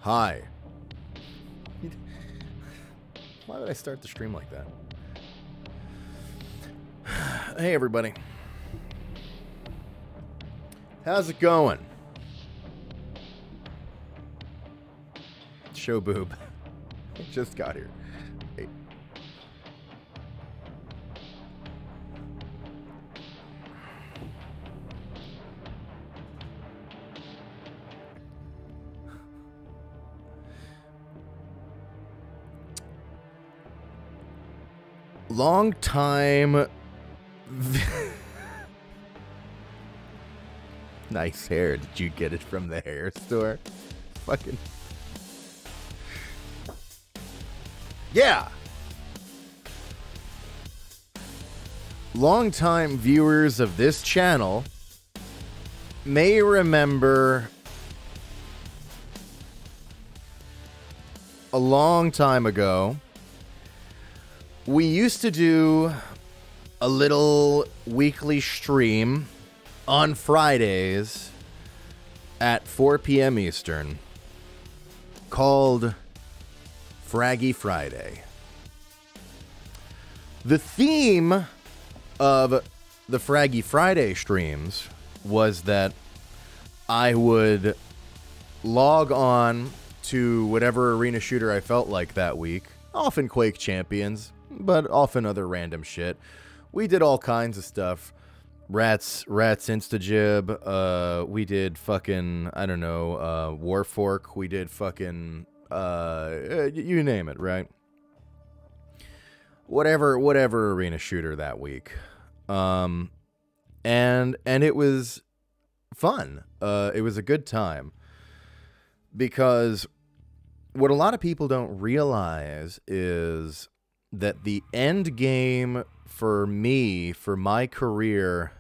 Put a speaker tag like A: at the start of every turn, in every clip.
A: Hi. Why would I start the stream like that? Hey, everybody. How's it going? Show boob. Just got here. Hey. long time. Nice hair. Did you get it from the hair store? Fucking. Yeah. Longtime viewers of this channel may remember a long time ago, we used to do a little weekly stream on Fridays at 4 p.m. Eastern called Fraggy Friday. The theme of the Fraggy Friday streams was that I would log on to whatever arena shooter I felt like that week, often Quake Champions, but often other random shit. We did all kinds of stuff. Rats Instajib, we did fucking, I don't know, Warfork, we did fucking, you name it, right? Whatever arena shooter that week. And it was fun. It was a good time. Because what a lot of people don't realize is that the end game for me, for my career,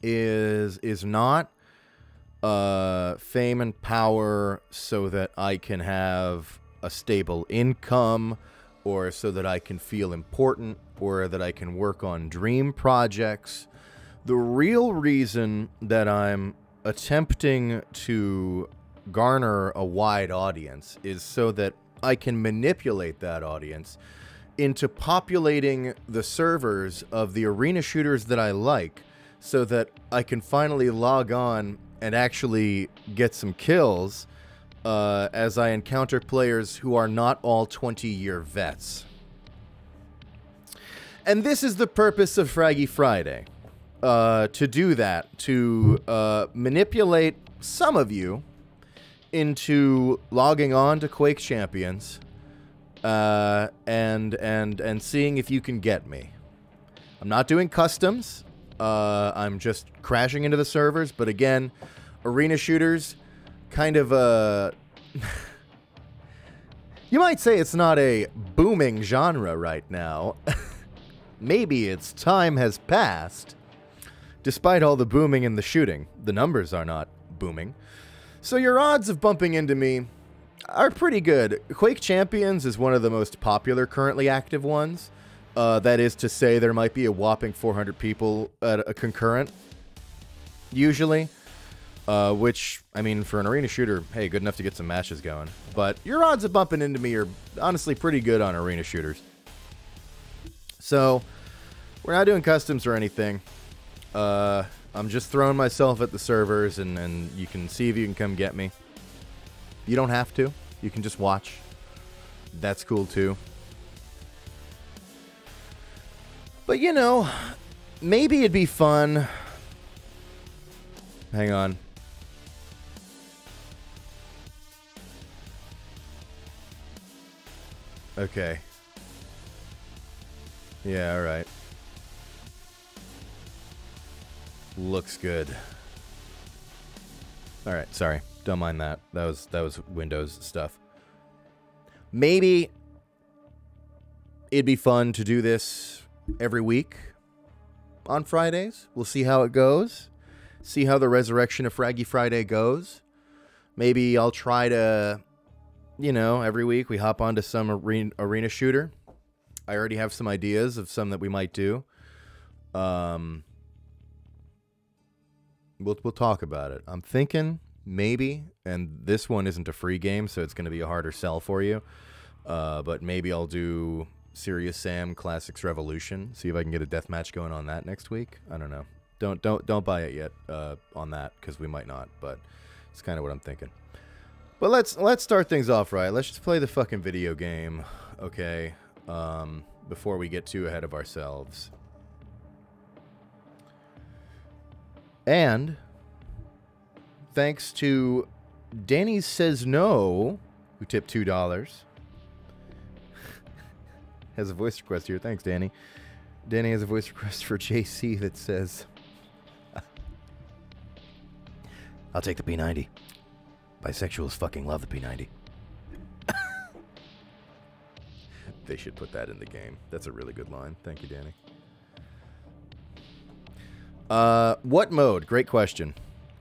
A: is not fame and power so that I can have a stable income, or so that I can feel important, or that I can work on dream projects. The real reason that I'm attempting to garner a wide audience is so that I can manipulate that audience into populating the servers of the arena shooters that I like, so that I can finally log on and actually get some kills as I encounter players who are not all 20-year vets. And this is the purpose of Fraggy Friday. To do that, to manipulate some of you into logging on to Quake Champions and seeing if you can get me. I'm not doing customs. I'm just crashing into the servers. But again, arena shooters, kind of you might say it's not a booming genre right now. Maybe its time has passed. Despite all the booming in the shooting, the numbers are not booming. So your odds of bumping into me are pretty good. Quake Champions is one of the most popular currently active ones. That is to say, there might be a whopping 400 people at a concurrent, usually. Which, I mean, for an arena shooter, hey, good enough to get some matches going. But your odds of bumping into me are honestly pretty good on arena shooters. So, we're not doing customs or anything. I'm just throwing myself at the servers, and you can see if you can come get me. You don't have to. You can just watch. That's cool, too. But, you know, maybe it'd be fun. Hang on. Okay. Yeah, alright. Looks good. Alright, sorry. Don't mind that. That was Windows stuff. Maybe it'd be fun to do this every week on Fridays. We'll see how it goes. See how the resurrection of Fraggy Friday goes. Maybe I'll try to, you know, every week we hop onto some arena shooter. I already have some ideas of some that we might do. We'll talk about it. I'm thinking maybe, and this one isn't a free game, so it's going to be a harder sell for you. But maybe I'll do Serious Sam Classics Revolution. See if I can get a deathmatch going on that next week. I don't know. Don't buy it yet on that, because we might not. But it's kind of what I'm thinking. But let's start things off right. Let's just play the fucking video game, okay? Before we get too ahead of ourselves. And thanks to Danny Says No, who tipped $2. has a voice request here. Thanks, Danny. Danny has a voice request for JC that says, I'll take the P90. Bisexuals fucking love the P90. They should put that in the game. That's a really good line. Thank you, Danny. What mode? Great question.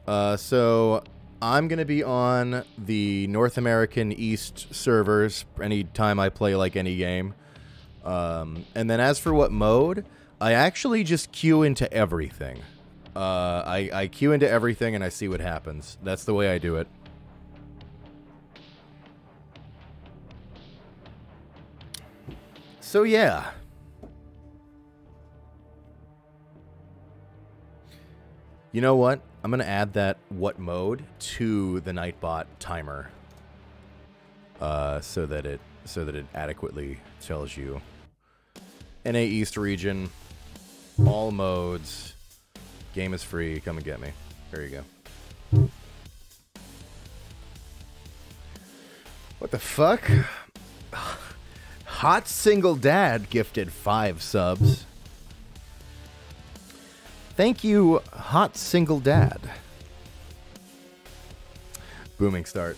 A: So I'm going to be on the North American East servers anytime I play like any game. And then as for what mode, I actually just queue into everything. I queue into everything and I see what happens. That's the way I do it. So yeah. You know what? I'm going to add that what mode to the Nightbot timer. So that it adequately tells you NA East region, all modes, game is free, come and get me. There you go. What the fuck? Hot Single Dad gifted 5 subs. Thank you, Hot Single Dad. Booming start.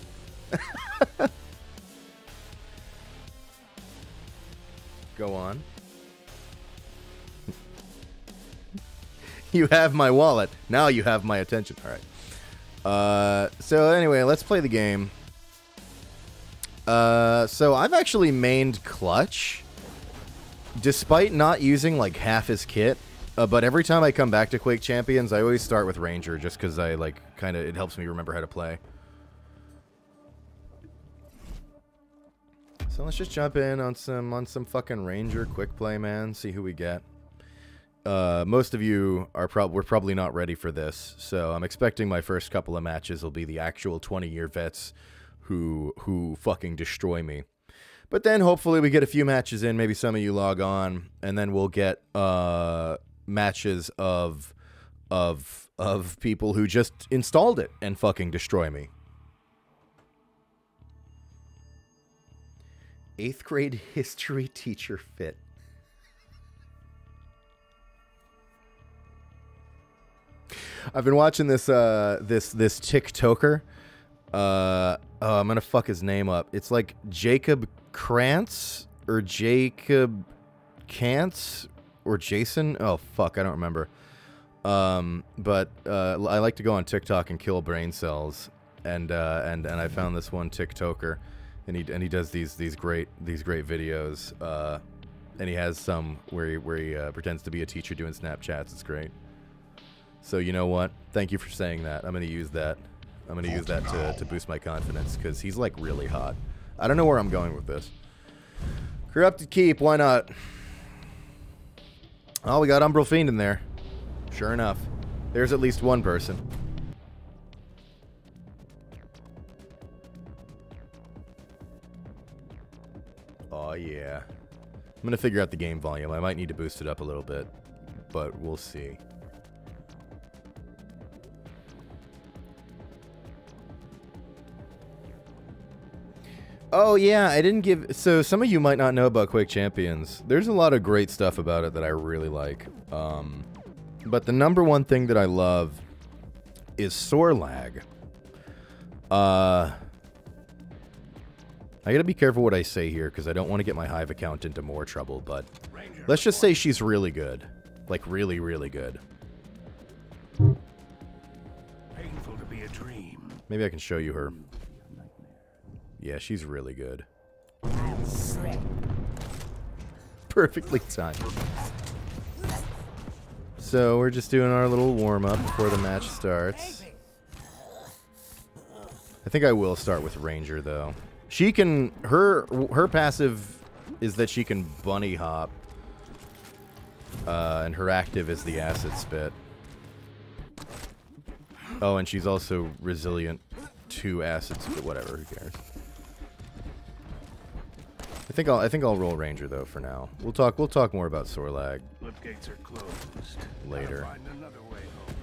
A: Go on. You have my wallet. Now you have my attention. All right. So anyway, let's play the game. So I've actually mained Clutch, despite not using like half his kit. But every time I come back to Quake Champions, I always start with Ranger, just because I like it helps me remember how to play. So let's just jump in on some fucking Ranger quick play, man. See who we get. Most of you are we're probably not ready for this, so I'm expecting my first couple of matches will be the actual 20-year vets who fucking destroy me. But then hopefully we get a few matches in, maybe some of you log on, and then we'll get matches of people who just installed it and fucking destroy me. 8th grade history teacher fit. I've been watching this this TikToker. Oh, I'm gonna fuck his name up. It's like Jacob Krantz or Jacob Kantz or Jason. Oh fuck, I don't remember. But I like to go on TikTok and kill brain cells, and I found this one TikToker, and he does these great videos. And he has some where he pretends to be a teacher doing Snapchats. It's great. So you know what? Thank you for saying that. I'm gonna use that. I'm gonna use that to boost my confidence, because he's like really hot. I don't know where I'm going with this. Corrupted Keep, why not? Oh, we got Umbral Fiend in there. Sure enough. There's at least one person. Oh yeah. I'm gonna figure out the game volume. I might need to boost it up a little bit, but we'll see. Oh yeah, I didn't give... So some of you might not know about Quake Champions. There's a lot of great stuff about it that I really like. But the number one thing that I love is SOAR lag. I gotta be careful what I say here, because I don't want to get my Hive account into more trouble, but let's just say she's really good. Like, really, really good.
B: Painful to be a dream.
A: Maybe I can show you her. Yeah, she's really good. Perfectly timed. So we're just doing our little warm-up before the match starts. I think I will start with Ranger, though. She can... Her passive is that she can bunny hop. And her active is the acid spit. Oh, and she's also resilient to acid spit. Whatever, who cares? I think I'll roll Ranger though for now. We'll talk more about SOAR lag
B: Floodgates are closed.
A: Later.
B: Find another way home.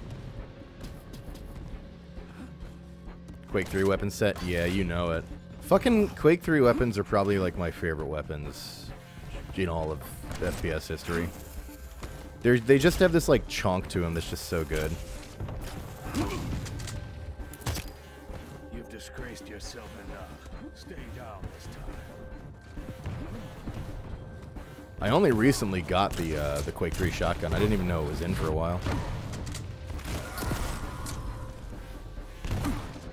A: Quake 3 weapon set? Yeah, you know it. Fucking Quake 3 weapons are probably like my favorite weapons in all of FPS history. They just have this like chonk to them that's just so good.
B: You've disgraced yourself enough. Stay down this time.
A: I only recently got the Quake 3 shotgun. I didn't even know it was in for a while.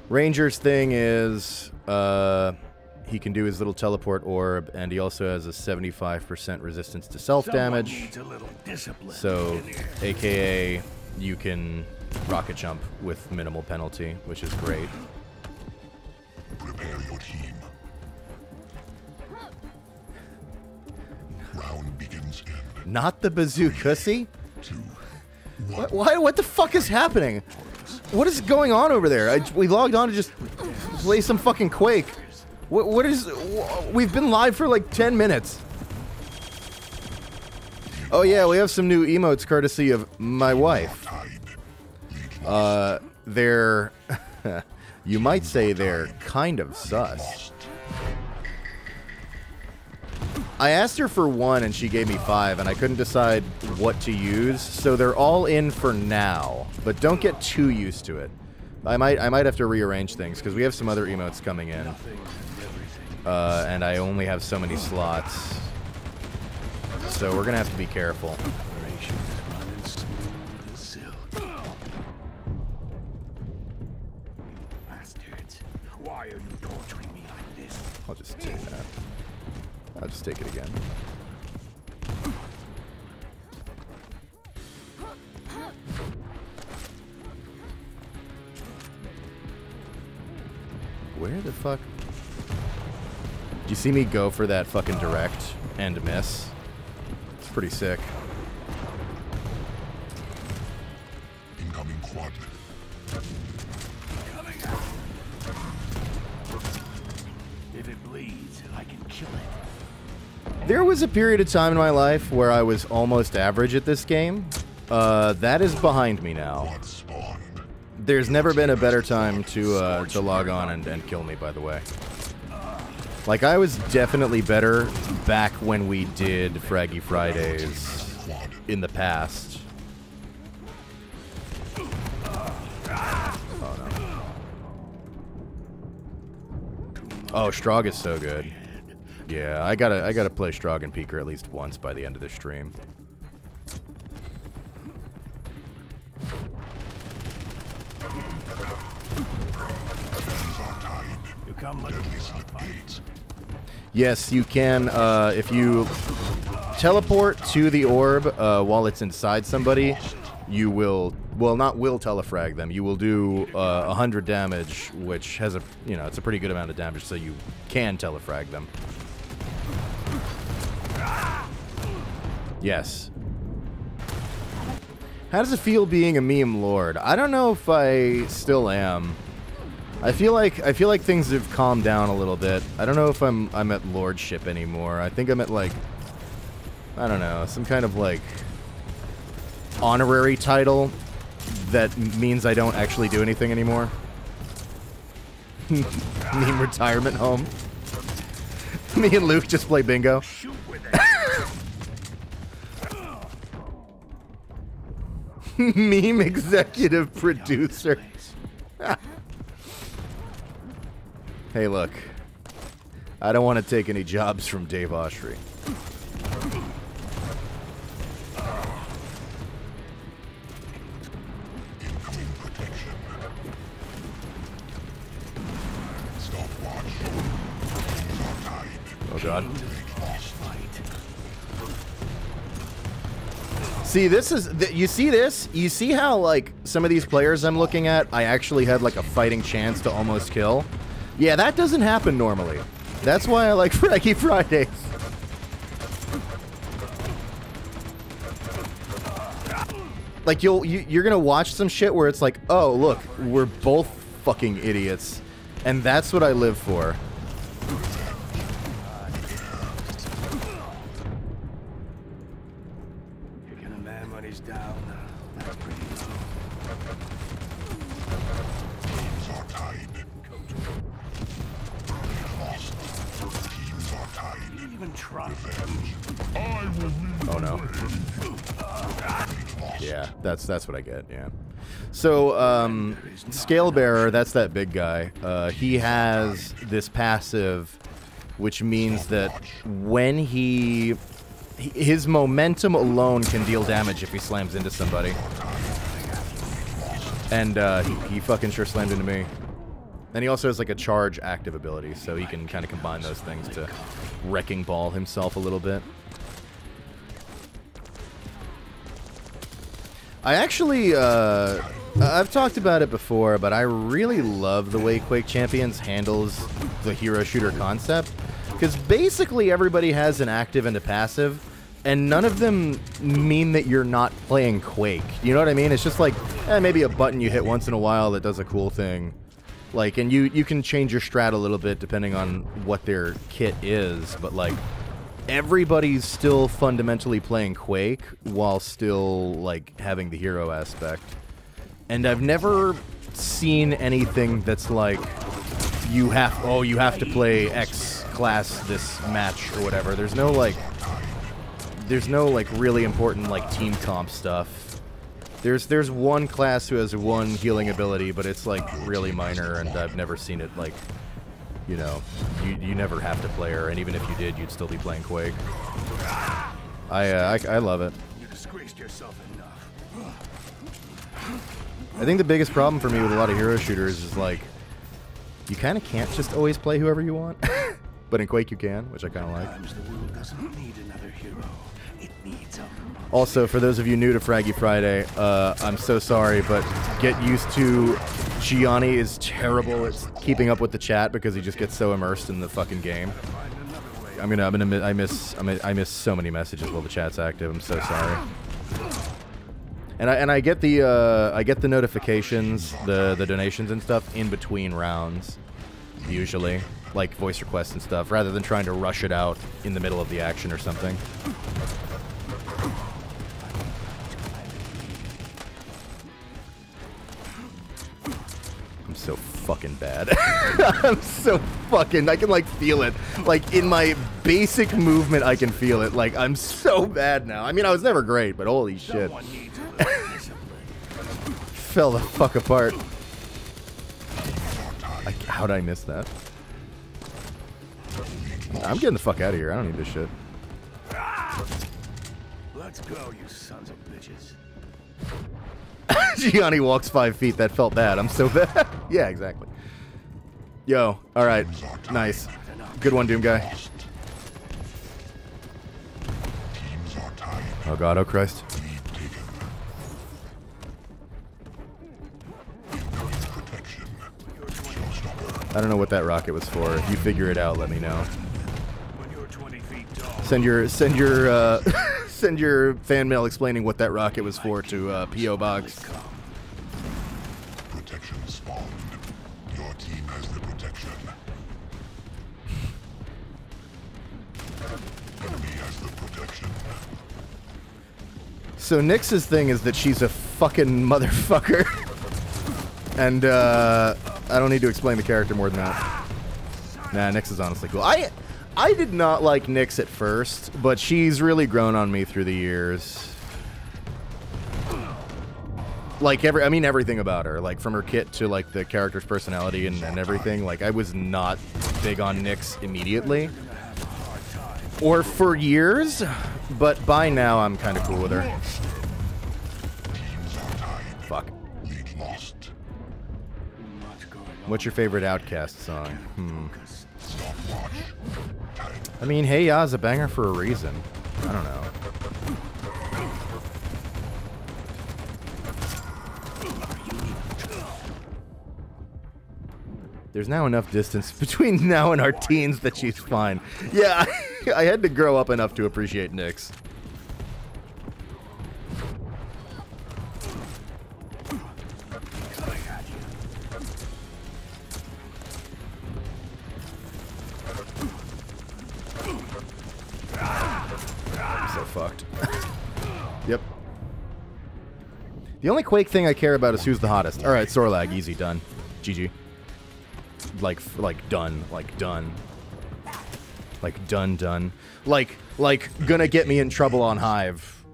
A: Ranger's thing is he can do his little teleport orb, and he also has a 75% resistance to self-damage. So, aka, you can rocket jump with minimal penalty, which is great.
C: Prepare your team. Round begins in
A: Not the bazookussy?
C: 2,
A: 1. What the fuck is happening? What is going on over there? We logged on to just play some fucking Quake. What is... We've been live for like 10 minutes. Oh yeah, we have some new emotes courtesy of my wife. They're... you might say they're kind of sus. I asked her for 1 and she gave me 5, and I couldn't decide what to use, so they're all in for now. But don't get too used to it. I might have to rearrange things, because we have some other emotes coming in. And I only have so many slots. So we're gonna have to be careful.
B: Bastards. Why are you torturing me like this?
A: I'll just take that. I'll just take it again. Where the fuck? Do you see me go for that fucking direct and miss? It's pretty sick.
C: incoming quad.
B: Coming out. If it bleeds, I can kill it.
A: There was a period of time in my life where I was almost average at this game. That is behind me now.
C: Quad spawned.
A: There's never been a better time to log on and kill me, by the way. Like, I was definitely better back when we did Fraggy Fridays in the past. Oh, no. Oh, Strog is so good. Yeah, I gotta play Strog and Peeker at least once by the end of the stream.
B: You come looking for a fight.
A: Yes, you can, if you teleport to the orb while it's inside somebody, you will, well, not will telefrag them, you will do 100 damage, which has a, you know, it's a pretty good amount of damage, so you can telefrag them. Yes. How does it feel being a meme lord? I don't know if I still am. I feel like things have calmed down a little bit. I don't know if I'm at lordship anymore. I think I'm at, like, I don't know, some kind of like honorary title that means I don't actually do anything anymore. Meme retirement home. Me and Luke just play bingo.
B: Shoot with it.
A: Meme executive producer. Hey, look. I don't want to take any jobs from Dave Oshry.
C: Incoming protection. Stopwatch.
A: Oh, God.
B: Fight.
A: See, this is... you see this? You see how, like, some of these players I'm looking at, I actually had, like, a fighting chance to almost kill? Yeah, that doesn't happen normally. That's why I like Fraggy Fridays. Like, you're gonna watch some shit where it's like, oh, look, we're both fucking idiots. And that's what I live for.
B: Picking a man when he's down. That's pretty low.
C: Teams are tied. Lost. Teams are tied.
B: even try.
A: Oh no. Yeah, that's what I get, yeah. So, Scale Bearer, that's that big guy. He has this passive, which means that when his momentum alone can deal damage if he slams into somebody. And he fucking sure slammed into me. And he also has like a charge active ability, so he can kind of combine those things to wrecking ball himself a little bit. I actually, I've talked about it before, but I really love the way Quake Champions handles the hero shooter concept. Because basically everybody has an active and a passive, and none of them mean that you're not playing Quake. You know what I mean? It's just like, maybe a button you hit once in a while that does a cool thing. Like, and you can change your strat a little bit depending on what their kit is, but like, everybody's still fundamentally playing Quake while still, like, having the hero aspect. And I've never seen anything that's like, you have to play X class this match or whatever. There's no really important like team comp stuff. There's one class who has one healing ability, but it's like really minor, and I've never seen it like, you know, you never have to play her, and even if you did, you'd still be playing Quake. I love it.
B: You disgraced yourself enough.
A: I think the biggest problem for me with a lot of hero shooters is like, you kind of can't just always play whoever you want. But in Quake you can, which I kind of like.
B: The world doesn't need another hero. It needs a...
A: Also, for those of you new to Fraggy Friday, I'm so sorry, but get used to Gianni is terrible at keeping up with the chat because he just gets so immersed in the fucking game. I miss so many messages while the chat's active. I'm so sorry. And I get the notifications, the donations and stuff in between rounds, usually, like voice requests and stuff, rather than trying to rush it out in the middle of the action or something. I'm so fucking bad. I'm so fucking... I can, like, feel it. Like, in my basic movement, I can feel it. Like, I'm so bad now. I mean, I was never great, but holy shit. Fell the fuck apart. How'd I miss that? I'm getting the fuck out of here. I don't need this shit.
B: Let's go, you sons of bitches.
A: Gianni walks 5 feet. That felt bad. I'm so bad. Yeah, exactly. Yo, alright. Nice. Good one, Doom guy. Oh god, oh Christ. I don't know what that rocket was for. If you figure it out, let me know. Send your send your fan mail explaining what that rocket was for to P.O. Box.
C: Protection spawned. Your team has the protection. Enemy has the protection.
A: So Nyx's thing is that she's a fucking motherfucker. And I don't need to explain the character more than that. Nah, Nyx is honestly cool. I did not like Nyx at first, but she's really grown on me through the years. Like, everything about her. Like, from her kit to, like, the character's personality and everything. Like, I was not big on Nyx immediately. Or for years, but by now I'm kind of cool with her. Fuck. What's your favorite Outcast song? I mean, Hey Ya is a banger for a reason. I don't know. There's now enough distance between now and our teens that she's fine. Yeah, I had to grow up enough to appreciate Nyx. Fucked. Yep. The only Quake thing I care about is who's the hottest. Alright, Sorlag, easy, done. GG. Like done. Like, done. Like, done. Like, gonna get me in trouble on Hive.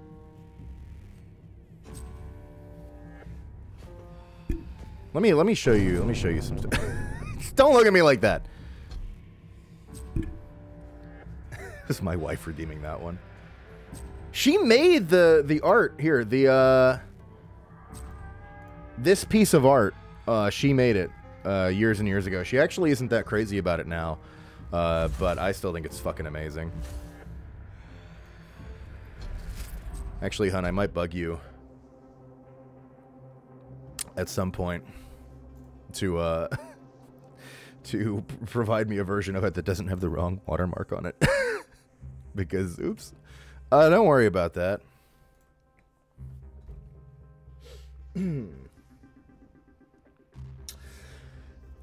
A: Let me show you some stuff. Don't look at me like that. This is my wife redeeming that one. She made the art here. This piece of art, she made it years and years ago. She actually isn't that crazy about it now, but I still think it's fucking amazing. Actually, hun, I might bug you at some point to to provide me a version of it that doesn't have the wrong watermark on it. Because, oops. Don't worry about that.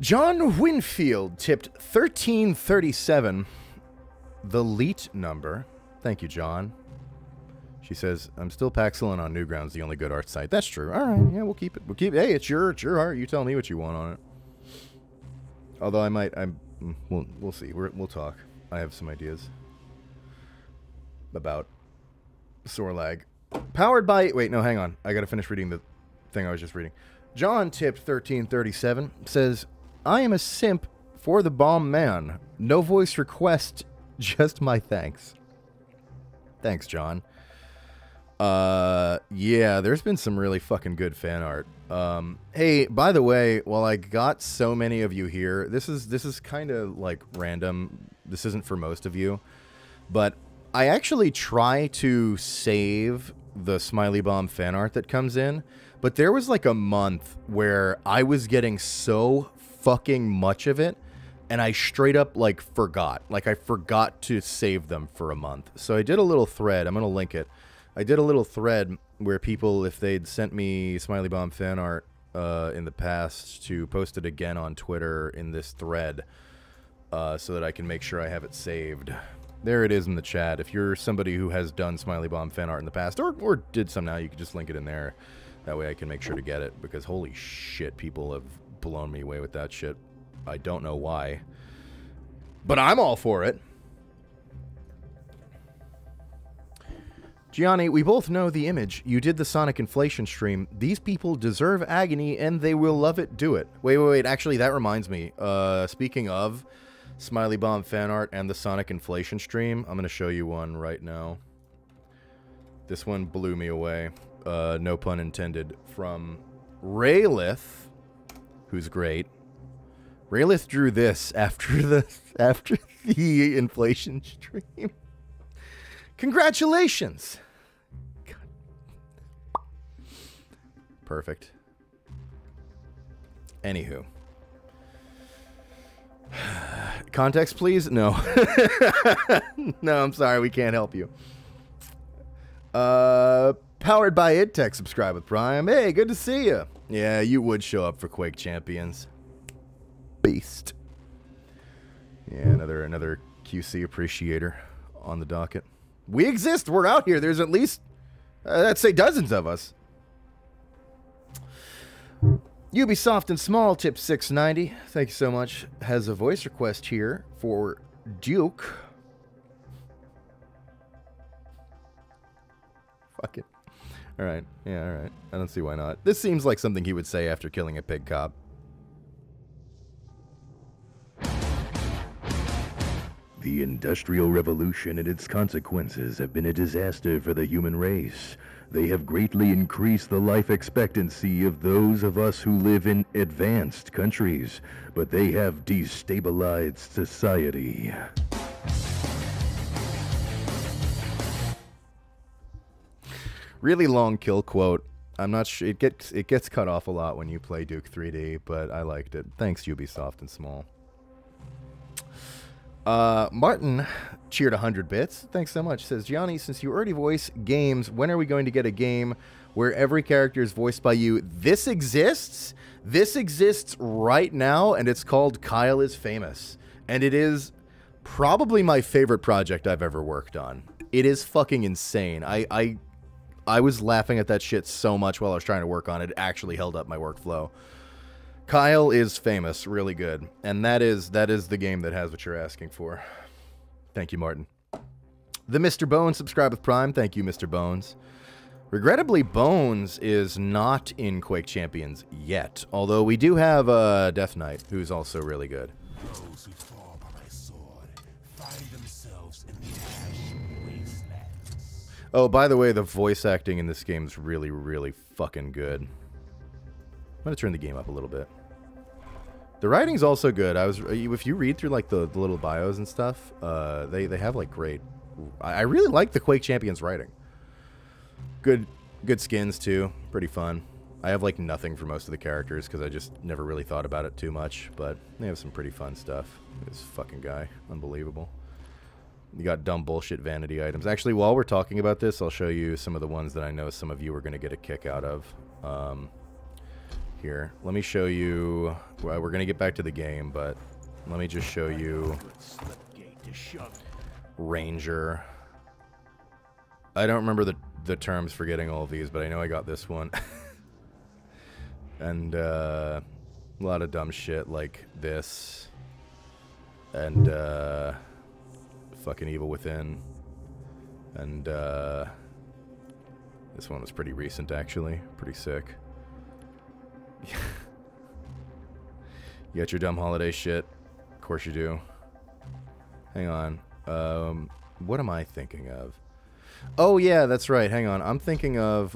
A: John Winfield tipped 1337, the leet number. Thank you, John. She says, I'm still Paxilin on Newgrounds, the only good art site. That's true. All right, yeah, we'll keep it. Hey, it's your art. You tell me what you want on it. Although we'll see. We'll talk. I have some ideas about Sorlag. Powered by... Wait, no, hang on. I gotta finish reading the thing I was just reading. John tipped 1337. Says, I am a simp for the bomb man. No voice request, just my thanks. Thanks, John. Yeah, there's been some really fucking good fan art. Hey, by the way, while I got so many of you here, this is kind of like random. This isn't for most of you, but I actually try to save the Smiley Bomb fan art that comes in, but there was like a month where I was getting so fucking much of it, and I straight up like forgot. Like I forgot to save them for a month. So I did a little thread. I'm gonna link it. I did a little thread where people, if they'd sent me Smiley Bomb fan art in the past, to post it again on Twitter in this thread so that I can make sure I have it saved. There it is in the chat. If you're somebody who has done Smiley Bomb fan art in the past, or did some now, you can just link it in there. That way I can make sure to get it, because holy shit, people have blown me away with that shit. I don't know why, but I'm all for it. Gianni, we both know the image. You did the Sonic Inflation stream. These people deserve agony, and they will love it. Do it. Wait. Actually, that reminds me. Speaking of Smiley Bomb fan art and the Sonic Inflation stream, I'm going to show you one right now. This one blew me away. No pun intended. From Raylith, who's great. Raylith drew this after the inflation stream. Congratulations. God. Perfect. Anywho. Context, please? No. No, I'm sorry. We can't help you. Powered by IdTech. Subscribe with Prime. Hey, good to see you. Yeah, you would show up for Quake Champions. Beast. Yeah, another QC appreciator on the docket. We exist. We're out here. There's at least, let's say, dozens of us. Ubisoft and Small tip 690. Thank you so much. Has a voice request here for Duke. Fuck it. All right. Yeah, all right. I don't see why not. This seems like something he would say after killing a pig cop.
B: The Industrial Revolution and its consequences have been a disaster for the human race. They have greatly increased the life expectancy of those of us who live in advanced countries, but they have destabilized society.
A: Really long kill quote. I'm not sure. It gets cut off a lot when you play Duke 3D, but I liked it. Thanks, Ubisoft and Small. Martin cheered 100 bits. Thanks so much. Says, Gianni, since you already voice games, when are we going to get a game where every character is voiced by you? This exists. This exists right now, and it's called Kyle is Famous. And it is probably my favorite project I've ever worked on. It is fucking insane. I was laughing at that shit so much while I was trying to work on it. It actually held up my workflow. Kyle is Famous, really good. And that is the game that has what you're asking for. Thank you, Martin. The Mr. Bones subscribe with Prime. Thank you, Mr. Bones. Regrettably, Bones is not in Quake Champions yet, although we do have Death Knight, who's also really good.
D: Those who fall by my sword find themselves in the ash wastelands.
A: Oh, by the way, the voice acting in this game is really, really fucking good. I'm gonna turn the game up a little bit. The writing's also good. If you read through like the little bios and stuff, they have like great. I really like the Quake Champions writing. Good skins too. Pretty fun. I have like nothing for most of the characters because I just never really thought about it too much. But they have some pretty fun stuff. This fucking guy, unbelievable. You got dumb bullshit vanity items. Actually, while we're talking about this, I'll show you some of the ones that I know some of you are going to get a kick out of. Here, let me show you. Well, we're going to get back to the game, but let me just show you Ranger. I don't remember the terms for getting all of these, but I know I got this one. And a lot of dumb shit like this. And fucking Evil Within. And this one was pretty recent, actually. Pretty sick. You got your dumb holiday shit. Of course you do. Hang on. What am I thinking of? Oh, yeah, that's right. Hang on. I'm thinking of,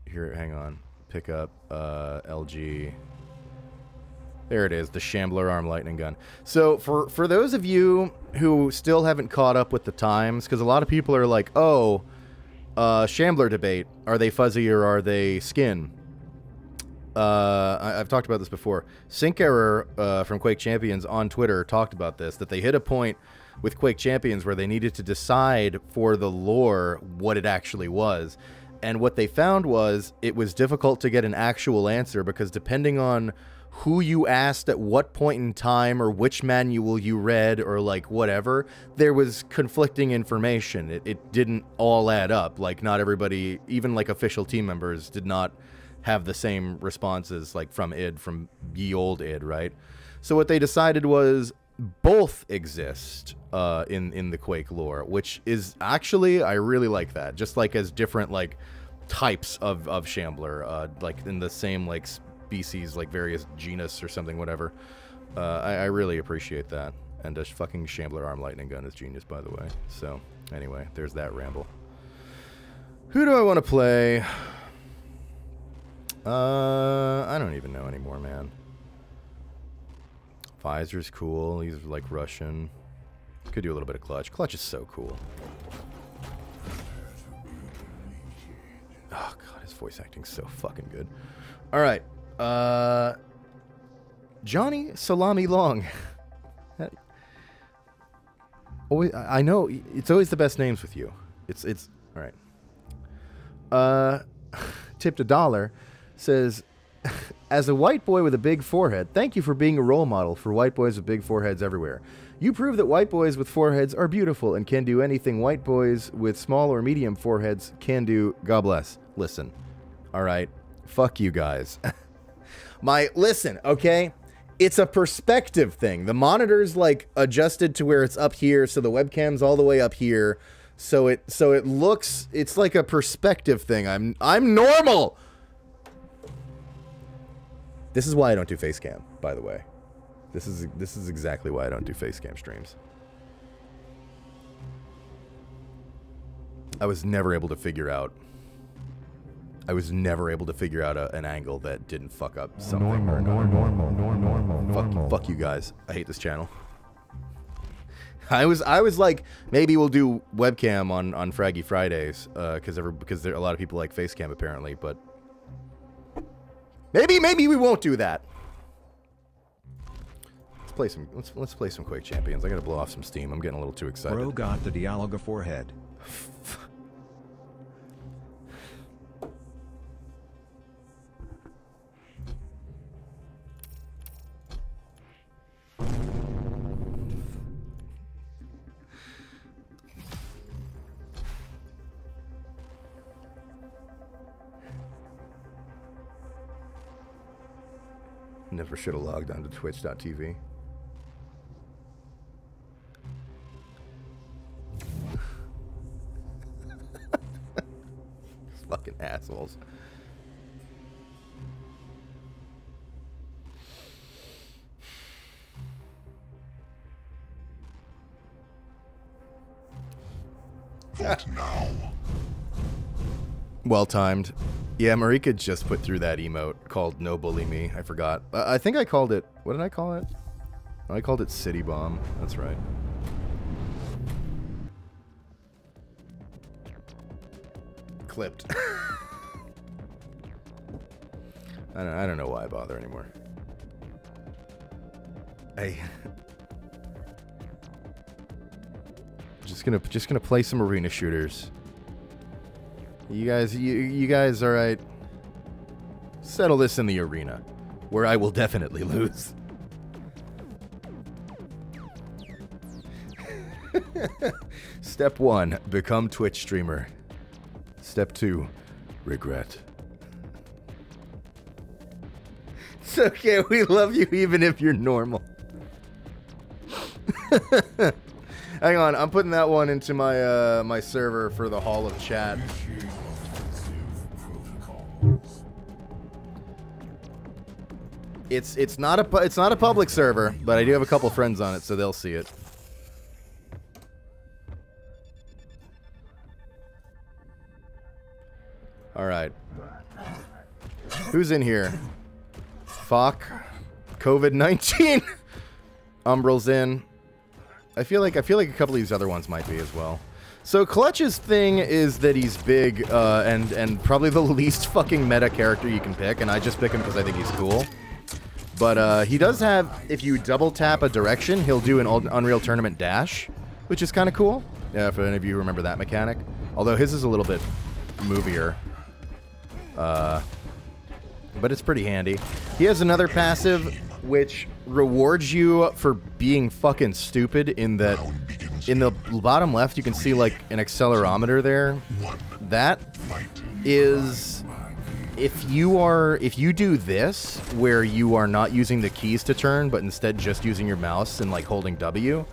A: here, hang on. Pick up, LG. There it is, the Shambler Arm Lightning Gun. So, for those of you who still haven't caught up with the times, because a lot of people are like, oh, Shambler debate. Are they fuzzy or are they skin? I've talked about this before. Sync Error from Quake Champions on Twitter talked about this, that they hit a point with Quake Champions where they needed to decide for the lore what it actually was. And what they found was it was difficult to get an actual answer because depending on who you asked at what point in time or which manual you read or like whatever, there was conflicting information. It didn't all add up. Like not everybody, even like official team members, did not have the same responses like from ye old id, right? So what they decided was both exist in the Quake lore, which is actually, I really like that. Just like as different like types of Shambler, like in the same like species, like various genus or something, whatever. I really appreciate that. And a fucking Shambler Arm Lightning Gun is genius, by the way. So anyway, there's that ramble. Who do I want to play? I don't even know anymore, man. Visor's cool. He's like Russian. Could do a little bit of Clutch. Clutch is so cool. Oh god, his voice acting's so fucking good. All right, Johnny Salami Long. I know it's always the best names with you. It's all right. Tipped $1. Says, as a white boy with a big forehead, thank you for being a role model for white boys with big foreheads everywhere. You prove that white boys with foreheads are beautiful and can do anything white boys with small or medium foreheads can do. God bless. Listen. All right. Fuck you guys. Listen, okay? It's a perspective thing. The monitor's like adjusted to where it's up here, so the webcam's all the way up here. So it looks, it's like a perspective thing. I'm normal. This is why I don't do face cam, by the way. This is exactly why I don't do face cam streams. I was never able to figure out an angle that didn't fuck up something. Normal. Fuck you guys. I hate this channel. I was like, maybe we'll do webcam on Fraggy Fridays, because there are a lot of people like face cam apparently, but maybe we won't do that. Let's play some Quake Champions. I gotta blow off some steam. I'm getting a little too excited.
E: Bro got the Dialoga forehead.
A: Never should have logged on to twitch.tv. Fucking assholes.
C: Vote now.
A: Well timed. Yeah, Marika just put through that emote called No Bully Me. I forgot. I think I called it... What did I call it? I called it City Bomb. That's right. Clipped. I don't know why I bother anymore. just gonna play some arena shooters. You guys, all right. Settle this in the arena, where I will definitely lose. Step 1, become Twitch streamer. Step 2, regret. It's okay, we love you even if you're normal. Hang on, I'm putting that one into my my server for the Hall of Chat. It's not a public server, but I do have a couple friends on it, so they'll see it. All right. Who's in here? Fuck. COVID-19. Umbral's in. I feel like a couple of these other ones might be as well. So Clutch's thing is that he's big and probably the least fucking meta character you can pick, and I just pick him because I think he's cool. But he does have, if you double tap a direction, he'll do an Unreal Tournament dash, which is kind of cool. Yeah, for any of you who remember that mechanic. Although his is a little bit movier. But it's pretty handy. He has another passive which rewards you for being fucking stupid in that in the bottom left you can see like an accelerometer there. That is if you do this where you are not using the keys to turn but instead just using your mouse and like holding W,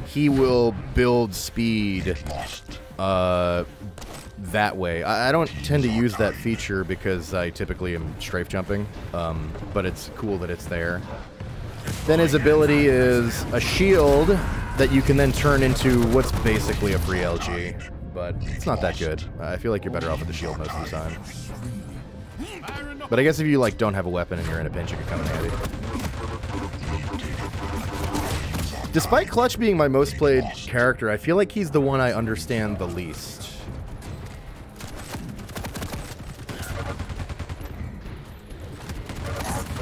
A: he will build speed that way. I don't tend to use that feature because I typically am strafe jumping, but it's cool that it's there. Then his ability is a shield that you can then turn into what's basically a free LG, but it's not that good. I feel like you're better off with the shield most of the time. But I guess if you like don't have a weapon and you're in a pinch, it could come in handy. Despite Clutch being my most played character, I feel like he's the one I understand the least.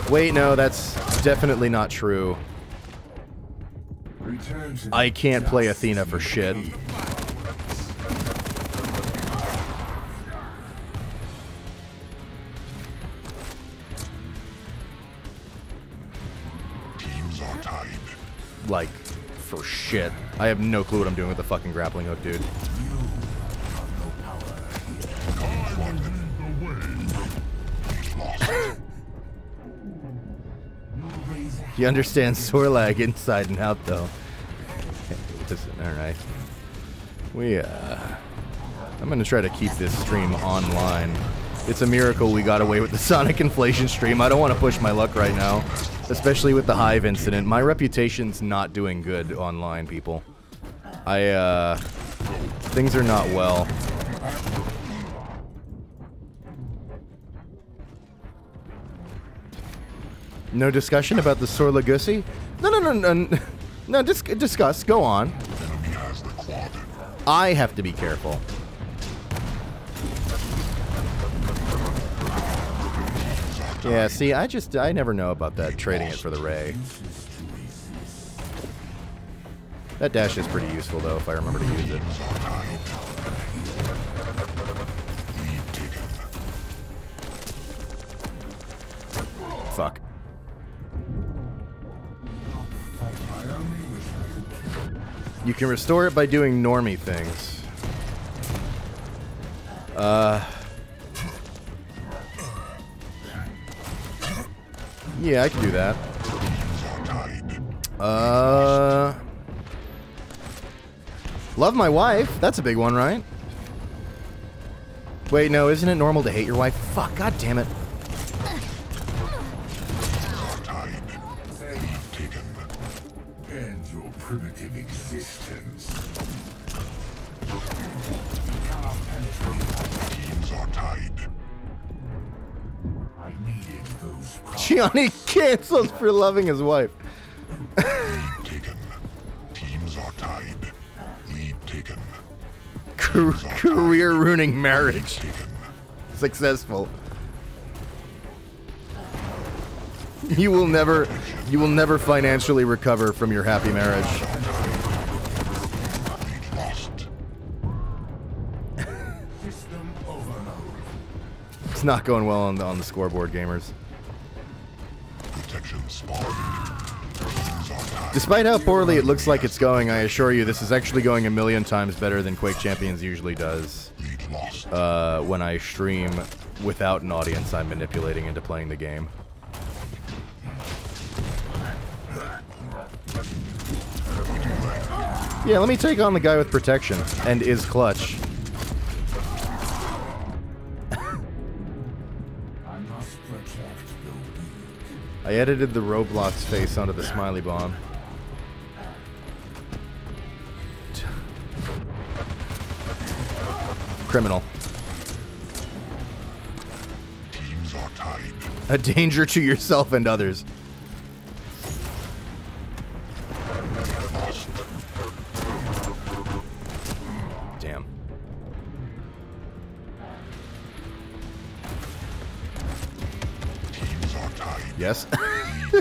A: Wait, no, that's definitely not true. I can't play Athena for shit. Like, for shit. I have no clue what I'm doing with the fucking grappling hook, dude. He understands sore lag inside and out, though. Alright. I'm gonna try to keep this stream online. It's a miracle we got away with the Sonic Inflation stream. I don't want to push my luck right now. Especially with the Hive incident. My reputation's not doing good online, people. Things are not well. No discussion about the Sorlagusi? No, discuss. Go on. I have to be careful. Yeah, see, I never know about that, trading it for the Ray. That dash is pretty useful, though, if I remember to use it. Fuck. You can restore it by doing normie things. Yeah, I can do that. Love my wife. That's a big one, right? Wait, no, isn't it normal to hate your wife? Fuck, god damn it.
C: Tied. Lead taken.
D: End your primitive existence.
C: Teams are tied.
D: I needed those
A: Gianni cancels for loving his wife.
C: Lead taken. Teams are tied. Lead taken.
A: Career ruining marriage.
C: Taken.
A: Successful. You will never financially recover from your happy marriage.
C: Lead lost.
D: system overload.
A: It's not going well on the scoreboard, gamers.
C: Protection spawned. Teams are tied.
A: Despite how poorly it looks like it's going, I assure you this is actually going a million times better than Quake Champions usually does.
C: Lead lost.
A: When I stream without an audience I'm manipulating into playing the game. Yeah, let me take on the guy with protection and is clutch.
D: I must protect the weak.
A: I edited the Roblox face onto the smiley bomb. Criminal.
C: Teams are tied.
A: A danger to yourself and others.
C: Lost.
A: Damn.
C: Teams are tied.
A: Yes?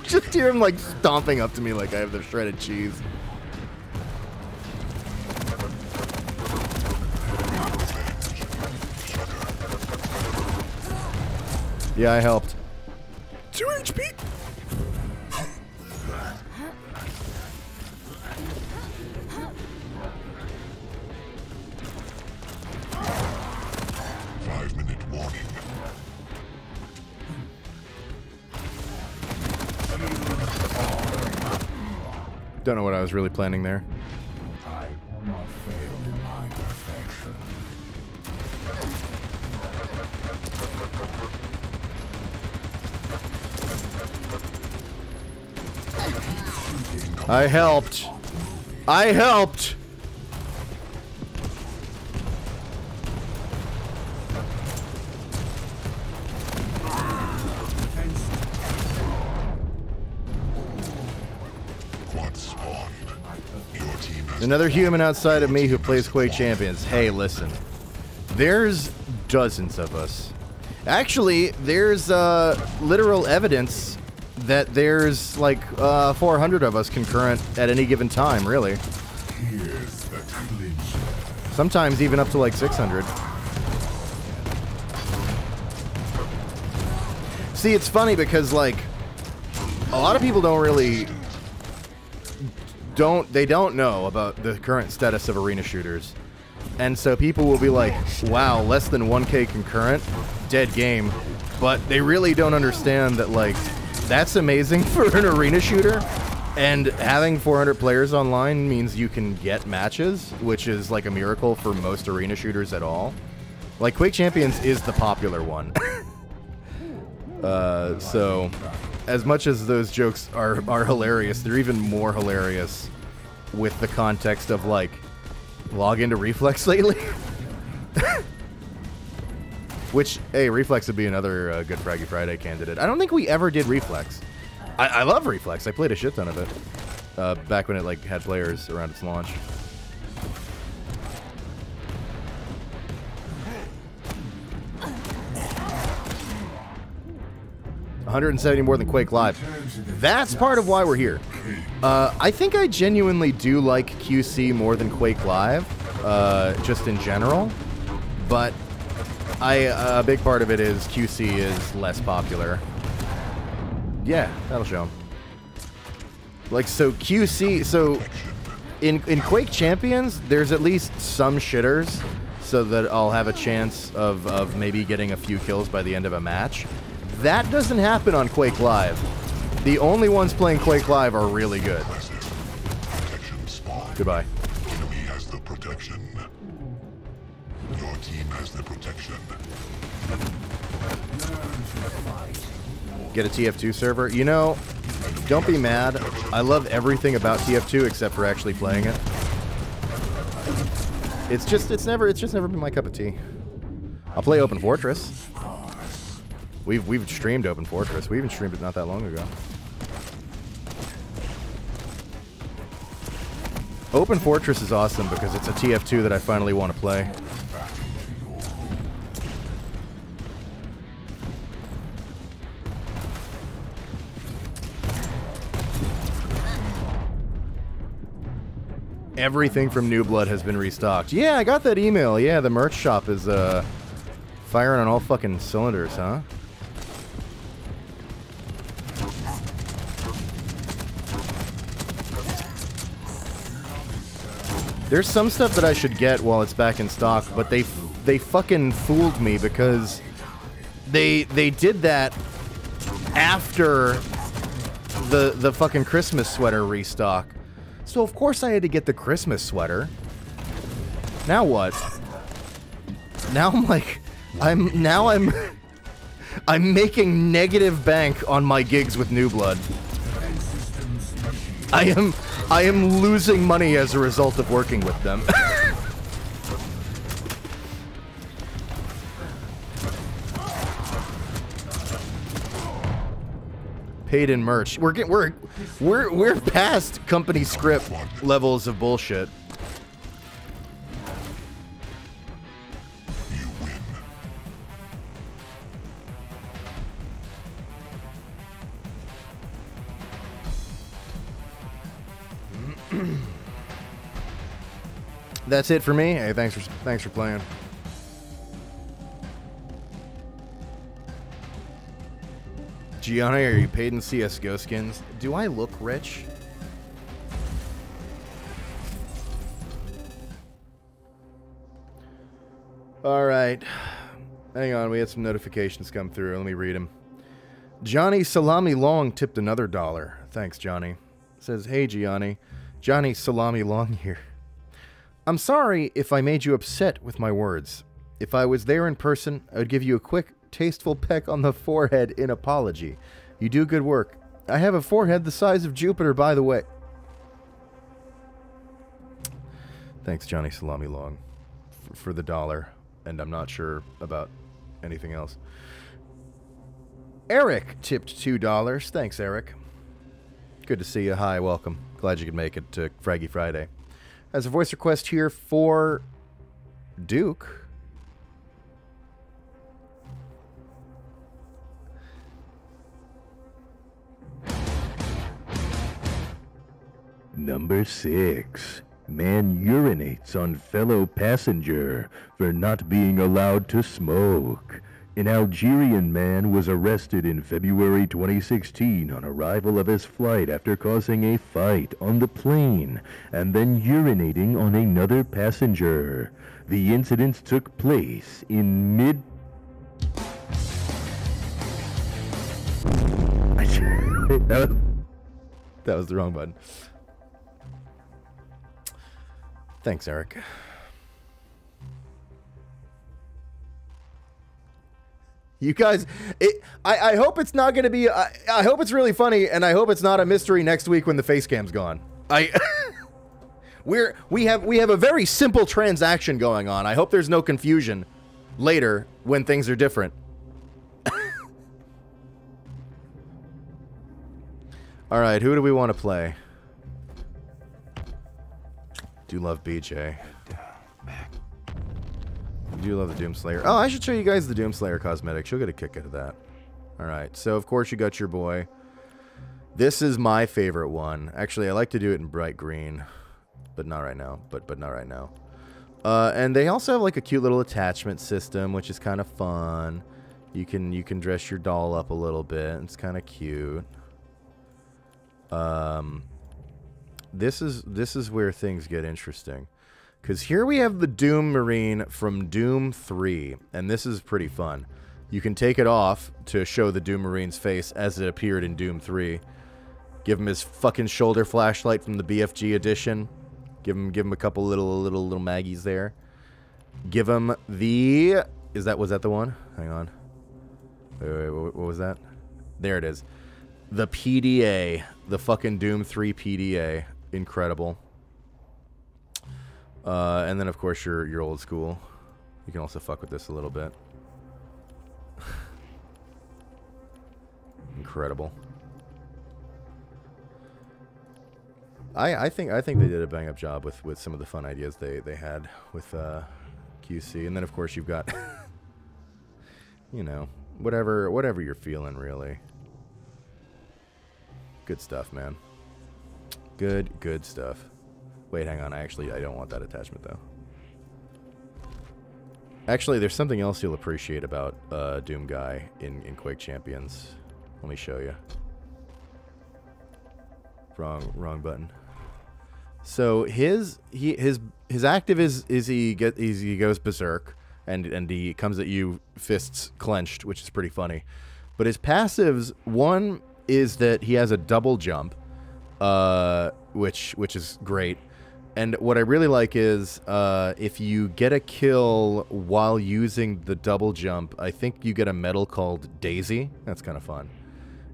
A: Just hear him like stomping up to me like I have the shredded cheese. Yeah, I helped. 2 HP!
C: Five-minute warning.
A: Don't know what I was really planning there.
D: I will not fail in my perfection.
A: I helped. I helped!
C: Quad spawned. Your team has
A: Another human outside of me who plays Quake Champions. Hey, listen. There's dozens of us. Actually, there's literal evidence that there's like 400 of us concurrent at any given time, really.
D: Here's the clincher.
A: Sometimes even up to like 600. See, it's funny because like a lot of people don't know about the current status of arena shooters. And so people will be like, wow, less than 1K concurrent, dead game. But they really don't understand that like that's amazing for an arena shooter. And having 400 players online means you can get matches, which is like a miracle for most arena shooters at all. Like Quake Champions is the popular one. So as much as those jokes are hilarious, they're even more hilarious with the context of like log into Reflex lately. Which, hey, Reflex would be another good Fraggy Friday candidate. I don't think we ever did Reflex. I love Reflex. I played a shit ton of it back when it like had players around its launch. $170 more than Quake Live. That's part of why we're here. I think I genuinely do like QC more than Quake Live, just in general. But a big part of it is QC is less popular. Yeah, that'll show 'em. Like, so QC, so in Quake Champions, there's at least some shitters, so that I'll have a chance of maybe getting a few kills by the end of a match. That doesn't happen on Quake Live. The only ones playing Quake Live are really good.
C: protection spawned.
A: Goodbye.
C: Enemy has the protection. Your team has the protection.
A: Get a TF2 server. You know, don't be mad. I love everything about TF2 except for actually playing it. It's just never been my cup of tea. I'll play Open Fortress. We've streamed Open Fortress. We even streamed it not that long ago. Open Fortress is awesome because it's a TF2 that I finally want to play. Everything from New Blood has been restocked. Yeah, I got that email. Yeah, the merch shop is firing on all fucking cylinders, huh? There's some stuff that I should get while it's back in stock, but they fucking fooled me because they did that after the fucking Christmas sweater restock. So of course I had to get the Christmas sweater. Now what? Now I'm like, I'm making negative bank on my gigs with New Blood. I am losing money as a result of working with them. Paid in merch. We're past company script levels of bullshit.
C: You win.
A: That's it for me. Hey, thanks for playing. Gianni, are you paid in CSGO skins? Do I look rich? Alright. Hang on, we had some notifications come through. Let me read them. Johnny Salami Long tipped another $1. Thanks, Johnny. Says, hey, Gianni. Johnny Salami Long here. I'm sorry if I made you upset with my words. If I was there in person, I would give you a quick, tasteful peck on the forehead in apology. You do good work. I have a forehead the size of Jupiter, by the way. Thanks, Johnny Salami Long, for the $1. And I'm not sure about anything else. Eric tipped $2. Thanks, Eric. Good to see you. Hi, welcome. Glad you could make it to Fraggy Friday. As a voice request here for Duke.
B: Number 6. Man urinates on fellow passenger for not being allowed to smoke. An Algerian man was arrested in February 2016 on arrival of his flight after causing a fight on the plane and then urinating on another passenger. The incident took place in mid...
A: That was the wrong button. Thanks, Eric. You guys, I hope it's not going to be, I hope it's really funny, and I hope it's not a mystery next week when the face cam's gone. We have a very simple transaction going on. I hope there's no confusion later when things are different. All right, who do we want to play? Do love BJ. I do love the Doomslayer. Oh, I should show you guys the Doomslayer cosmetic. She'll get a kick out of that. Alright, so of course you got your boy. This is my favorite one. Actually, I like to do it in bright green. But not right now. But not right now. And they also have like a cute little attachment system, which is kind of fun. You can dress your doll up a little bit. It's kind of cute. This is where things get interesting. Because here we have the Doom Marine from Doom 3, and this is pretty fun. You can take it off to show the Doom Marine's face as it appeared in Doom 3. Give him his fucking shoulder flashlight from the BFG edition. Give him a couple little Maggies there. Give him the... was that the one? Hang on. Wait, what was that? There it is. The PDA. The fucking Doom 3 PDA. Incredible. And then, of course, your old school. You can also fuck with this a little bit. Incredible. I think they did a bang up job with some of the fun ideas they had with QC, and then of course you've got you know, whatever you're feeling, really. Good stuff, man. Good stuff. Wait, hang on. I don't want that attachment though. Actually, there's something else you'll appreciate about Doom Guy in Quake Champions. Let me show you. Wrong button. So his active is he goes berserk and he comes at you fists clenched, which is pretty funny. But his passives, one is that he has a double jump, which is great. And what I really like is if you get a kill while using the double jump, I think you get a medal called Daisy. That's kind of fun.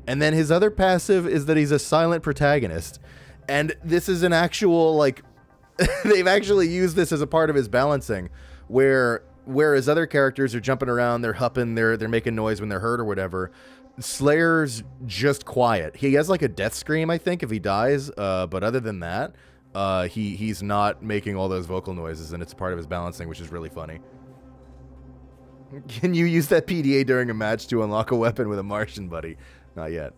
A: And then his other passive is that he's a silent protagonist. And this is an actual, like, they've actually used this as a part of his balancing, whereas other characters are jumping around, they're hupping, they're making noise when they're hurt or whatever. Slayer's just quiet. He has like a death scream, I think, if he dies. But other than that, he's not making all those vocal noises, and it's a part of his balancing, which is really funny. Can you use that PDA during a match to unlock a weapon with a Martian, buddy? Not yet.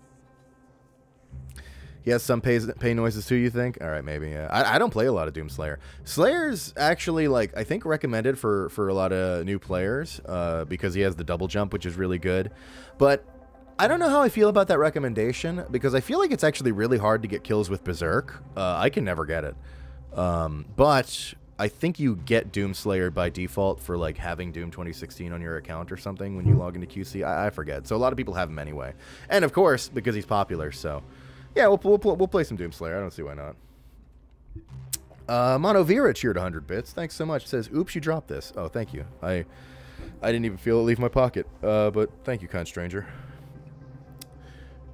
A: He has some pay noises too, you think? All right, maybe. Yeah. I don't play a lot of Doom Slayer. Slayer's actually, like, I think recommended for a lot of new players because he has the double jump, which is really good. But I don't know how I feel about that recommendation because I feel like it's actually really hard to get kills with Berserk. I can never get it. But I think you get Doom Slayer by default for, like, having Doom 2016 on your account or something when you log into QC. I forget. So a lot of people have him anyway. And, of course, because he's popular, so... Yeah, we'll play some Doom Slayer. I don't see why not. Monovira cheered 100 bits. Thanks so much. It says, oops, you dropped this. Oh, thank you. I didn't even feel it leave my pocket. But thank you, kind stranger.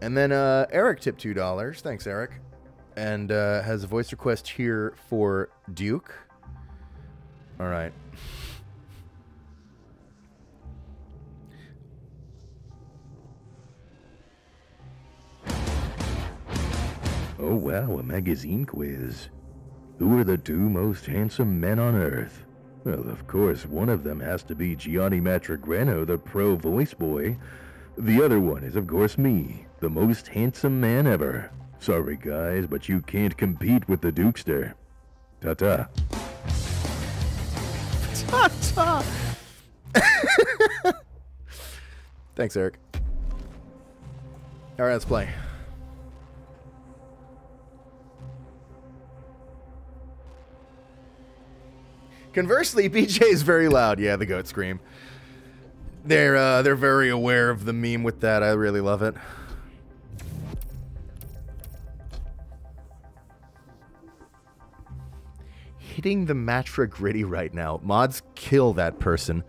A: And then Eric tipped $2. Thanks, Eric. And has a voice request here for Duke. All right.
B: Oh wow, a magazine quiz. Who are the two most handsome men on Earth? Well, of course, one of them has to be Gianni Matragrano, the pro voice boy. The other one is, of course, me, the most handsome man ever. Sorry, guys, but you can't compete with the Dukester. Ta-ta.
A: Ta-ta! Thanks, Eric. All right, let's play. Conversely, BJ is very loud. Yeah, the goat scream. They're very aware of the meme with that. I really love it. Hitting the Matra Gritty right now. Mods, kill that person.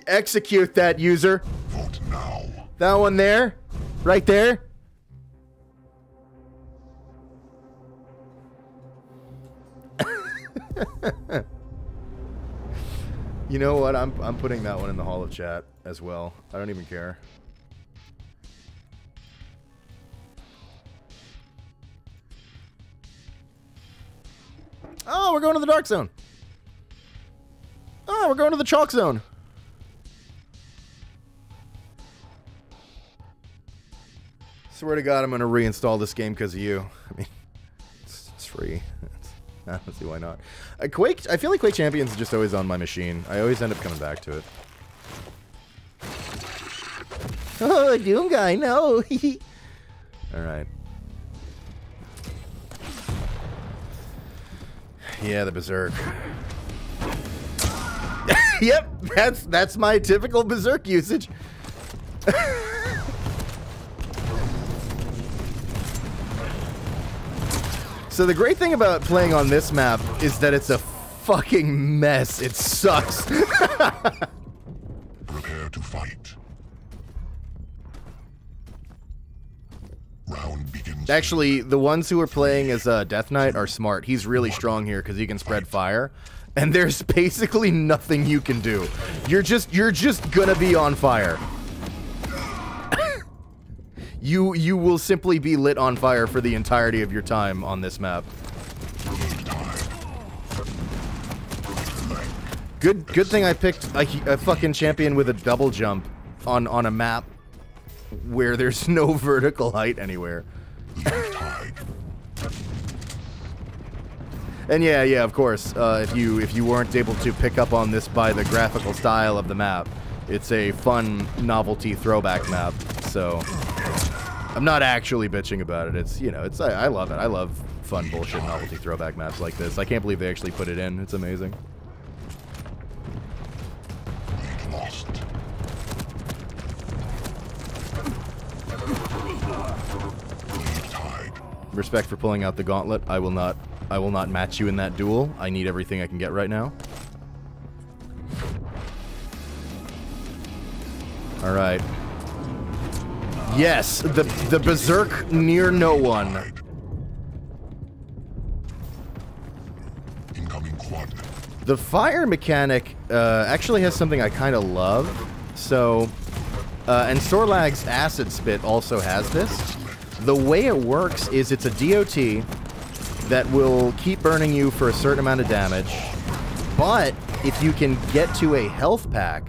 A: Execute that user.
C: Vote now.
A: That one there. Right there. You know what? I'm putting that one in the Hall of Chat as well. I don't even care. Oh, we're going to the Dark Zone. Oh, we're going to the Chalk Zone. Swear to God, I'm going to reinstall this game because of you. I mean, it's free. I don't see why not. Quake. I feel like Quake Champions is just always on my machine. I always end up coming back to it. Oh, Doom Guy, no. All right. Yeah, the Berserk. Yep, that's my typical Berserk usage. So the great thing about playing on this map is that it's a fucking mess. It sucks.
C: Prepare to fight. Round begins.
A: Actually, the ones who are playing as Death Knight are smart. He's really strong here because he can spread fire. And there's basically nothing you can do. You're just gonna be on fire. You will simply be lit on fire for the entirety of your time on this map. Good thing I picked a fucking champion with a double jump on a map where there's no vertical height anywhere. And yeah, of course, if you weren't able to pick up on this by the graphical style of the map, it's a fun novelty throwback map. So I'm not actually bitching about it. It's, you know, it's I love it. I love fun bullshit novelty throwback maps like this. I can't believe they actually put it in. It's amazing.
C: Lost.
A: Respect for pulling out the gauntlet. I will not match you in that duel. I need everything I can get right now. All right. Yes, the berserk near no one.
C: Incoming quad.
A: The fire mechanic actually has something I kind of love. So, and Sorlag's acid spit also has this. The way it works is it's a DOT that will keep burning you for a certain amount of damage, but if you can get to a health pack,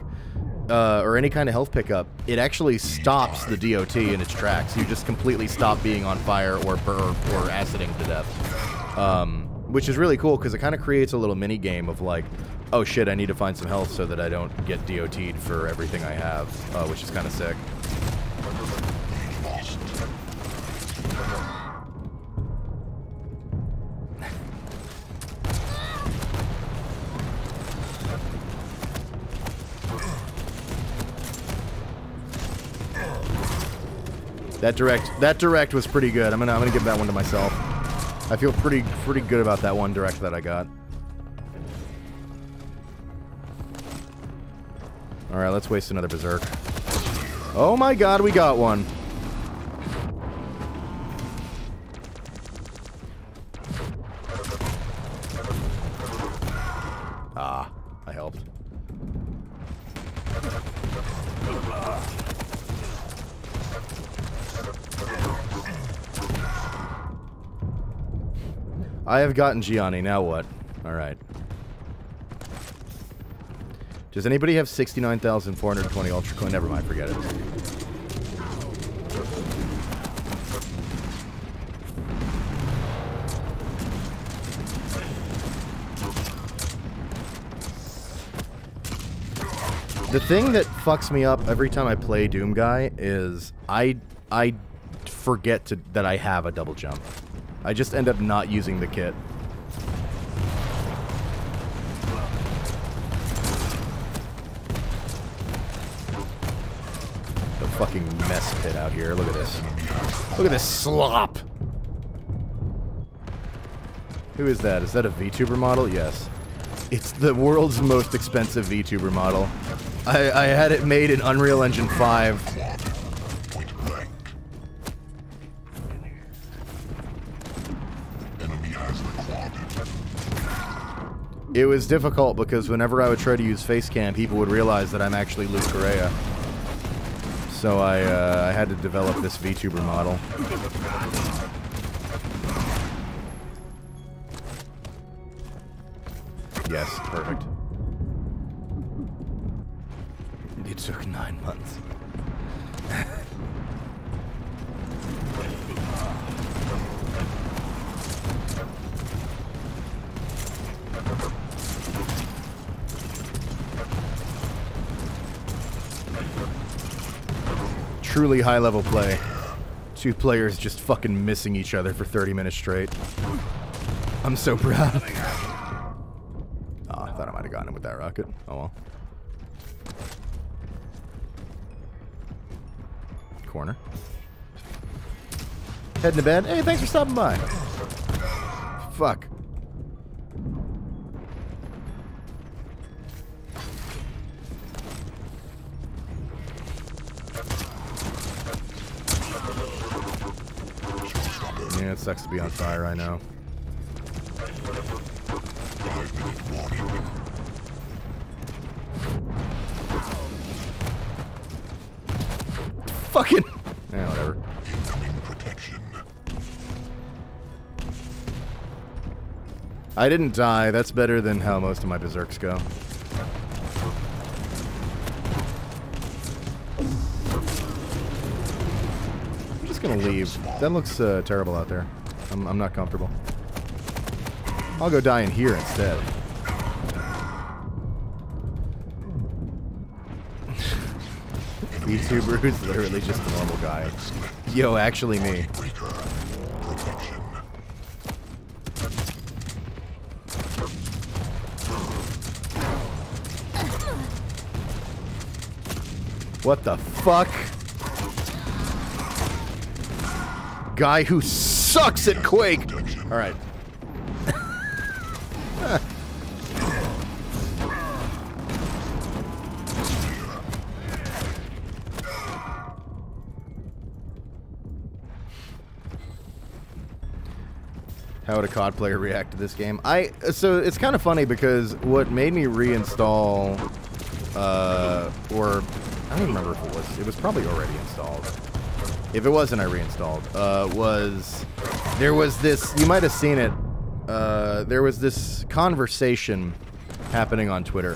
A: or any kind of health pickup, it actually stops the DOT in its tracks. You just completely stop being on fire or aciding to death. Which is really cool, because it kind of creates a little mini-game of like, oh shit, I need to find some health so that I don't get DOT'd for everything I have, which is kind of sick. That direct was pretty good. I'm gonna give that one to myself. I feel pretty good about that one direct that I got. All right, let's waste another berserk. Oh my god, we got one. Ah, I helped. I have gotten Gianni, now what? Alright. Does anybody have 69,420 Ultra Coin? Never mind, forget it. The thing that fucks me up every time I play Doom Guy is I forget that I have a double jump. I just end up not using the kit. The fucking mess pit out here. Look at this. Look at this slop. Who is that? Is that a VTuber model? Yes. It's the world's most expensive VTuber model. I had it made in Unreal Engine 5. It was difficult because whenever I would try to use face cam, people would realize that I'm actually Luke Correa. So I had to develop this VTuber model. Yes, perfect. It took 9 months. Truly high-level play. Two players just fucking missing each other for 30 minutes straight. I'm so proud. Oh, I thought I might have gotten him with that rocket. Oh well. Corner. Heading to bed. Hey, thanks for stopping by. Fuck. it sucks to be on fire right now. Fucking... Yeah, whatever.
C: Incoming protection.
A: I didn't die. That's better than how most of my berserks go. I'm just gonna leave. That looks terrible out there. I'm not comfortable. I'll go die in here instead. YouTuber who's literally just a normal guy. Yo, actually me. What the fuck? Guy who sucks at Quake! Alright. How would a COD player react to this game? So it's kind of funny because what made me reinstall, or I don't even remember if it was probably already installed. If it wasn't, I reinstalled. There was this, you might have seen it, there was this conversation happening on Twitter.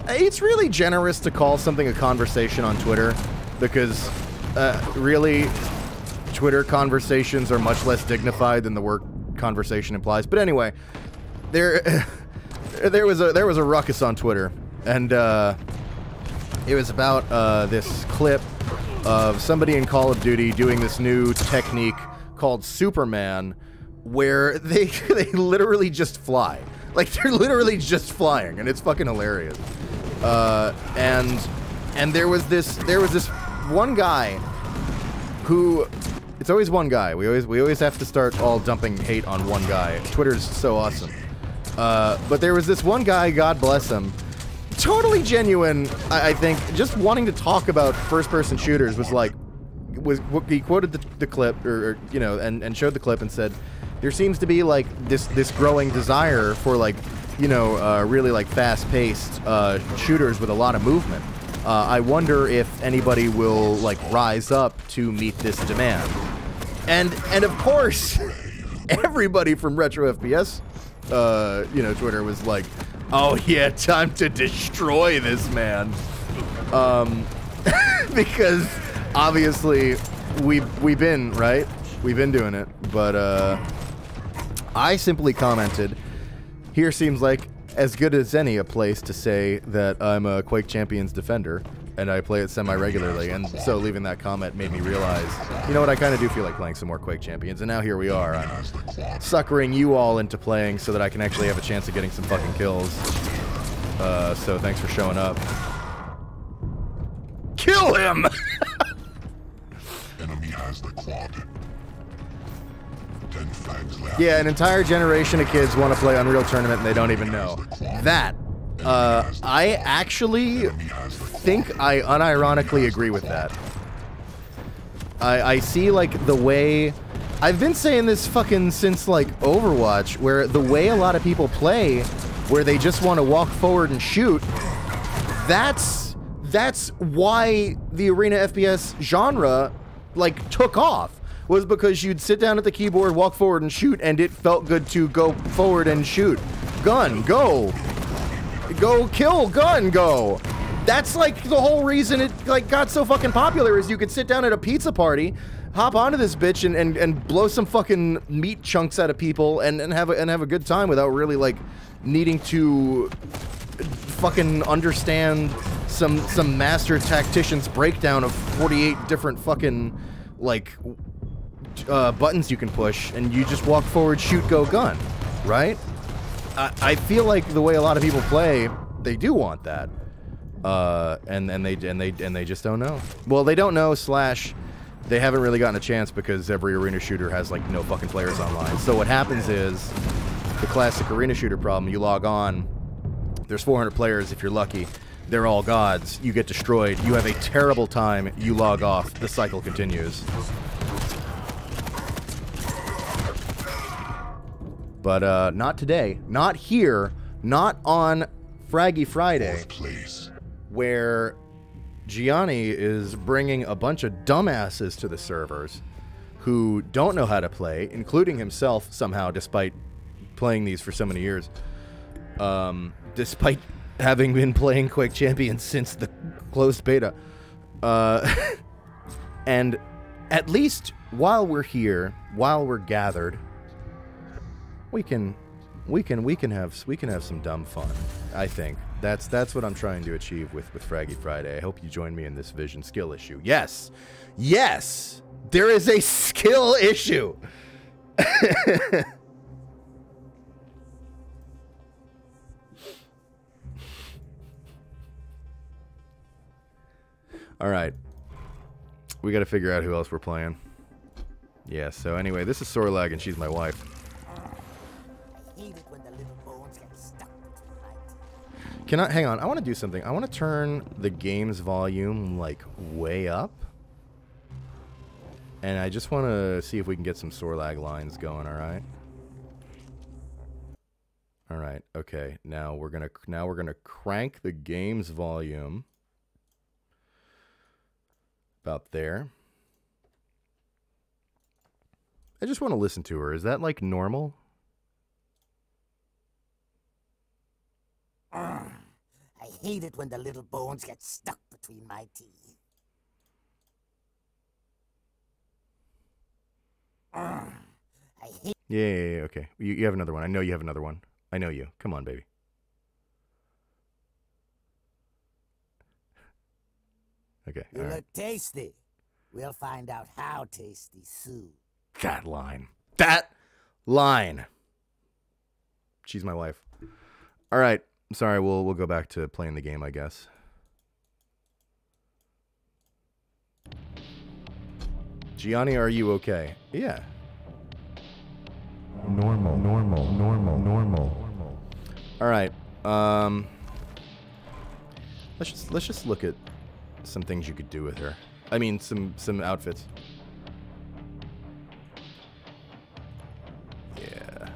A: It's really generous to call something a conversation on Twitter because, really, Twitter conversations are much less dignified than the word conversation implies. But anyway, there was a ruckus on Twitter, and it was about this clip of somebody in Call of Duty doing this new technique called Superman, where they literally just fly. Like, they're literally just flying, and it's fucking hilarious. And there was this one guy who, it's always one guy. We always have to start all dumping hate on one guy. Twitter's so awesome. But there was this one guy, God bless him, totally genuine, I think, just wanting to talk about first-person shooters. He quoted the clip, or you know, and showed the clip and said, there seems to be like this growing desire for, like, you know, really like fast-paced shooters with a lot of movement. I wonder if anybody will like rise up to meet this demand. And of course, everybody from Retro FPS, you know, Twitter was like, oh yeah, time to destroy this man. Because obviously we've been, right? We've been doing it. But I simply commented, here seems like as good as any a place to say that I'm a Quake Champions defender, and I play it semi-regularly, and so leaving that comment made me realize, you know what, I kind of do feel like playing some more Quake Champions, and now here we are. I'm suckering you all into playing so that I can actually have a chance of getting some fucking kills. So thanks for showing up. Kill him!
C: Enemy has the quad. 10 flags left.
A: Yeah, an entire generation of kids want to play Unreal Tournament and they don't even know. That, I actually think I unironically agree with that. I see, like, the way... I've been saying this fucking since, like, Overwatch, where the way a lot of people play, where they just want to walk forward and shoot, that's why the Arena FPS genre, like, took off. Was because you'd sit down at the keyboard, walk forward and shoot, and it felt good to go forward and shoot. Gun, go. Go, kill, gun, go. That's like the whole reason it like got so fucking popular, is you could sit down at a pizza party, hop onto this bitch and blow some fucking meat chunks out of people and have a good time without really like needing to fucking understand some master tactician's breakdown of 48 different fucking like buttons you can push, and you just walk forward, shoot, go, gun, right? I feel like the way a lot of people play, they do want that, and they just don't know. Well, they don't know / they haven't really gotten a chance because every arena shooter has like no fucking players online. So what happens is the classic arena shooter problem: you log on, there's 400 players if you're lucky. They're all gods. You get destroyed. You have a terrible time. You log off. The cycle continues. But not today. Not here. Not on Fraggy Friday.
C: Fourth place.
A: Where Gianni is bringing a bunch of dumbasses to the servers who don't know how to play, including himself somehow, despite playing these for so many years. Despite having been playing Quake Champions since the closed beta. And at least while we're here, while we're gathered, we can have some dumb fun. I think that's what I'm trying to achieve with Fraggy Friday. I hope you join me in this vision skill issue. Yes, yes, there is a skill issue. All right, we got to figure out who else we're playing. Yeah. So anyway, this is Sorlag, and she's my wife. Can I, hang on, I want to do something. I want to turn the game's volume, like, way up. And I just want to see if we can get some Sorlag lines going, alright? Alright, okay. Now we're gonna crank the game's volume. About there. I just want to listen to her. Is that, like, normal?
F: I hate it when the little bones get stuck between my teeth. I hate.
A: Yeah, okay. You have another one. I know you have another one. I know you. Come on, baby. Okay.
F: You
A: all
F: look
A: right.
F: tasty. We'll find out how tasty soon.
A: That line. That line. She's my wife. All right. Sorry, we'll go back to playing the game, I guess. Gianni, are you okay? Yeah.
E: Normal.
A: All right. Let's just look at some things you could do with her. I mean, some outfits. Yeah.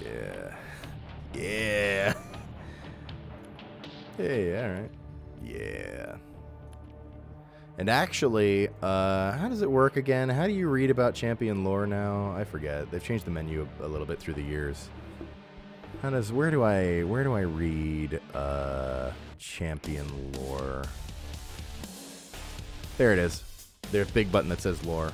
A: Yeah. Yeah. Hey, all right. Yeah. And actually, how does it work again? How do you read about champion lore now? I forget. They've changed the menu a little bit through the years. Where do I read champion lore? There it is. There's a big button that says lore.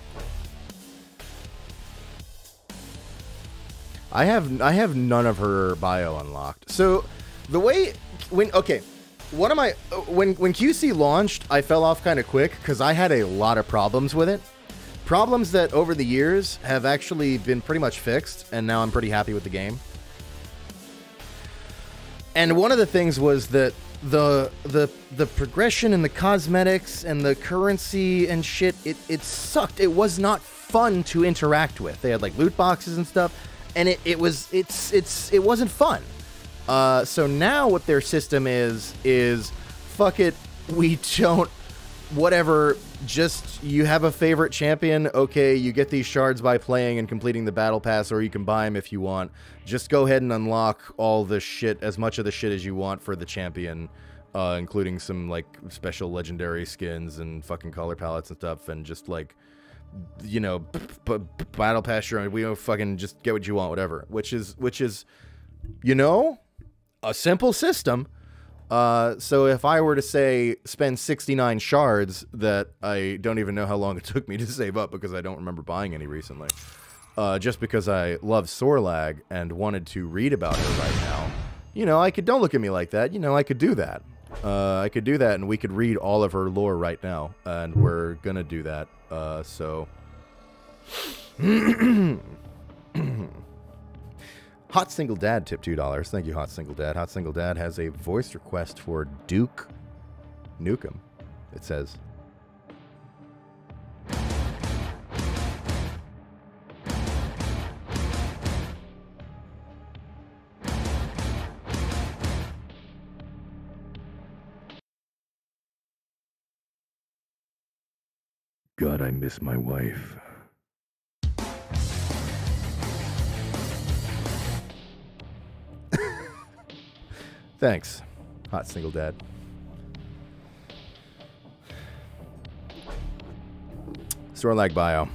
A: I have none of her bio unlocked. So the way when QC launched, I fell off kind of quick because I had a lot of problems with it. Problems that over the years have actually been pretty much fixed, and now I'm pretty happy with the game. And one of the things was that the progression and the cosmetics and the currency and shit, it sucked. It was not fun to interact with. They had like loot boxes and stuff, and it wasn't fun. So now what their system is fuck it, we don't, whatever, just you have a favorite champion, okay, you get these shards by playing and completing the battle pass, or you can buy them if you want. Just go ahead and unlock all the shit, as much of the shit as you want for the champion, including some like special legendary skins and fucking color palettes and stuff, and just like, you know, battle pass your own, we don't fucking just get what you want, whatever, which is, you know, a simple system. So if I were to say spend 69 shards that I don't even know how long it took me to save up because I don't remember buying any recently, just because I love Sorlag and wanted to read about her right now, you know, don't look at me like that, you know, I could do that. I could do that, and we could read all of her lore right now, and we're gonna do that, so... Hot Single Dad tipped $2. Thank you, Hot Single Dad. Hot Single Dad has a voice request for Duke Nukem, it says.
B: God, I miss my wife.
A: Thanks, hot single dad. Sorlag bio.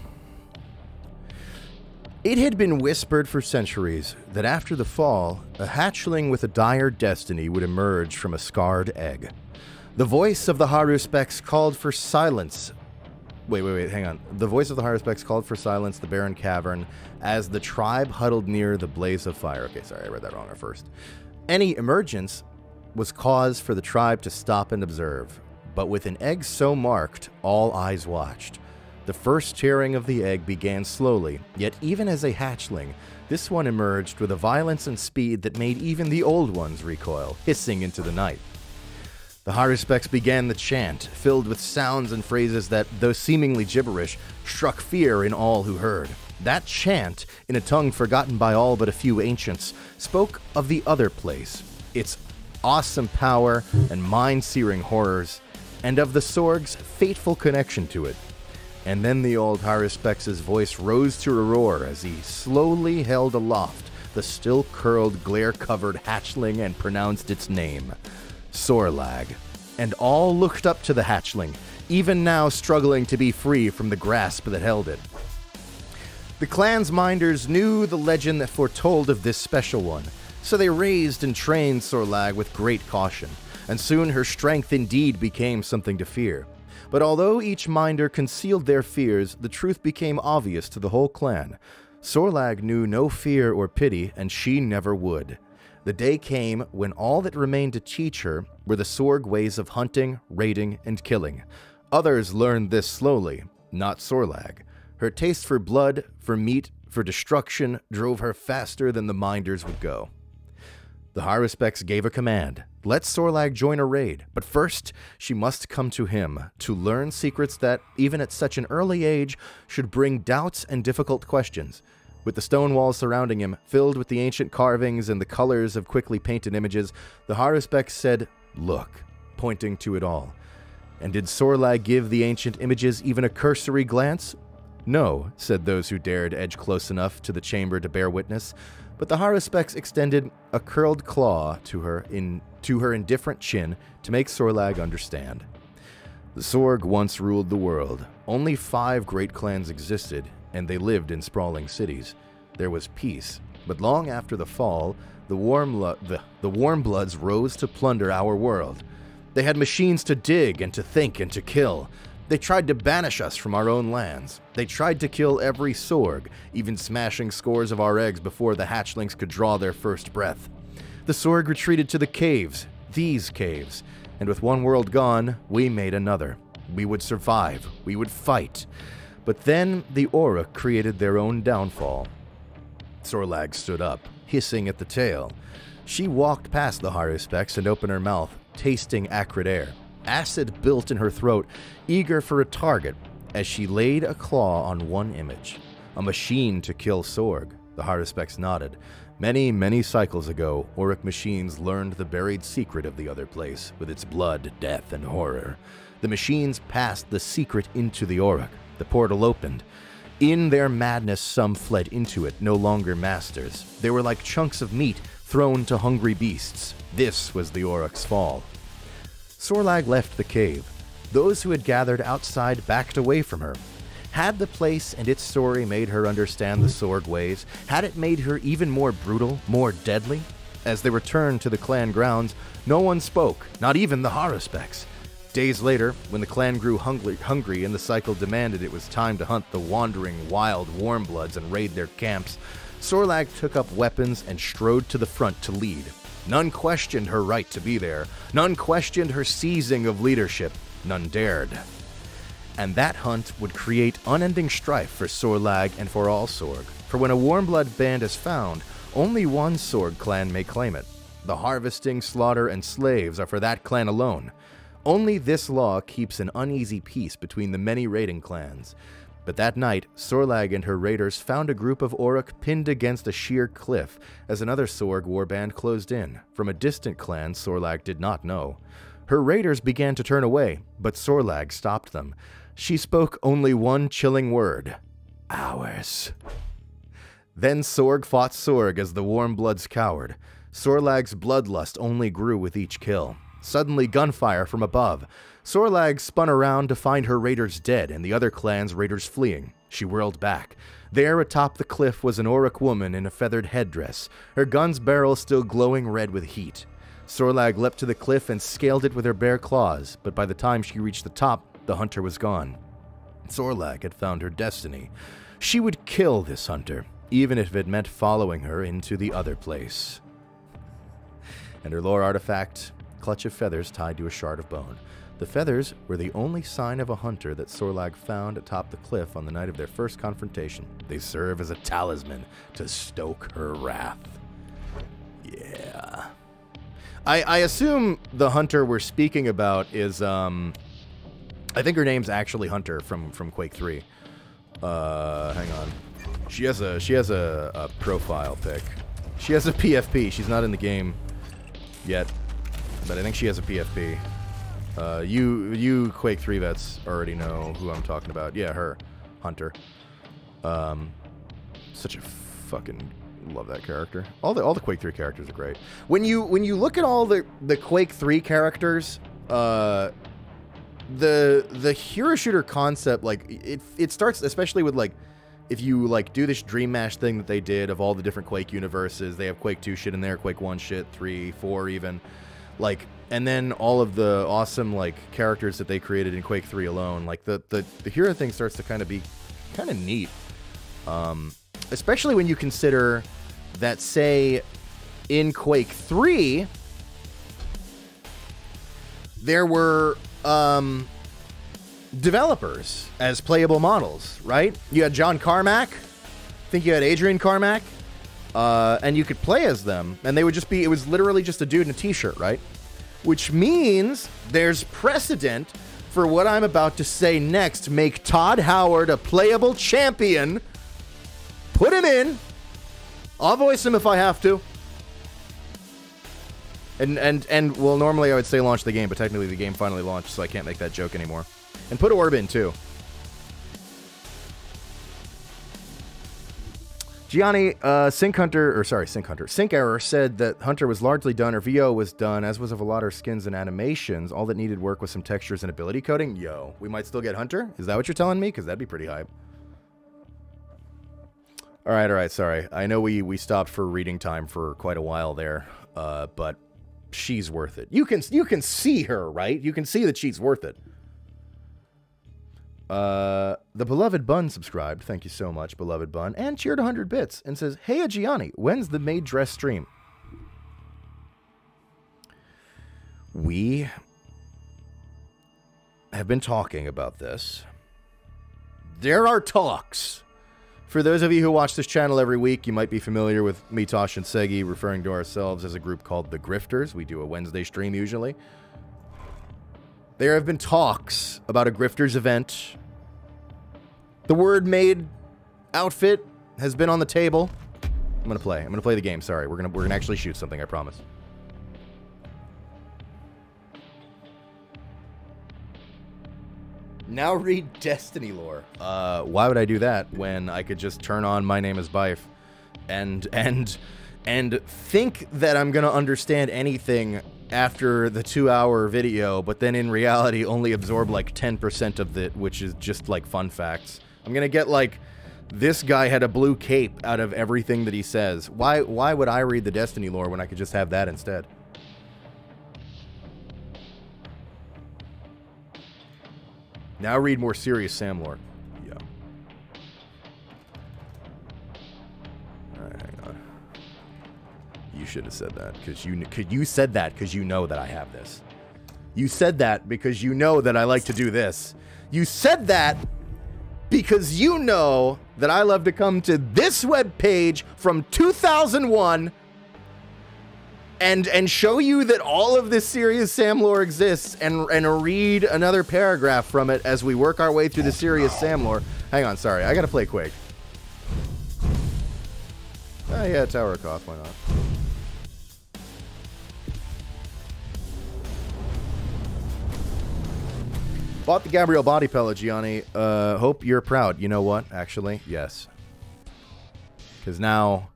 A: It had been whispered for centuries that after the fall, a hatchling with a dire destiny would emerge from a scarred egg. The voice of the Haruspecs called for silence. Wait, hang on. The voice of the Haruspecs called for silence the barren cavern as the tribe huddled near the blaze of fire. Okay, sorry, I read that wrong at first. Any emergence was cause for the tribe to stop and observe, but with an egg so marked, all eyes watched. The first tearing of the egg began slowly, yet even as a hatchling, this one emerged with a violence and speed that made even the old ones recoil, hissing into the night. The Haruspecs began the chant, filled with sounds and phrases that, though seemingly gibberish, struck fear in all who heard. That chant, in a tongue forgotten by all but a few ancients, spoke of the other place, its awesome power and mind-searing horrors, and of the Sorg's fateful connection to it. And then the old Haruspecs' voice rose to a roar as he slowly held aloft the still-curled, glare-covered hatchling and pronounced its name, Sorlag. And all looked up to the hatchling, even now struggling to be free from the grasp that held it. The clan's minders knew the legend that foretold of this special one, so they raised and trained Sorlag with great caution, and soon her strength indeed became something to fear. But although each minder concealed their fears, the truth became obvious to the whole clan. Sorlag knew no fear or pity, and she never would. The day came when all that remained to teach her were the Sorg ways of hunting, raiding, and killing. Others learned this slowly, not Sorlag. Her taste for blood, for meat, for destruction drove her faster than the minders would go. The Haruspecs gave a command. Let Sorlag join a raid, but first she must come to him to learn secrets that, even at such an early age, should bring doubts and difficult questions. With the stone walls surrounding him, filled with the ancient carvings and the colors of quickly painted images, the Haruspecs said, "Look," pointing to it all. And did Sorlag give the ancient images even a cursory glance? No, said those who dared edge close enough to the chamber to bear witness. But the Haruspecs extended a curled claw to her indifferent chin to make Sorlag understand. The Sorg once ruled the world. Only 5 great clans existed, and they lived in sprawling cities. There was peace, but long after the fall, the Warmbloods rose to plunder our world. They had machines to dig and to think and to kill. They tried to banish us from our own lands. They tried to kill every Sorg, even smashing scores of our eggs before the hatchlings could draw their first breath. The Sorg retreated to the caves, these caves, and with one world gone, we made another. We would survive. We would fight. But then the Aura created their own downfall. Sorlag stood up, hissing at the tail. She walked past the Haruspecs and opened her mouth, tasting acrid air. Acid built in her throat, eager for a target, as she laid a claw on one image. A machine to kill Sorg. The Haruspecs nodded. Many, many cycles ago, Auric machines learned the buried secret of the other place, with its blood, death, and horror. The machines passed the secret into the Auric. The portal opened. In their madness, some fled into it, no longer masters. They were like chunks of meat thrown to hungry beasts. This was the Auric's fall. Sorlag left the cave. Those who had gathered outside backed away from her. Had the place and its story made her understand the Sorg ways? Had it made her even more brutal, more deadly? As they returned to the clan grounds, no one spoke, not even the Haruspecs. Days later, when the clan grew hungry and the cycle demanded it was time to hunt the wandering, wild Warmbloods and raid their camps, Sorlag took up weapons and strode to the front to lead. None questioned her right to be there. None questioned her seizing of leadership. None dared. And that hunt would create unending strife for Sorlag and for all Sorg. For when a Warmblood band is found, only one Sorg clan may claim it. The harvesting, slaughter, and slaves are for that clan alone. Only this law keeps an uneasy peace between the many raiding clans. But that night, Sorlag and her raiders found a group of Auric pinned against a sheer cliff as another Sorg warband closed in. From a distant clan Sorlag did not know. Her raiders began to turn away, but Sorlag stopped them. She spoke only one chilling word. Ours. Then Sorg fought Sorg as the Warmbloods cowered. Sorlag's bloodlust only grew with each kill. Suddenly, gunfire from above. Sorlag spun around to find her raiders dead and the other clan's raiders fleeing. She whirled back. There atop the cliff was an Auric woman in a feathered headdress, her gun's barrel still glowing red with heat. Sorlag leapt to the cliff and scaled it with her bare claws, but by the time she reached the top, the hunter was gone. Sorlag had found her destiny. She would kill this hunter, even if it meant following her into the other place. And her lore artifact, clutch of feathers tied to a shard of bone. The feathers were the only sign of a hunter that Sorlag found atop the cliff on the night of their first confrontation. They serve as a talisman to stoke her wrath. Yeah. I assume the hunter we're speaking about is, I think her name's actually Hunter from Quake 3. Hang on. She has a profile pic. She has a PFP. She's not in the game yet, but I think she has a PFP. You Quake 3 vets already know who I'm talking about. Yeah, her. Hunter. Such a fucking love that character. All the Quake 3 characters are great. When you look at all the Quake 3 characters, the hero shooter concept, like it starts especially with like if you like do this Dream Mash thing that they did of all the different Quake universes. They have Quake 2 shit in there, Quake 1 shit, 3, 4 even. Like, and then all of the awesome like characters that they created in Quake 3 alone. Like the hero thing starts to kind of be kind of neat. Especially when you consider that, say, in Quake 3, there were developers as playable models, right? You had John Carmack. I think you had Adrian Carmack. And you could play as them. And they would just be, it was literally just a dude in a t-shirt, right? Which means there's precedent for what I'm about to say next. Make Todd Howard a playable champion. Put him in. I'll voice him if I have to. And well, normally I would say launch the game, but technically the game finally launched, so I can't make that joke anymore. And put Orb in, too. Gianni, Sync Error said that Hunter was largely done, or VO was done, as was of a lot of skins and animations. All that needed work was some textures and ability coding. Yo, we might still get Hunter? Is that what you're telling me? Because that'd be pretty hype. All right, sorry. I know we stopped for reading time for quite a while there, but she's worth it. You can see her, right? You can see that she's worth it. The Beloved Bun subscribed. Thank you so much, Beloved Bun. And cheered 100 bits and says, hey, Gianni, when's the maid dress stream? We have been talking about this. There are talks. For those of you who watch this channel every week, you might be familiar with me, Tosh, and Segi referring to ourselves as a group called The Grifters. We do a Wednesday stream usually. There have been talks about a Grifters event. The word maid outfit has been on the table. I'm gonna play the game. Sorry, we're gonna actually shoot something. I promise. Now read Destiny lore. Why would I do that when I could just turn on My Name is Bife and think that I'm gonna understand anything after the 2-hour video, but then in reality only absorb like 10% of it, which is just like fun facts. I'm gonna get like, this guy had a blue cape out of everything that he says. Why would I read the Destiny lore when I could just have that instead? Now read more serious Sam lore. Yeah. Alright, hang on. You should have said that, because you said that because you know that I have this. You said that because you know that I like to do this. You said that because you know that I love to come to this webpage from 2001 and show you that all of this serious Sam lore exists and read another paragraph from it as we work our way through the serious Sam lore. Hang on, sorry, I gotta play Quake. Oh yeah, Tower of Koth, why not? Bought the Gabriel body pellet, Gianni. Hope you're proud. You know what, actually? Yes. Because now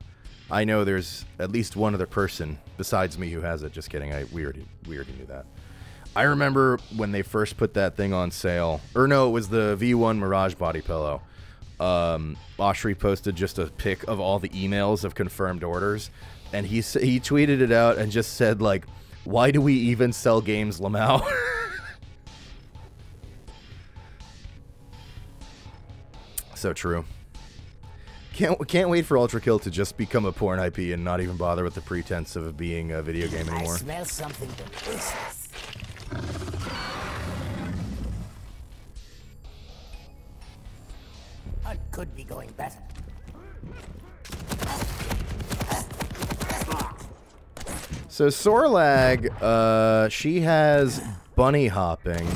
A: I know there's at least one other person Besides me, who has it? Just kidding. We already knew that. I remember when they first put that thing on sale. Or no, it was the V1 Mirage body pillow. Oshri posted just a pic of all the emails of confirmed orders, and he tweeted it out and just said, like, why do we even sell games, Lamau? So true. Can't wait for Ultra Kill to just become a porn IP and not even bother with the pretense of being a video game anymore.
F: I smell something delicious. What could be going better?
A: So Sorlag, she has bunny hopping,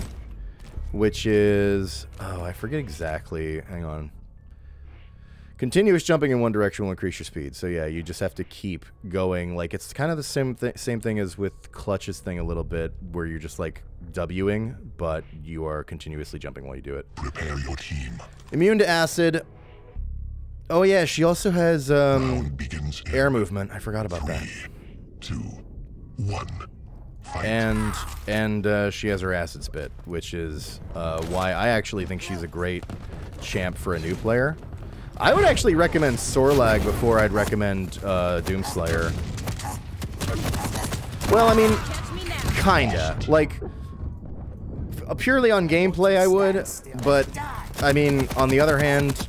A: which is, oh, I forget exactly. Hang on. Continuous jumping in one direction will increase your speed. So yeah, you just have to keep going. Like, it's kind of the same thing as with Clutch's thing a little bit, where you're just like Wing, but you are continuously jumping while you do it.
C: Prepare your team.
A: Immune to acid. Oh yeah, she also has air movement. I forgot about that.
C: 3, 2, 1. Fight.
A: And she has her acid spit, which is why I actually think she's a great champ for a new player. I would actually recommend Sorlag before I'd recommend Doomslayer. Well, I mean, kinda. Like, purely on gameplay I would, but, I mean, on the other hand,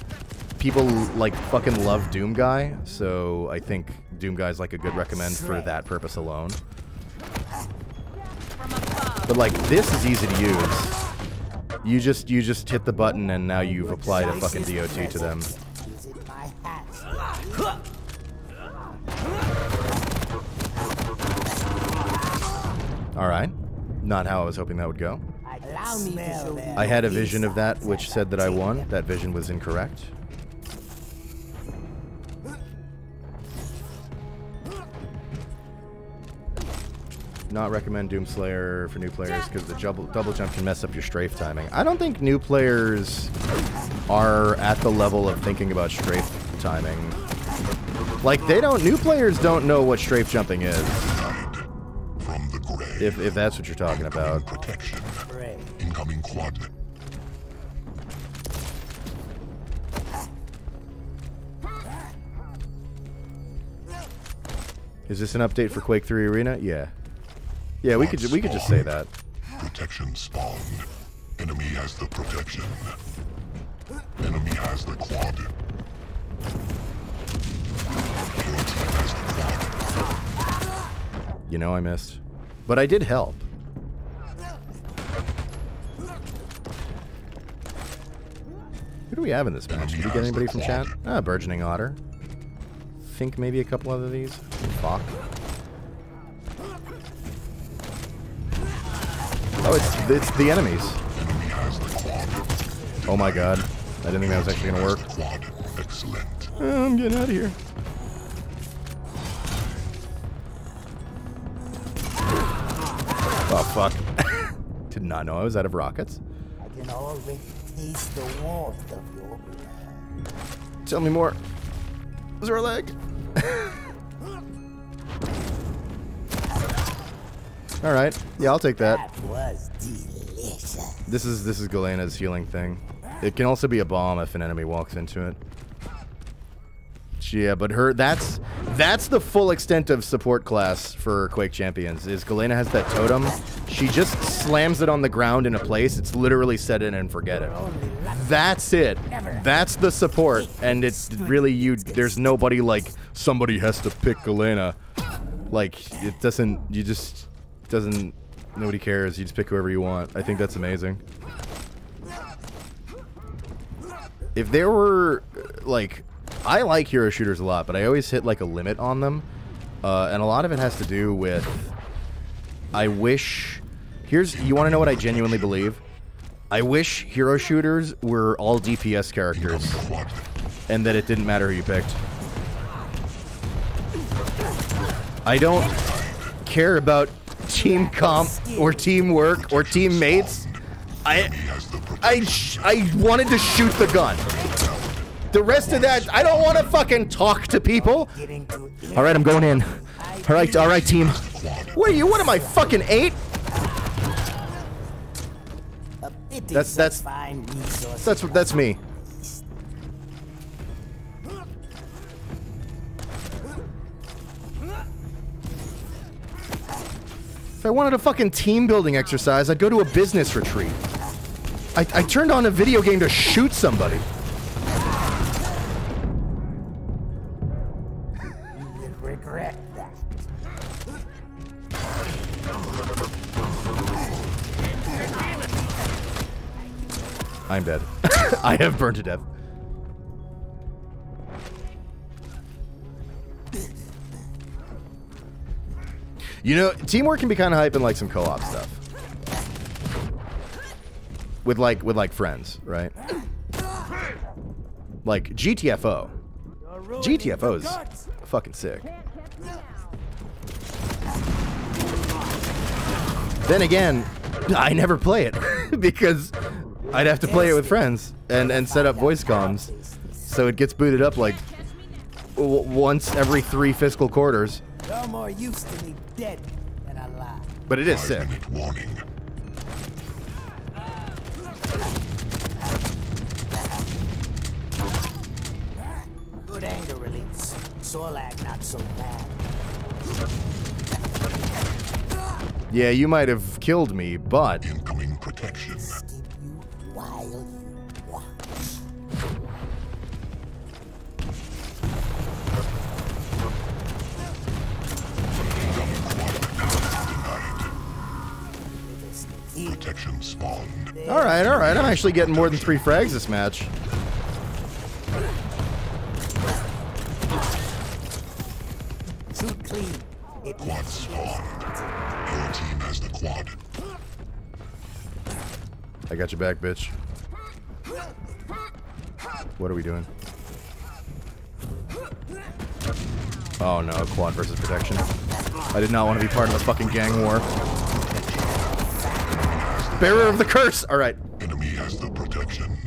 A: people, like, fucking love Doom Guy, so I think Doom Guy's, like, a good recommend for that purpose alone. But, like, this is easy to use. You just hit the button and now you've applied a fucking DOT to them. Alright. Not how I was hoping that would go. I had a vision of that which said that I won. That vision was incorrect. Not recommend Doomslayer for new players because the double jump can mess up your strafe timing. I don't think new players are at the level of thinking about strafe timing. Like, new players don't know what strafe jumping is. If that's what you're talking about.
C: Protection. Incoming quad.
A: Is this an update for Quake 3 Arena? Yeah. Yeah, we could just say that.
C: Protection spawned. Enemy has the protection. Enemy has the quad. Your team has the quad.
A: You know I missed. But I did help. Who do we have in this match? Did we get anybody from chat? Ah, Burgeoning Otter. Think maybe a couple other of these. Fuck. Oh, it's the enemies. Oh my god. I didn't think that was actually gonna work.
C: Excellent.
A: I'm getting out of here. Oh fuck. Did not know I was out of rockets.
F: I can already taste the warmth of your blood.
A: Tell me more. Was there a leg? Alright. Yeah, I'll take that.
F: That was delicious.
A: This is Galena's healing thing. It can also be a bomb if an enemy walks into it. Yeah, but that's the full extent of support class for Quake Champions. Is Galena has that totem. She just slams it on the ground in a place. It's literally set in and forget it. That's it. That's the support. And it's really there's nobody like somebody has to pick Galena. Like it doesn't nobody cares. You just pick whoever you want. I think that's amazing. If there were like I like hero shooters a lot, but I always hit like a limit on them. And a lot of it has to do with I wish you want to know what I genuinely believe? I wish hero shooters were all DPS characters and that it didn't matter who you picked. I don't care about team comp or teamwork or teammates. I wanted to shoot the gun. The rest of that, I don't want to fucking talk to people. All right, I'm going in. All right, team. What are you? What am I, fucking 8? That's me. If I wanted a fucking team building exercise, I'd go to a business retreat. I turned on a video game to shoot somebody.
F: You will regret that.
A: I'm dead. I have burned to death. You know, teamwork can be kind of hype in like some co-op stuff. With like friends, right? Like GTFO. GTFO is fucking sick. Then again, I never play it because I'd have to play it with friends and set up voice comms, so it gets booted up like once every 3 fiscal quarters.
F: You're more used to me dead than alive.
A: But it is sick.
C: 5-minute warning.
F: Good anger release. Sorlag not so bad.
A: Yeah, you might have killed me, but
C: Incoming protection.
F: Skip you while you watch.
C: Protection spawned.
A: all right. I'm actually getting more than 3 frags this match.
F: Shoot clean. It
C: Quad spawned. Your team has the quad.
A: I got your back, bitch. What are we doing? Oh no, quad versus protection. I did not want to be part of the fucking gang war. Bearer of the curse! Alright.
C: Enemy has the protection.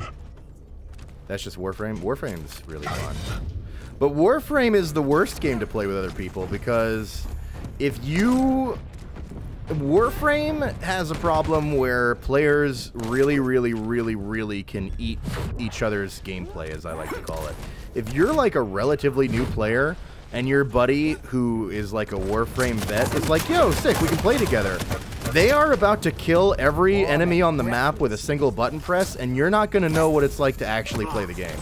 A: That's just Warframe. Warframe's really fun. But Warframe is the worst game to play with other people because if you... Warframe has a problem where players really can eat each other's gameplay, as I like to call it. If you're like a relatively new player and your buddy who is like a Warframe vet is like, yo, sick, we can play together. They are about to kill every enemy on the map with a single button press, and you're not going to know what it's like to actually play the game.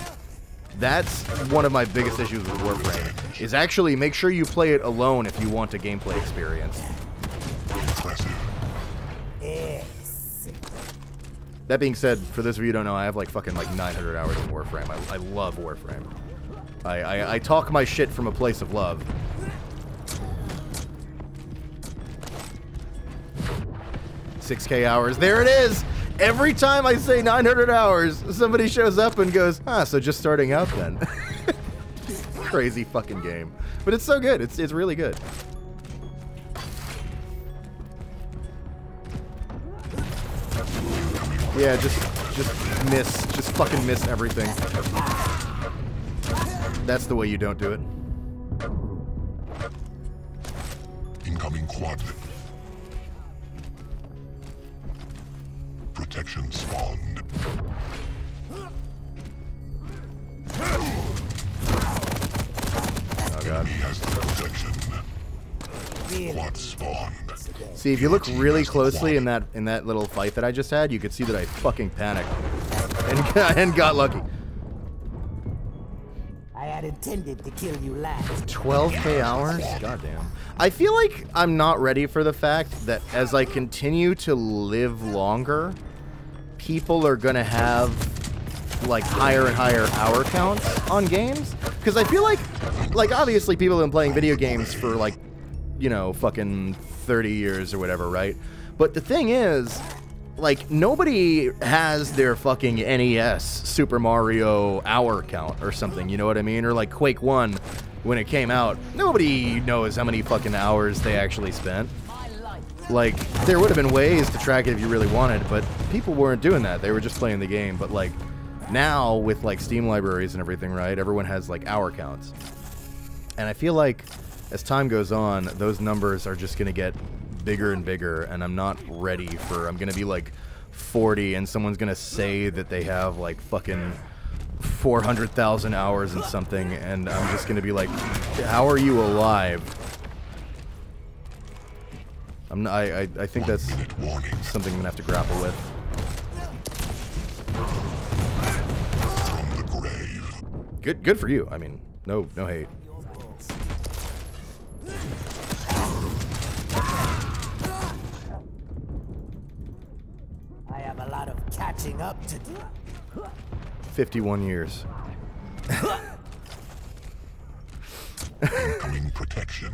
A: That's one of my biggest issues with Warframe, is actually make sure you play it alone if you want a gameplay experience.
F: Yes.
A: That being said, for those of you who don't know, I have like fucking like 900 hours in Warframe. I love Warframe. I talk my shit from a place of love. $6K hours. There it is! Every time I say 900 hours, somebody shows up and goes, ah, so just starting out then. Crazy fucking game. But it's so good. It's really good. Yeah, just miss. Just fucking miss everything. That's the way you don't do it.
C: Incoming quad. Protection spawned.
A: Oh god.
C: Enemy has the protection. Quad spawned.
A: See, if you look really closely in that little fight that I just had, you could see that I fucking panicked and got lucky.
F: I had intended to kill you last.
A: 12K hours? Goddamn. I feel like I'm not ready for the fact that as I continue to live longer, people are gonna have like higher and higher hour counts on games. Because I feel like obviously people have been playing video games for like, you know, fucking 30 years or whatever, right? But the thing is, like, nobody has their fucking NES Super Mario hour count or something, you know what I mean? Or like Quake 1, when it came out, nobody knows how many fucking hours they actually spent. Like, there would have been ways to track it if you really wanted, but people weren't doing that. They were just playing the game. But like, Now, with, like, Steam libraries and everything, right, everyone has, like, hour counts. And I feel like, as time goes on, those numbers are just gonna get bigger and bigger, and I'm not ready for... I'm gonna be, like, 40, and someone's gonna say that they have, like, fucking 400,000 hours and something, and I'm just gonna be like, how are you alive? I think that's something I'm gonna have to grapple with.
C: From the grave.
A: Good for you. I mean, no hate.
F: I have a lot of catching up to do.
A: 51 years.
C: Incoming protection.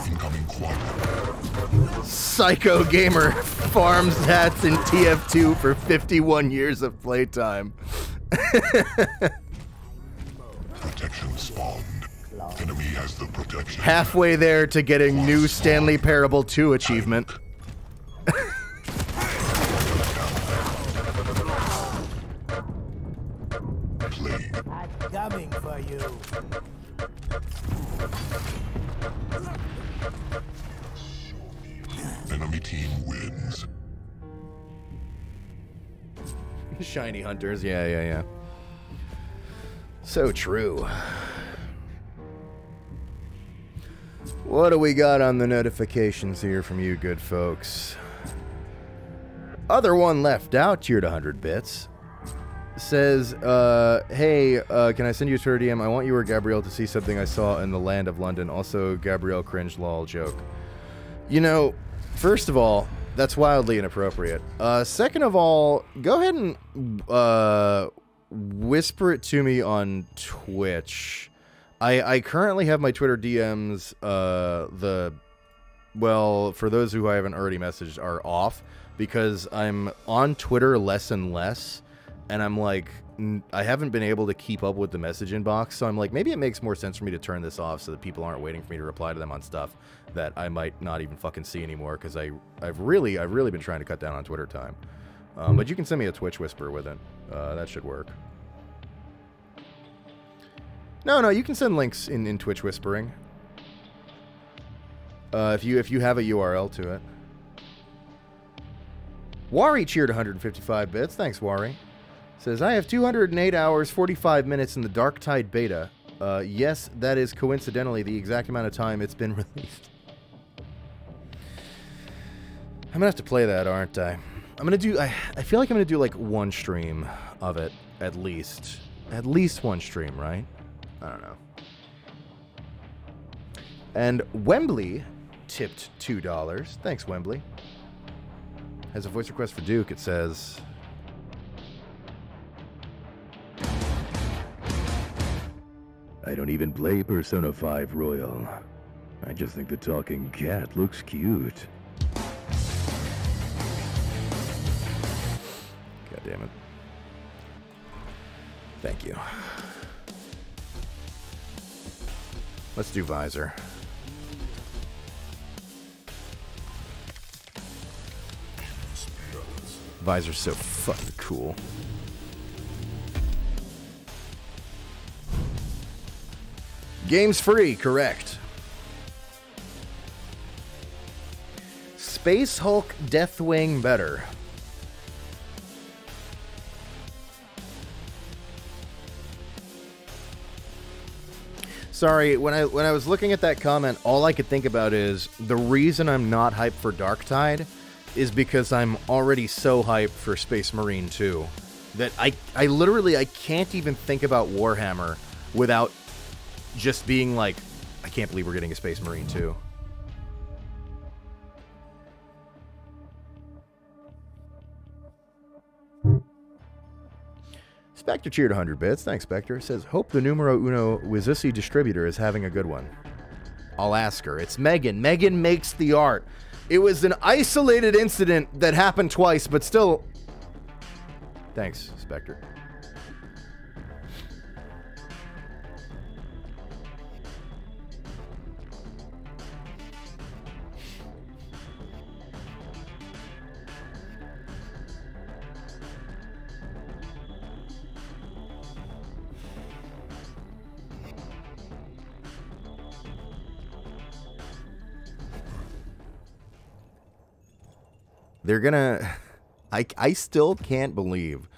C: Incoming quadrant.
A: Psycho Gamer farms hats in TF2 for 51 years of playtime.
C: Protection spawned. Enemy has the protection.
A: Halfway there to getting new Stanley Parable 2 achievement.
F: I'm coming for you.
C: Enemy team wins.
A: Shiny hunters, yeah. So true. What do we got on the notifications here from you good folks? Other one left out, tiered 100 bits. Says, hey, can I send you a Twitter DM? I want you or Gabrielle to see something I saw in the land of London. Also, Gabrielle cringe lol joke. You know, first of all, that's wildly inappropriate. Second of all, go ahead and whisper it to me on Twitch. I currently have my Twitter DMs, well, for those who I haven't already messaged, are off because I'm on Twitter less and less. And I'm like, I haven't been able to keep up with the message inbox, so I'm like, maybe it makes more sense for me to turn this off so that people aren't waiting for me to reply to them on stuff that I might not even fucking see anymore, because I've really been trying to cut down on Twitter time. But you can send me a Twitch whisper with it. That should work. No, you can send links in Twitch whispering. If you have a URL to it. Wari cheered 155 bits. Thanks, Wari. Says, I have 208 hours, 45 minutes in the Dark Tide beta. Yes, that is coincidentally the exact amount of time it's been released. I'm gonna have to play that, aren't I? I'm gonna do, I feel like I'm gonna do like one stream of it, at least. At least one stream, right? I don't know. And Wembley tipped $2. Thanks, Wembley. Has a voice request for Duke. It says...
B: I don't even play Persona 5 Royal. I just think the talking cat looks cute.
A: God damn it. Thank you. Let's do Visor. Visor's so fucking cool. Game's free, correct. Space Hulk Deathwing better. Sorry, when I was looking at that comment, all I could think about is the reason I'm not hyped for Darktide is because I'm already so hyped for Space Marine 2 that I literally can't even think about Warhammer without just being like, I can't believe we're getting a Space Marine 2. Spectre cheered 100 bits. Thanks, Spectre. Says, hope the numero uno Wizusi distributor is having a good one. I'll ask her. It's Megan. Megan makes the art. It was an isolated incident that happened twice, but still... Thanks, Spectre. They're gonna... I still can't believe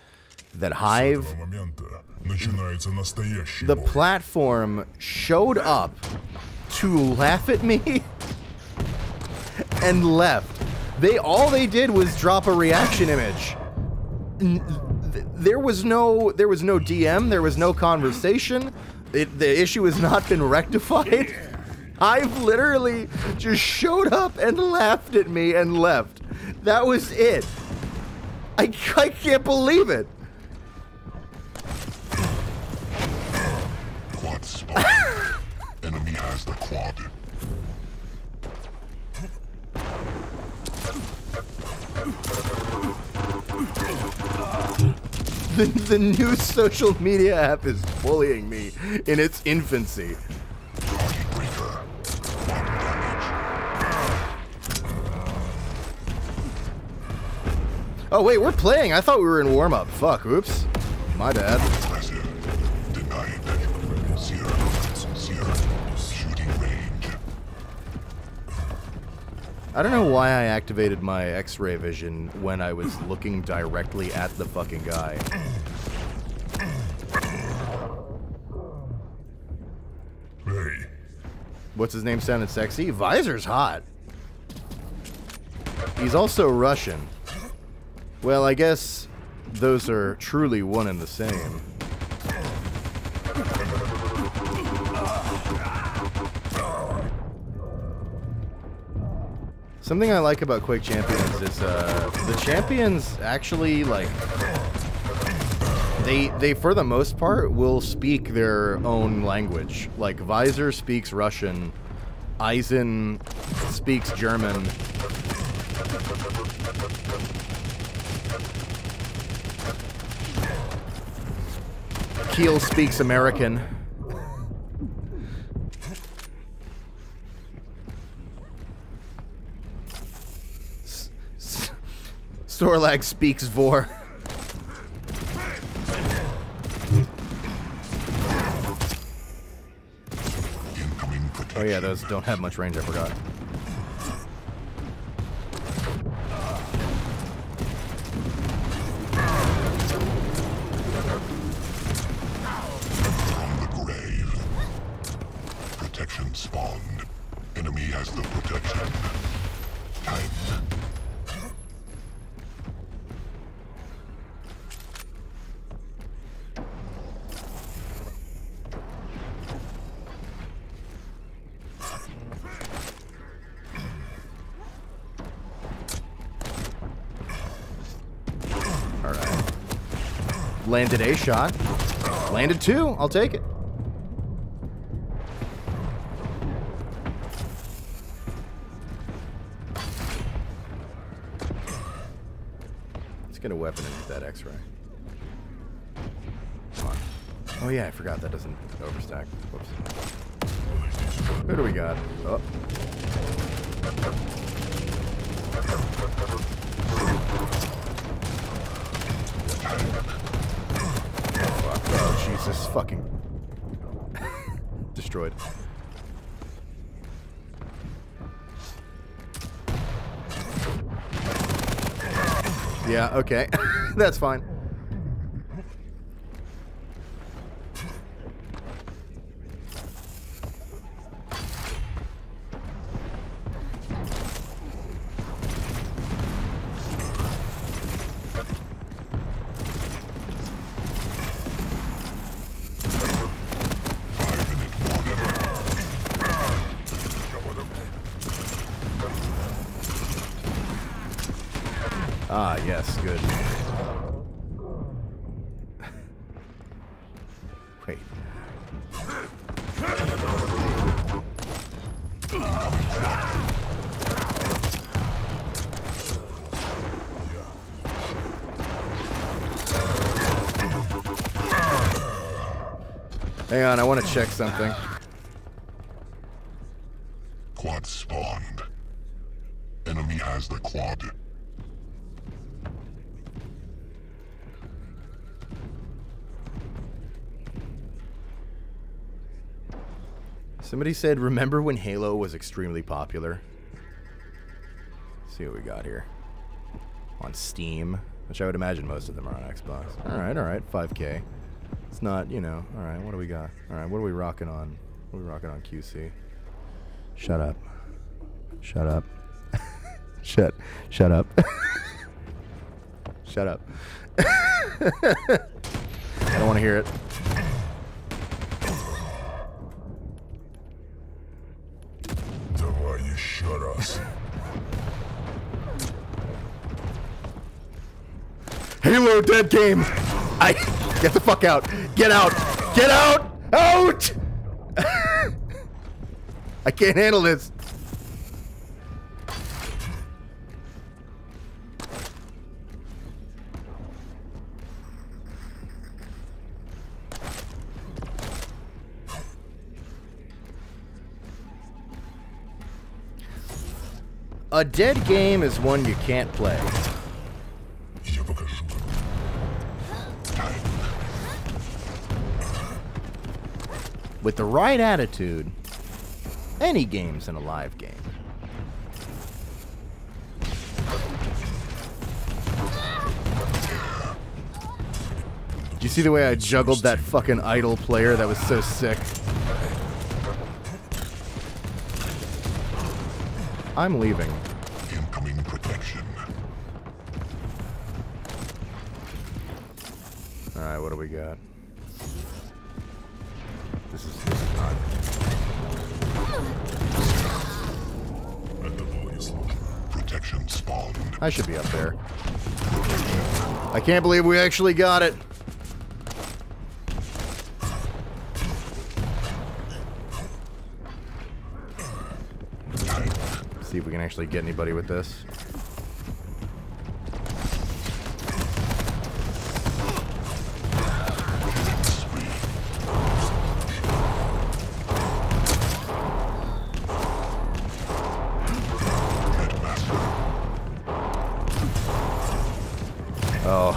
A: that Hive, the platform, showed up to laugh at me and left. All they did was drop a reaction image. There was no DM, there was no conversation. The issue has not been rectified. Hive literally just showed up and laughed at me and left. That was it. I can't believe it.
C: Quad spot. Enemy has the quad.
A: The new social media app is bullying me in its infancy.
C: Target breaker. Quad damage.
A: Oh wait, we're playing. I thought we were in warm-up. Fuck, oops. My bad.
C: Aggressive. Denied. Zero. Shooting range.
A: I don't know why I activated my X-ray vision when I was looking directly at the fucking guy.
C: Hey.
A: What's his name sounded sexy? Visor's hot. He's also Russian. Well, I guess those are truly one and the same. Something I like about Quake Champions is the champions actually, like, they for the most part will speak their own language. Like Visor speaks Russian, Eisen speaks German. Keel speaks American. Storlag speaks Vor. Oh yeah, those don't have much range, I forgot.
C: From the grave. Protection spawned. Enemy has the protection. Time.
A: Landed a shot. Landed two. I'll take it. Let's get a weapon and get that X-ray. Come on. Oh yeah, I forgot that doesn't overstack. Whoops. Who do we got? Oh. Oh, Jesus, fucking destroyed. Yeah, okay. That's fine. Ah, yes, good. Wait. Hang on, I want to check something.
C: Quad spawned. Enemy has the quad.
A: Somebody said, remember when Halo was extremely popular? Let's see what we got here. on Steam, which I would imagine most of them are on Xbox. All right, 5K. It's not, you know. All right, what do we got? All right, what are we rocking on? What are we rocking on QC? Shut up. Shut up. Shut up. Shut up. I don't want to hear it.
C: Why you shut us?
A: Halo dead game. Get the fuck out. Get out. Get out. Out. I can't handle this. A dead game is one you can't play.
C: Я покажу.
A: With the right attitude, any game's an alive game. Did you see the way I juggled that fucking idle player? That was so sick. I'm leaving.
C: Incoming protection.
A: Alright, what do we got? This is not.
C: Protection spawned.
A: I should be up there. I can't believe we actually got it. See if we can actually get anybody with this. Oh.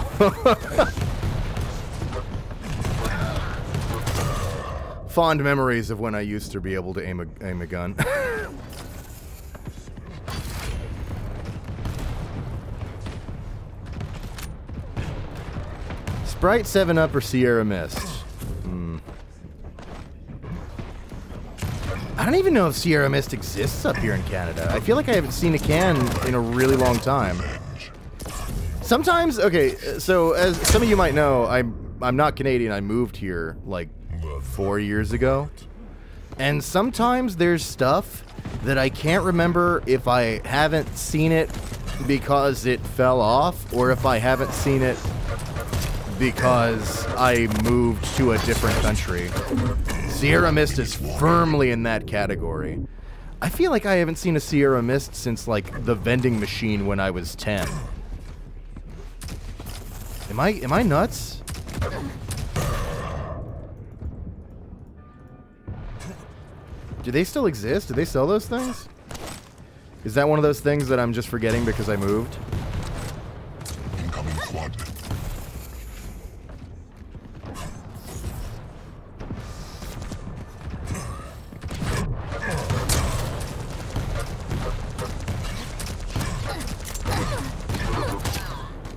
A: Fond memories of when I used to be able to aim a gun. Sprite 7-Up or Sierra Mist? I don't even know if Sierra Mist exists up here in Canada. I feel like I haven't seen a can in a really long time. Sometimes, okay, so as some of you might know, I'm not Canadian. I moved here like 4 years ago. And sometimes there's stuff that I can't remember if I haven't seen it because it fell off or if I haven't seen it because I moved to a different country. Sierra Mist is firmly in that category. I feel like I haven't seen a Sierra Mist since, like, the vending machine when I was 10. Am I nuts? Do they still exist? Do they sell those things? Is that one of those things that I'm just forgetting because I moved?
C: Incoming quad.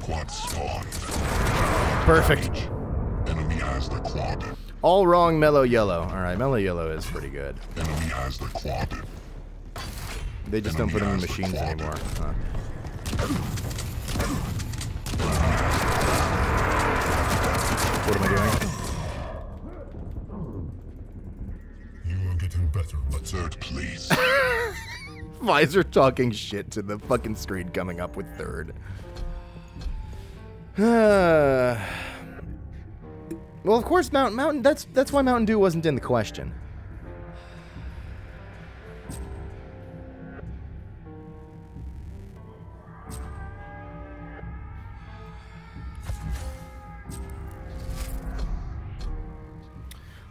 C: Quad spawned.
A: Perfect.
C: Enemy has the quad.
A: All wrong, Mellow Yellow. Alright, Mellow Yellow is pretty good.
C: Enemy has the quad.
A: They just don't put them in machines anymore. Huh. What am I doing?
C: You are getting better, but third place.
A: Visor talking shit to the fucking screen coming up with third. Well, of course, Mountain. That's why Mountain Dew wasn't in the question.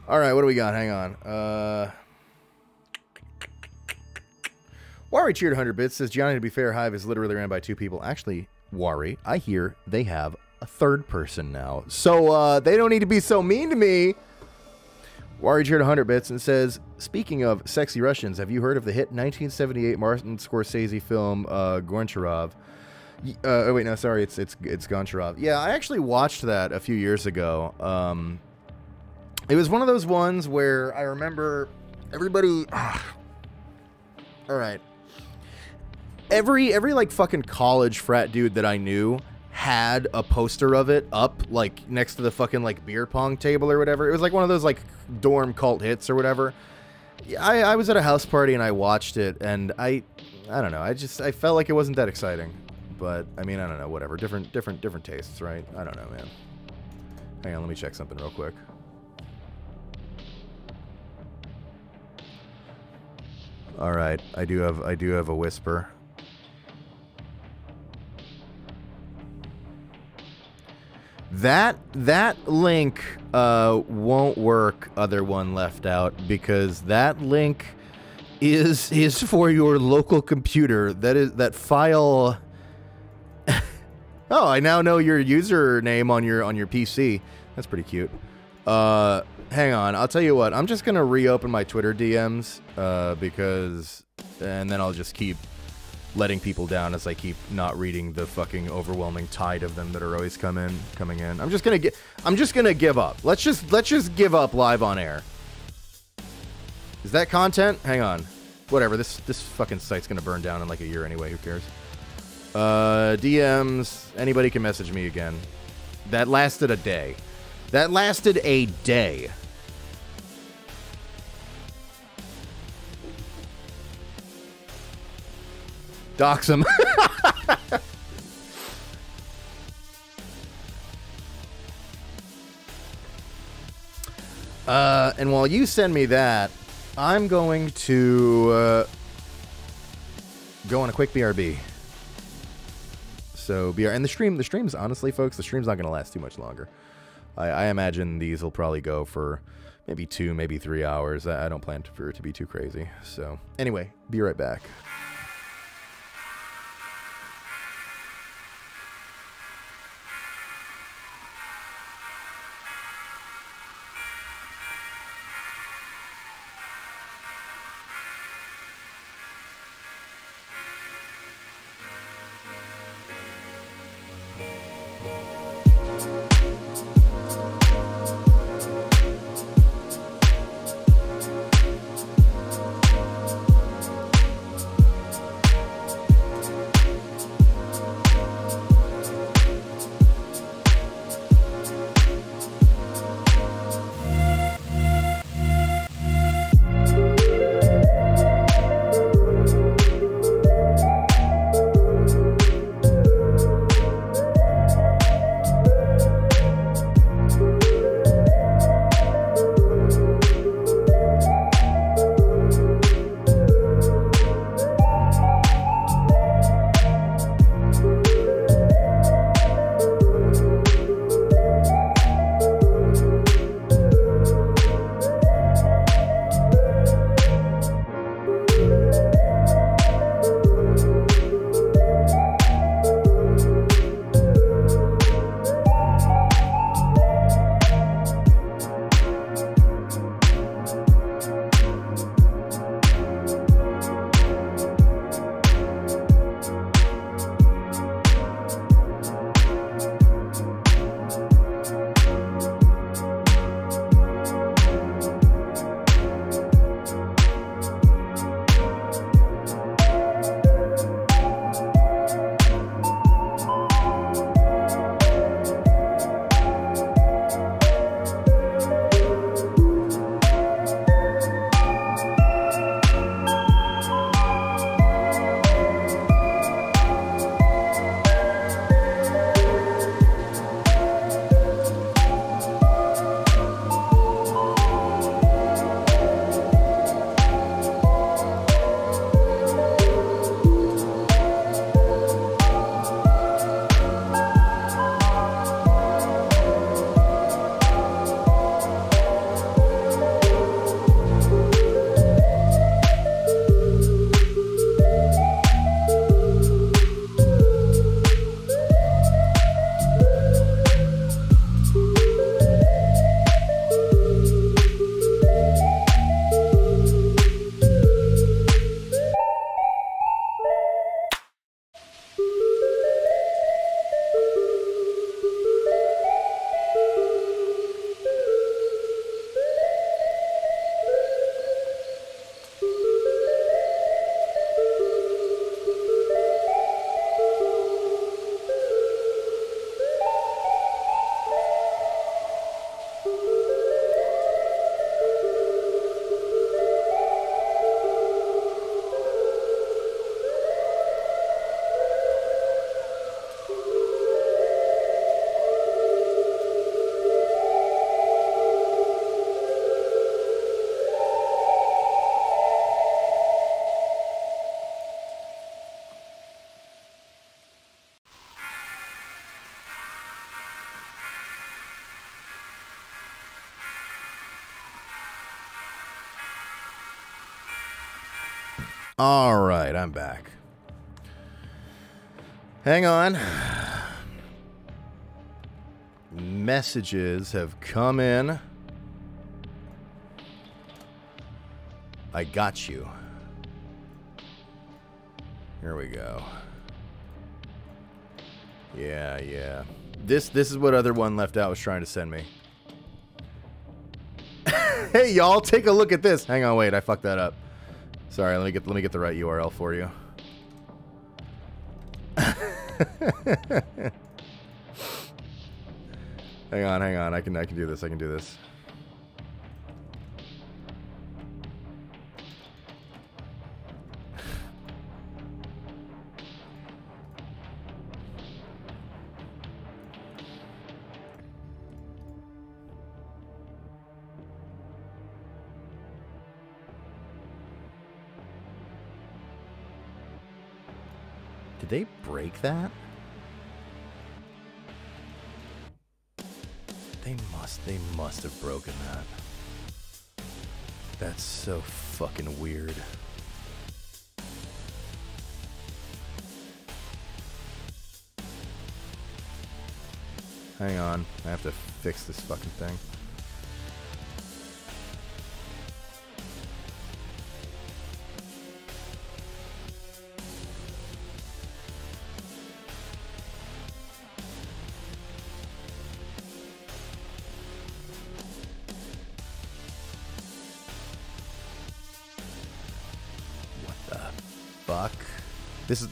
A: All right, what do we got? Hang on. Wari cheered 100 bits. Says, Gianni, to be fair, Hive is literally ran by 2 people. Actually, Wari, I hear they have a 3rd person now. So, they don't need to be so mean to me. Wari cheered 100 bits and says, speaking of sexy Russians, have you heard of the hit 1978 Martin Scorsese film, Goncharov? Oh wait, no, sorry, it's Goncharov. Yeah, I actually watched that a few years ago. It was one of those ones where I remember everybody. All right, every like fucking college frat dude that I knew had a poster of it up like next to the fucking like beer pong table or whatever. It was like one of those like dorm cult hits or whatever. I was at a house party and I watched it, and I don't know. I felt like it wasn't that exciting. But I mean, I don't know. Whatever. Different tastes, right? I don't know, man. Hang on, let me check something real quick. All right, I do have a whisper. That link won't work. Other one left out because that link is for your local computer. That file. Oh, I now know your username on your PC. That's pretty cute. Hang on, I'll tell you what. I'm just gonna reopen my Twitter DMs and then I'll just keep letting people down as I keep not reading the fucking overwhelming tide of them that are always coming in. I'm just gonna give up. Let's just give up live on air. Is that content? Hang on. Whatever. This fucking site's gonna burn down in like a year anyway. Who cares? DMs. Anybody can message me again. That lasted a day. Dox him. And while you send me that, I'm going to go on a quick BRB. So and the stream's honestly, folks, the stream's not going to last too much longer. I imagine these will probably go for maybe 2, maybe 3 hours. I don't plan for it to be too crazy. So anyway, be right back. All right, I'm back. Hang on. Messages have come in. I got you. Here we go. Yeah. This is what other one left out was trying to send me. Hey y'all, take a look at this. Hang on, wait, I fucked that up. Sorry, let me get the right URL for you. Hang on. I can do this. Did they break that? They must have broken that. That's so fucking weird. Hang on, I have to fix this fucking thing.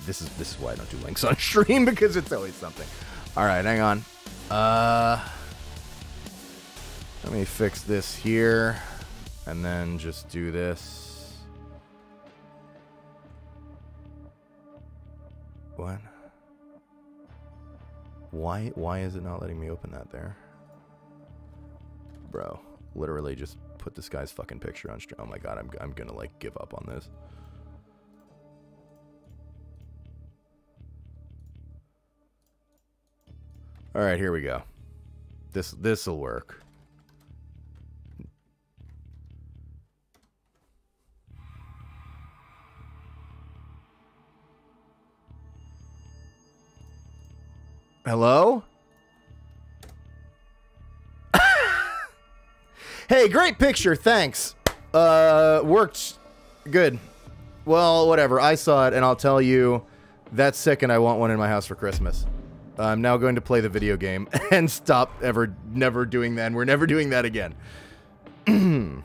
A: This is why I don't do links on stream, because it's always something. All right, hang on. Let me fix this here, and then just do this. What? Why is it not letting me open that there? Bro, literally just put this guy's fucking picture on stream. Oh my god, I'm gonna like give up on this. All right, here we go. This'll work. Hello? Hey, great picture, thanks. Worked good. Well, whatever. I saw it, and I'll tell you, that's sick, and I want one in my house for Christmas. I'm now going to play the video game and stop never doing that, and we're never doing that again. Who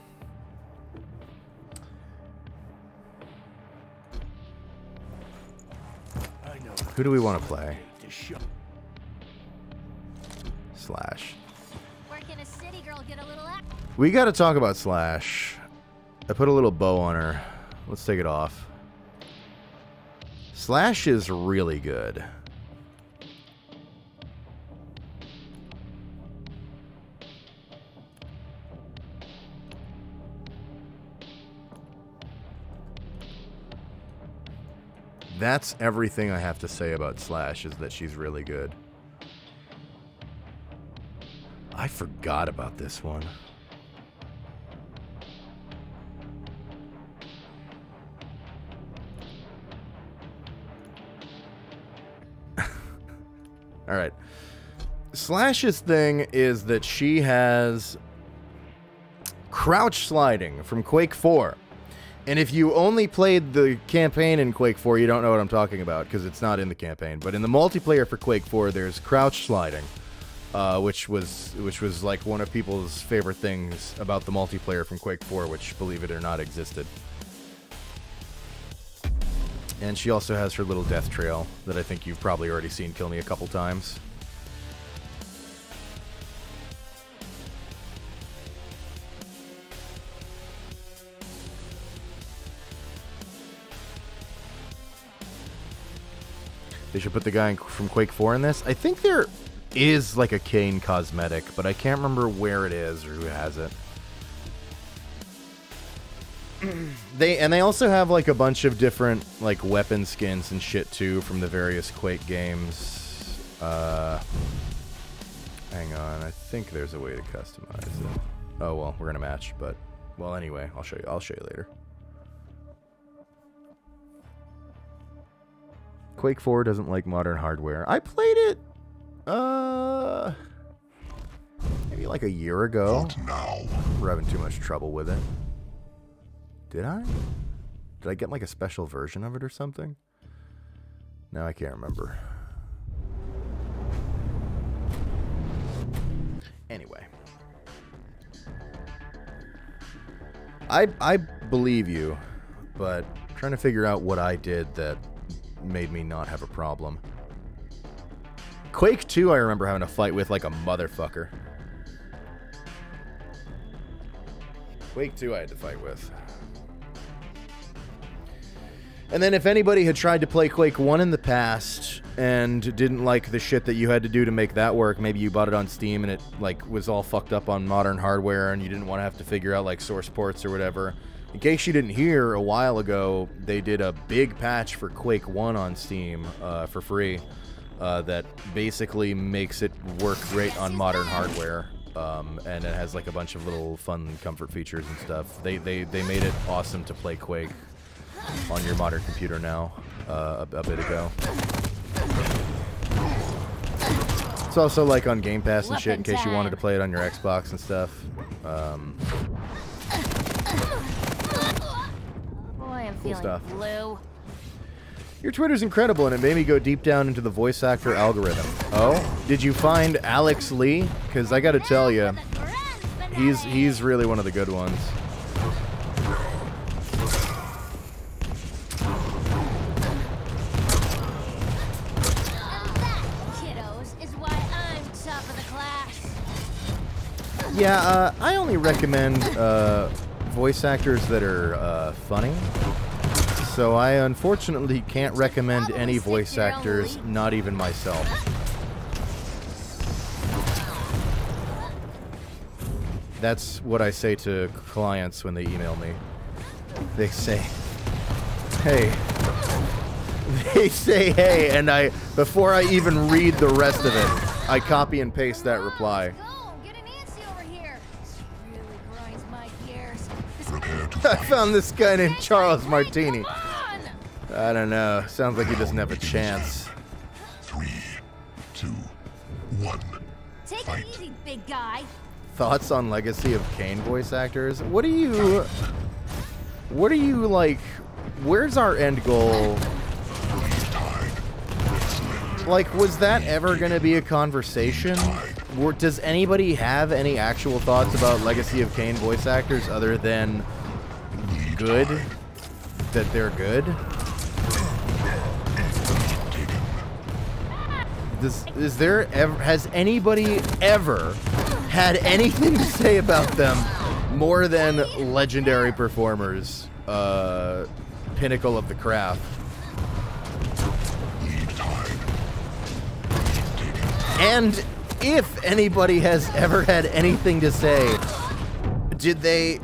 A: do we want to play? Slash.
G: Where can a city girl get a little
A: We got to talk about Slash. I put a little bow on her. Let's take it off. Slash is really good. That's everything I have to say about Slash, is that she's really good. I forgot about this one. All right. Slash's thing is that she has crouch sliding from Quake 4. And if you only played the campaign in Quake 4, you don't know what I'm talking about, because it's not in the campaign. But in the multiplayer for Quake 4, there's crouch sliding, which was like one of people's favorite things about the multiplayer from Quake 4, which, believe it or not, existed. And she also has her little death trail that I think you've probably already seen kill me a couple times. They should put the guy from Quake 4 in this. I think there is like a Kane cosmetic, but I can't remember where it is or who has it. They also have like a bunch of different like weapon skins and shit too from the various Quake games. Hang on, I think there's a way to customize it. Oh well, we're gonna match, but well anyway, I'll show you later. Quake 4 doesn't like modern hardware. I played it, maybe like a year ago.
C: Not now.
A: We're having too much trouble with it. Did I? Did I get like a special version of it or something? No, I can't remember. Anyway. I believe you, but I'm trying to figure out what I did that made me not have a problem. Quake 2 I remember having a fight with like a motherfucker. Quake 2 I had to fight with. And then if anybody had tried to play Quake 1 in the past and didn't like the shit that you had to do to make that work, maybe you bought it on Steam and it like was all fucked up on modern hardware and you didn't want to have to figure out like source ports or whatever. In case you didn't hear, a while ago they did a big patch for Quake 1 on Steam for free that basically makes it work great on modern hardware. And it has like a bunch of little fun comfort features and stuff. They made it awesome to play Quake on your modern computer now, a bit ago. It's also like on Game Pass and shit in case you wanted to play it on your Xbox and stuff.
G: Boy, I'm
A: Cool
G: feeling
A: stuff.
G: blue.
A: Your Twitter's incredible and it made me go deep down into the voice actor algorithm. Oh? Did you find Alex Lee? Because I gotta tell you, he's really one of the good ones. Yeah, I only recommend voice actors that are funny. So I unfortunately can't recommend any voice actors, not even myself. That's what I say to clients when they email me. They say, hey. They say, hey, and before I even read the rest of it, I copy and paste that reply. I found this guy named Charles Martini. I don't know. Sounds like he doesn't have a chance.
C: 3, 2, 1.
G: Take it easy, big guy.
A: Thoughts on Legacy of Kain voice actors? What do you like? Where's our end goal? Like, was that ever going to be a conversation? Or does anybody have any actual thoughts about Legacy of Kain voice actors other than good? That they're good? Has anybody ever had anything to say about them more than legendary performers? Pinnacle of the craft. And if anybody has ever had anything to say, did they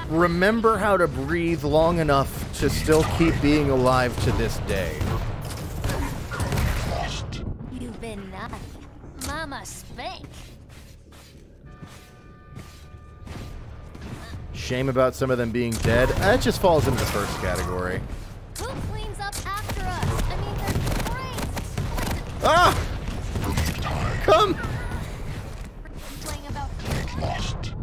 A: remember how to breathe long enough to still keep being alive to this day?
G: You've been naughty. Mama spank.
A: Shame about some of them being dead? That just falls into the first category.
G: Who cleans up after us? I mean, there's brains.
A: Ah! Come!
G: Playing about
C: Lost.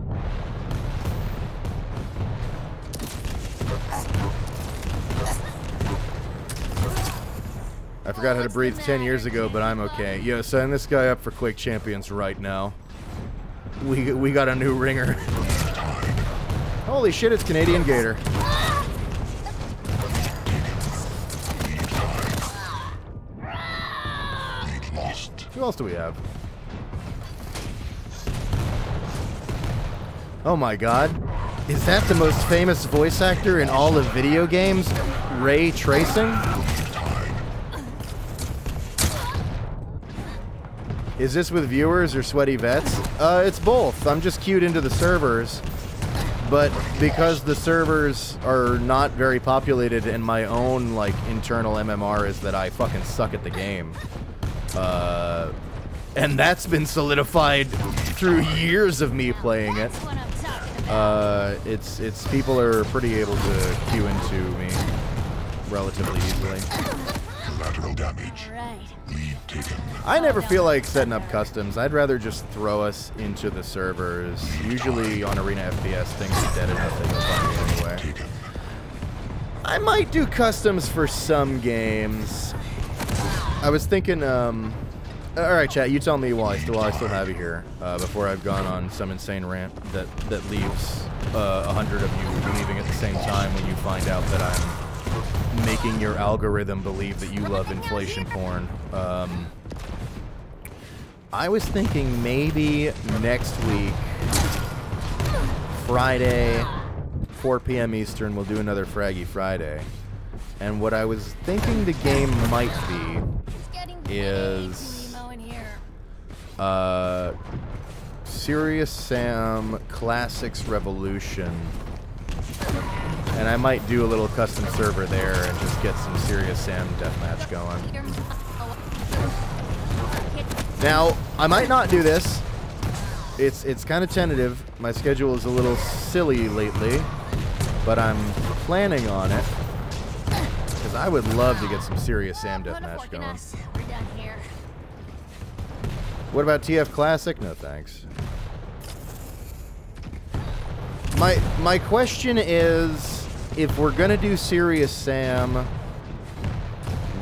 A: I forgot how to breathe 10 years ago, but I'm okay. Yo, sign this guy up for Quake Champions right now. We got a new ringer. Holy shit, it's Canadian Gator. Who else do we have? Oh my god. Is that the most famous voice actor in all of video games? Ray Tracing? Is this with viewers or sweaty vets? It's both. I'm just queued into the servers. But because the servers are not very populated and my own, like, internal MMR is that I fucking suck at the game. And that's been solidified through years of me playing it. It's people are pretty able to queue into me relatively easily.
C: Collateral damage.
G: Right.
C: Lead taken.
A: I never feel like setting up customs. I'd rather just throw us into the servers. Usually on Arena FPS, things are dead enough that you'll find me anyway.
C: Taken.
A: I might do customs for some games. I was thinking, alright chat, you tell me while I still have you here, before I've gone on some insane rant that leaves 100 of you leaving at the same time when you find out that I'm making your algorithm believe that you love inflation porn. I was thinking maybe next week, Friday, 4 p.m. Eastern, we'll do another Fraggy Friday. And what I was thinking the game might be is Serious Sam Classics Revolution. And I might do a little custom server there and just get some Serious Sam deathmatch going. Now, I might not do this. It's kind of tentative. My schedule is a little silly lately, but I'm planning on it because I would love to get some Serious Sam deathmatch going.
G: We're done here.
A: What about TF Classic? No thanks. My question is, if we're gonna do Serious Sam,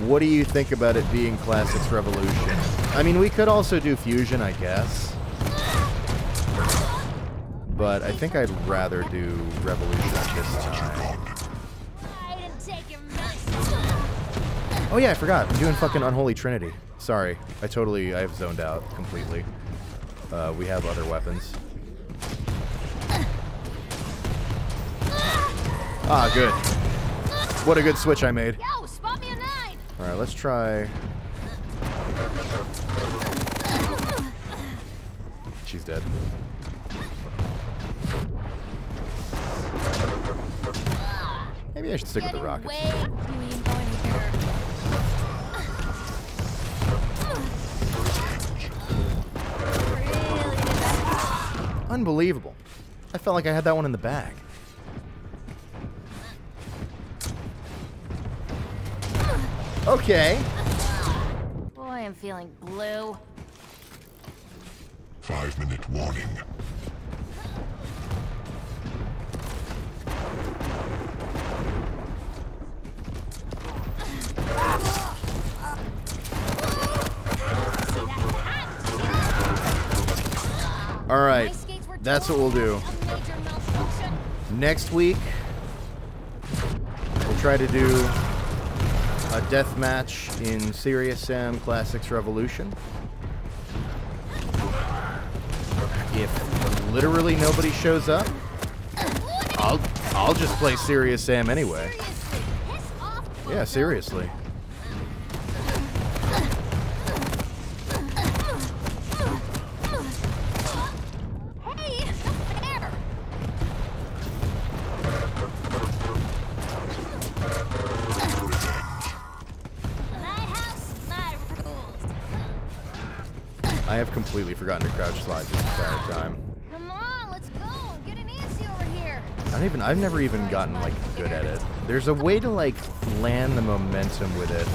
A: what do you think about it being Classics Revolution? I mean, we could also do Fusion, I guess. But I think I'd rather do Revolution this time. Oh yeah, I forgot. I'm doing fucking Unholy Trinity. Sorry. I've zoned out completely. We have other weapons. Ah, good. What a good switch I made.
G: Yo, spot me a 9.
A: Alright, let's try... She's dead. Maybe I should stick with the rockets. Unbelievable. I felt like I had that one in the bag. Okay.
G: Boy, I'm feeling blue.
C: 5-minute warning.
A: All right. That's what we'll do. Next week, we'll try to do a death match in Serious Sam Classics Revolution. If literally nobody shows up, I'll just play Serious Sam anyway. Yeah, seriously. I have completely forgotten to crouch slide this entire time.
G: Come on, let's go. Get an antsy over here.
A: I've never even gotten like good at it. There's a way to like land the momentum with it.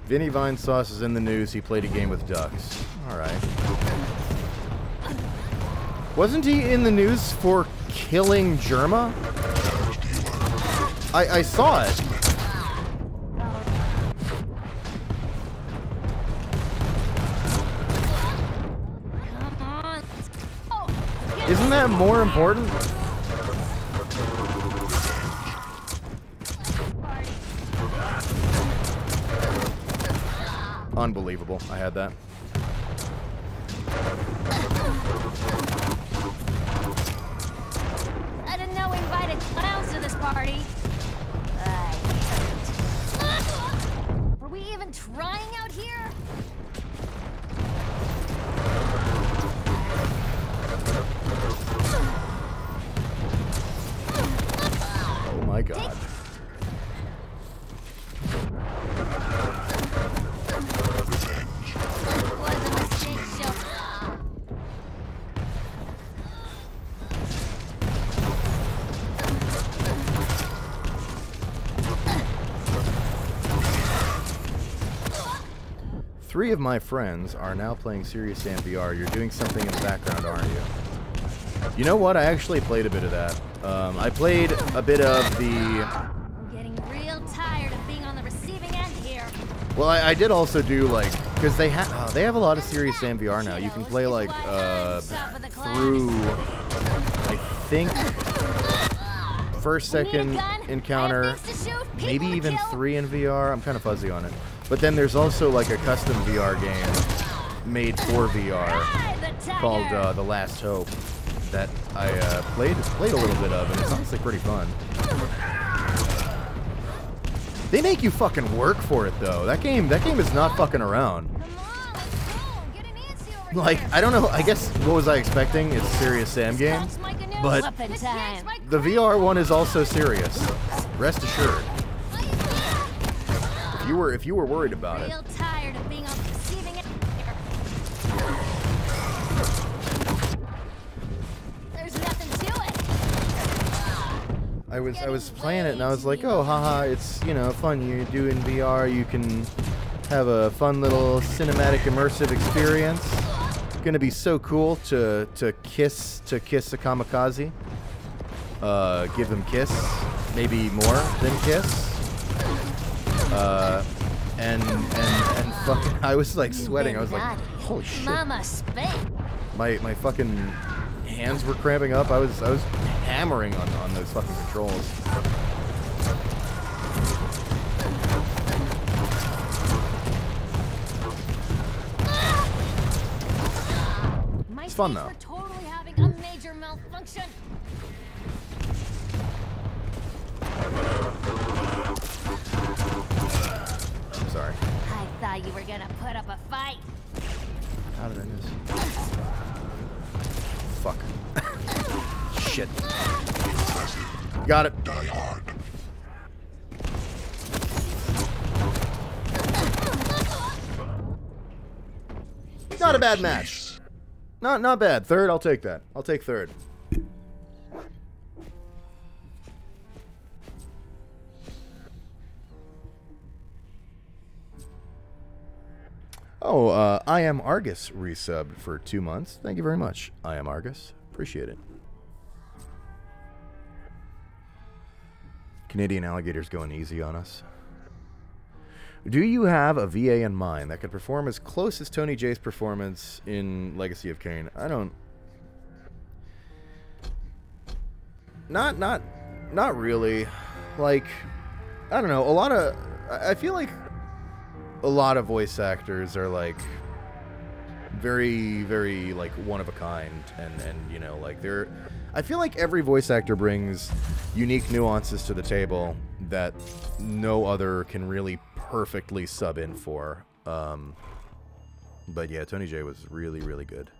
A: Vinny Vine Sauce is in the news. He played a game with ducks. All right. Wasn't he in the news for killing Germa? I saw it. Isn't that more important? Unbelievable. I had that.
G: I didn't know we invited clowns to this party. Were we even trying out here?
A: Oh my god.
G: Was a mistake, show.
A: Three of my friends are now playing Serious Sam VR. You're doing something in the background, aren't you? You know what? I actually played a bit of that. I played a bit of the...
G: I'm getting real tired of being on the receiving end here.
A: Well, I did also do, like... Because they have a lot of Serious Sam VR now. You can play, like, through... I think... First, second encounter, maybe even 3 in VR. I'm kind of fuzzy on it. But then there's also like a custom VR game made for VR called The Last Hope that I played a little bit of, and it's honestly pretty fun. They make you fucking work for it though. That game is not fucking around. Like, I don't know, I guess, what was I expecting? It's a Serious Sam game, but the VR one is also serious. Rest assured. If you were worried about it.
G: Real tired of being on the receiving end here. There's nothing to it.
A: I was playing it and I was like, oh, haha, it's, you know, fun. You do in VR, you can have a fun little cinematic immersive experience. Gonna be so cool to kiss a kamikaze. Give them kiss, maybe more than kiss. And fucking, I was like sweating. I was like, holy shit.
G: Mama spit.
A: My fucking hands were cramping up. I was hammering on those fucking controls. It's fun though.
G: We're totally having a major malfunction.
A: I'm sorry.
G: I thought you were gonna put up a fight.
A: How did I miss? Fuck. Shit. Got it.
C: Die hard.
A: Not a bad match. Not bad. Third, I'll take that. I'll take third. Oh, I am Argus resubbed for 2 months. Thank you very much. I am Argus. Appreciate it. Canadian alligators going easy on us. Do you have a VA in mind that could perform as close as Tony J's performance in Legacy of Kain? I don't... Not really. Like, I don't know. I feel like a lot of voice actors are like very, very like one of a kind, and you know, like they're... I feel like every voice actor brings unique nuances to the table that no other can really perfectly sub in for. But yeah, Tony J was really, really good.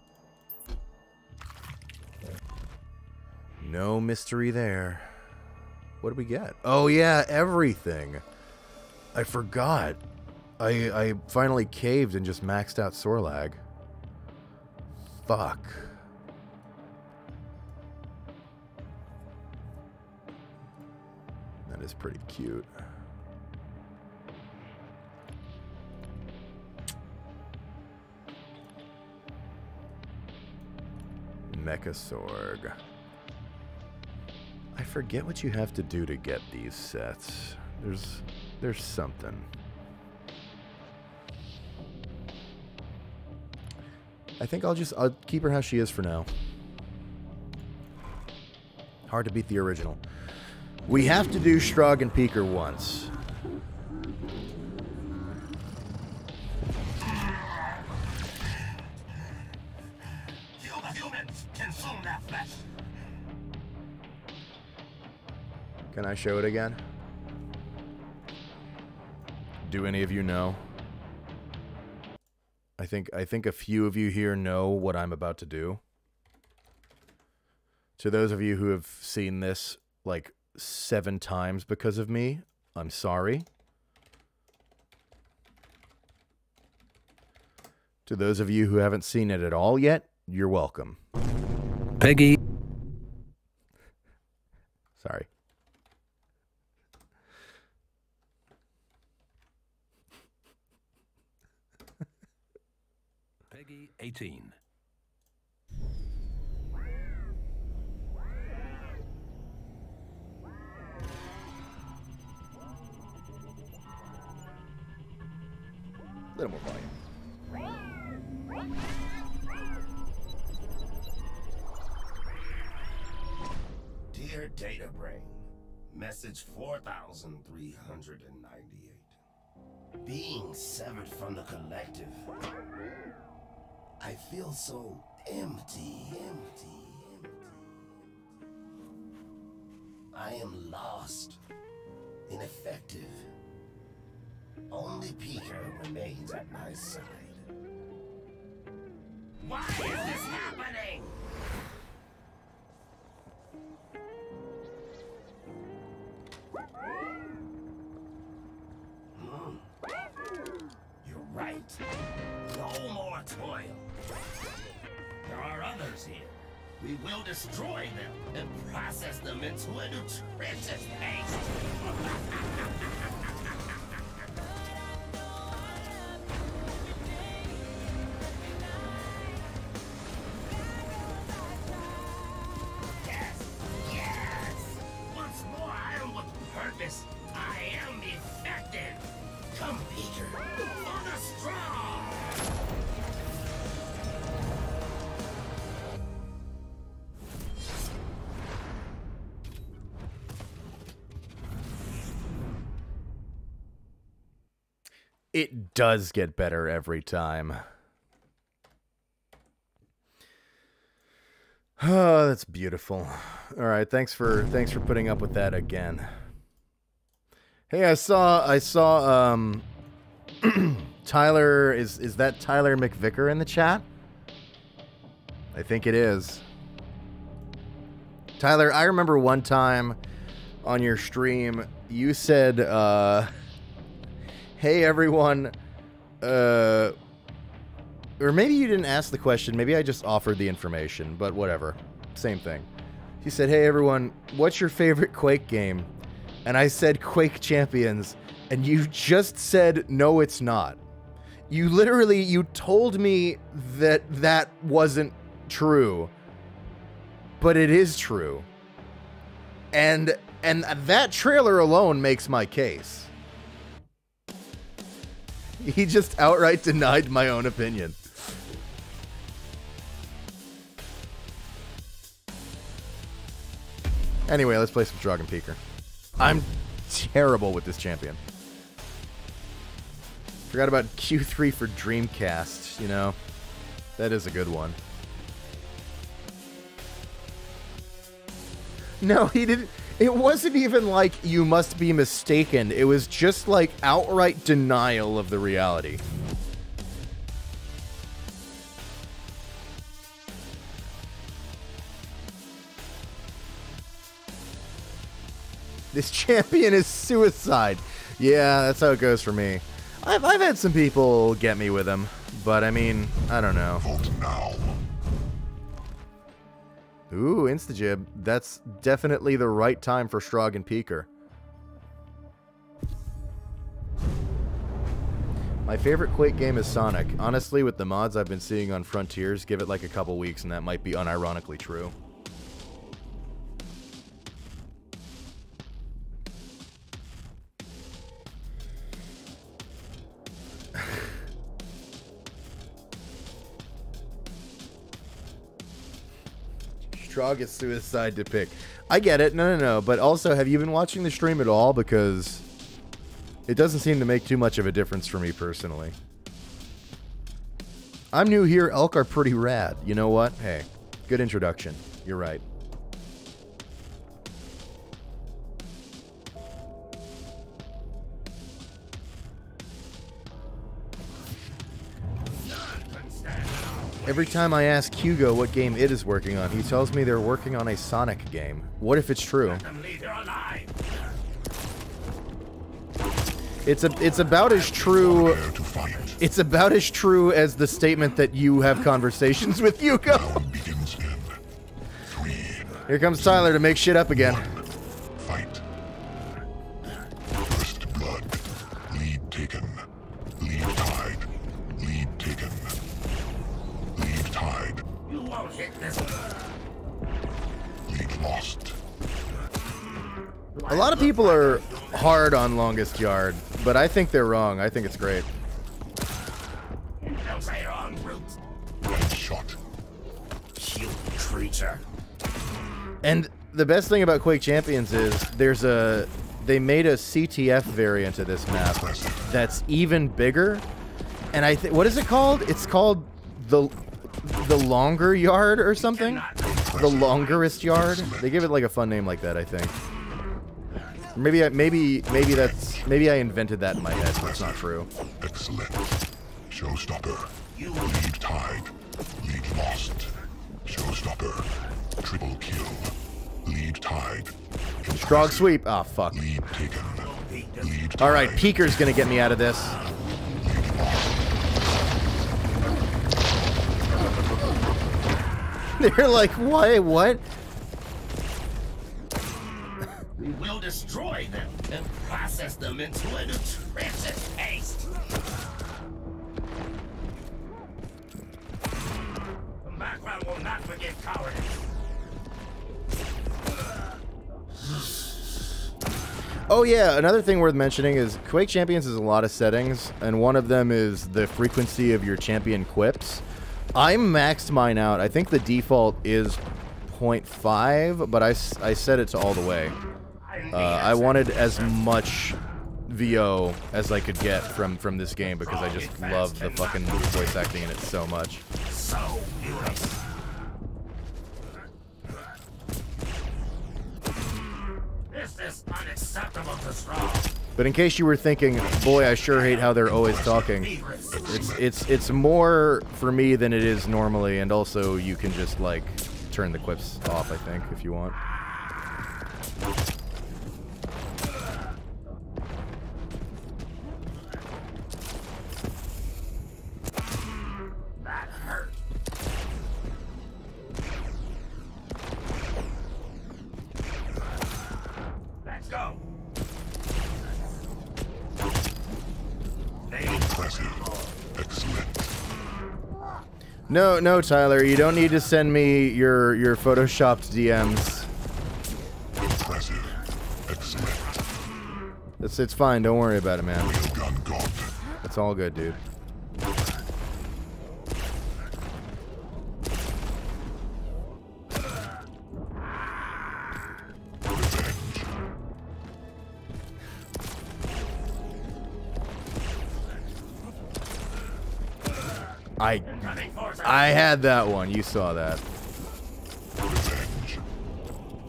A: No mystery there. What did we get? Oh yeah, everything. I forgot. I finally caved and just maxed out Sorlag. Fuck. That is pretty cute. Mecha Sorg. I forget what you have to do to get these sets. There's something. I think I'll keep her how she is for now. Hard to beat the original. We have to do Strog and Peeker once.
D: Humans consume their flesh.
A: Can I show it again? Do any of you know? I think a few of you here know what I'm about to do. To those of you who have seen this like 7 times because of me. I'm sorry. To those of you who haven't seen it at all yet, you're welcome.
H: Peggy.
A: Sorry.
H: Peggy 18.
A: A little more volume.
D: Dear Data Brain, message 4398. Being severed from the collective, I feel so empty. I am lost, ineffective. Only Peter remains at my side. Why is this happening? You're right. No more toil. There are others here. We will destroy them and process them into a nutritious paste. Yes! Once more I am with purpose. I am effective. Come, Peter, for the strong!
A: It does get better every time. Oh, that's beautiful. All right, thanks for putting up with that again. Hey, I saw Tyler, is that Tyler McVicker in the chat? I think it is. Tyler, I remember one time on your stream you said hey everyone, or maybe you didn't ask the question, maybe I just offered the information, but whatever, same thing. He said, hey everyone, what's your favorite Quake game? And I said Quake Champions, and you just said, no, it's not. You literally, you told me that that wasn't true, but it is true. And that trailer alone makes my case. He just outright denied my own opinion. Anyway, let's play some Dragon Peaker. I'm terrible with this champion. Forgot about Q3 for Dreamcast, you know. That is a good one. No, he didn't. It wasn't even like you must be mistaken. It was just like outright denial of the reality. This champion is suicide. Yeah, that's how it goes for me. I've had some people get me with him, but I mean, I don't know.
C: Vote now.
A: Ooh, Instajib. That's definitely the right time for Strog and Peaker. My favorite Quake game is Sonic. Honestly, with the mods I've been seeing on Frontiers, give it like a couple weeks and that might be unironically true. Strongest suicide to pick. I get it. No. But also, have you been watching the stream at all? Because it doesn't seem to make too much of a difference for me personally. I'm new here. Elk are pretty rad. You know what? Hey, good introduction. You're right. Every time I ask Hugo what game it is working on, he tells me they're working on a Sonic game. What if it's true? It's about as true. It's about as true as the statement that you have conversations with Hugo. Here comes Tyler to make shit up again.
C: Fight. First blood. Lead taken. Lead tied. Lead taken. Lead tied.
D: You won't hit this.
C: Lead lost.
A: A lot of people are hard on Longest Yard, but I think they're wrong. I think it's great.
D: Don't say wrong, brute.
C: Headshot.
D: You creature.
A: And the best thing about Quake Champions is they made a CTF variant of this map that's even bigger. And I think, what is it called? It's called the Longer Yard or something? The Longerest Yard? They give it like a fun name like that, I think. Maybe I invented that in my head, but it's not true.
C: Excellent. Showstopper. Lead tied. Lead lost. Showstopper. Triple kill. Lead tied.
A: Strong sweep. Ah, oh, fuck.
C: Lead taken. Lead tied.
A: Alright, Peeker's gonna get me out of this. They're like, why? What?
D: We will destroy them and process them into a nutritious paste. The background will not forget cowardice.
A: Oh yeah, another thing worth mentioning is Quake Champions has a lot of settings, and one of them is the frequency of your champion quips. I maxed mine out. I think the default is 0.5, but I set it to all the way. I wanted as much VO as I could get from this game because I just love the fucking voice acting in it so much.
D: So beautiful. This is unacceptable to Straw.
A: But in case you were thinking, boy, I sure hate how they're always talking. It's more for me than it is normally, and also you can just like turn the quips off, I think, if you want.
D: That hurt. Let's go.
C: Impressive. Excellent.
A: No, Tyler, you don't need to send me your photoshopped DMs.
C: Impressive. Excellent.
A: It's fine. Don't worry about it, man.
C: Railgun god.
A: It's all good, dude. I had that one. You saw that.
C: Revenge.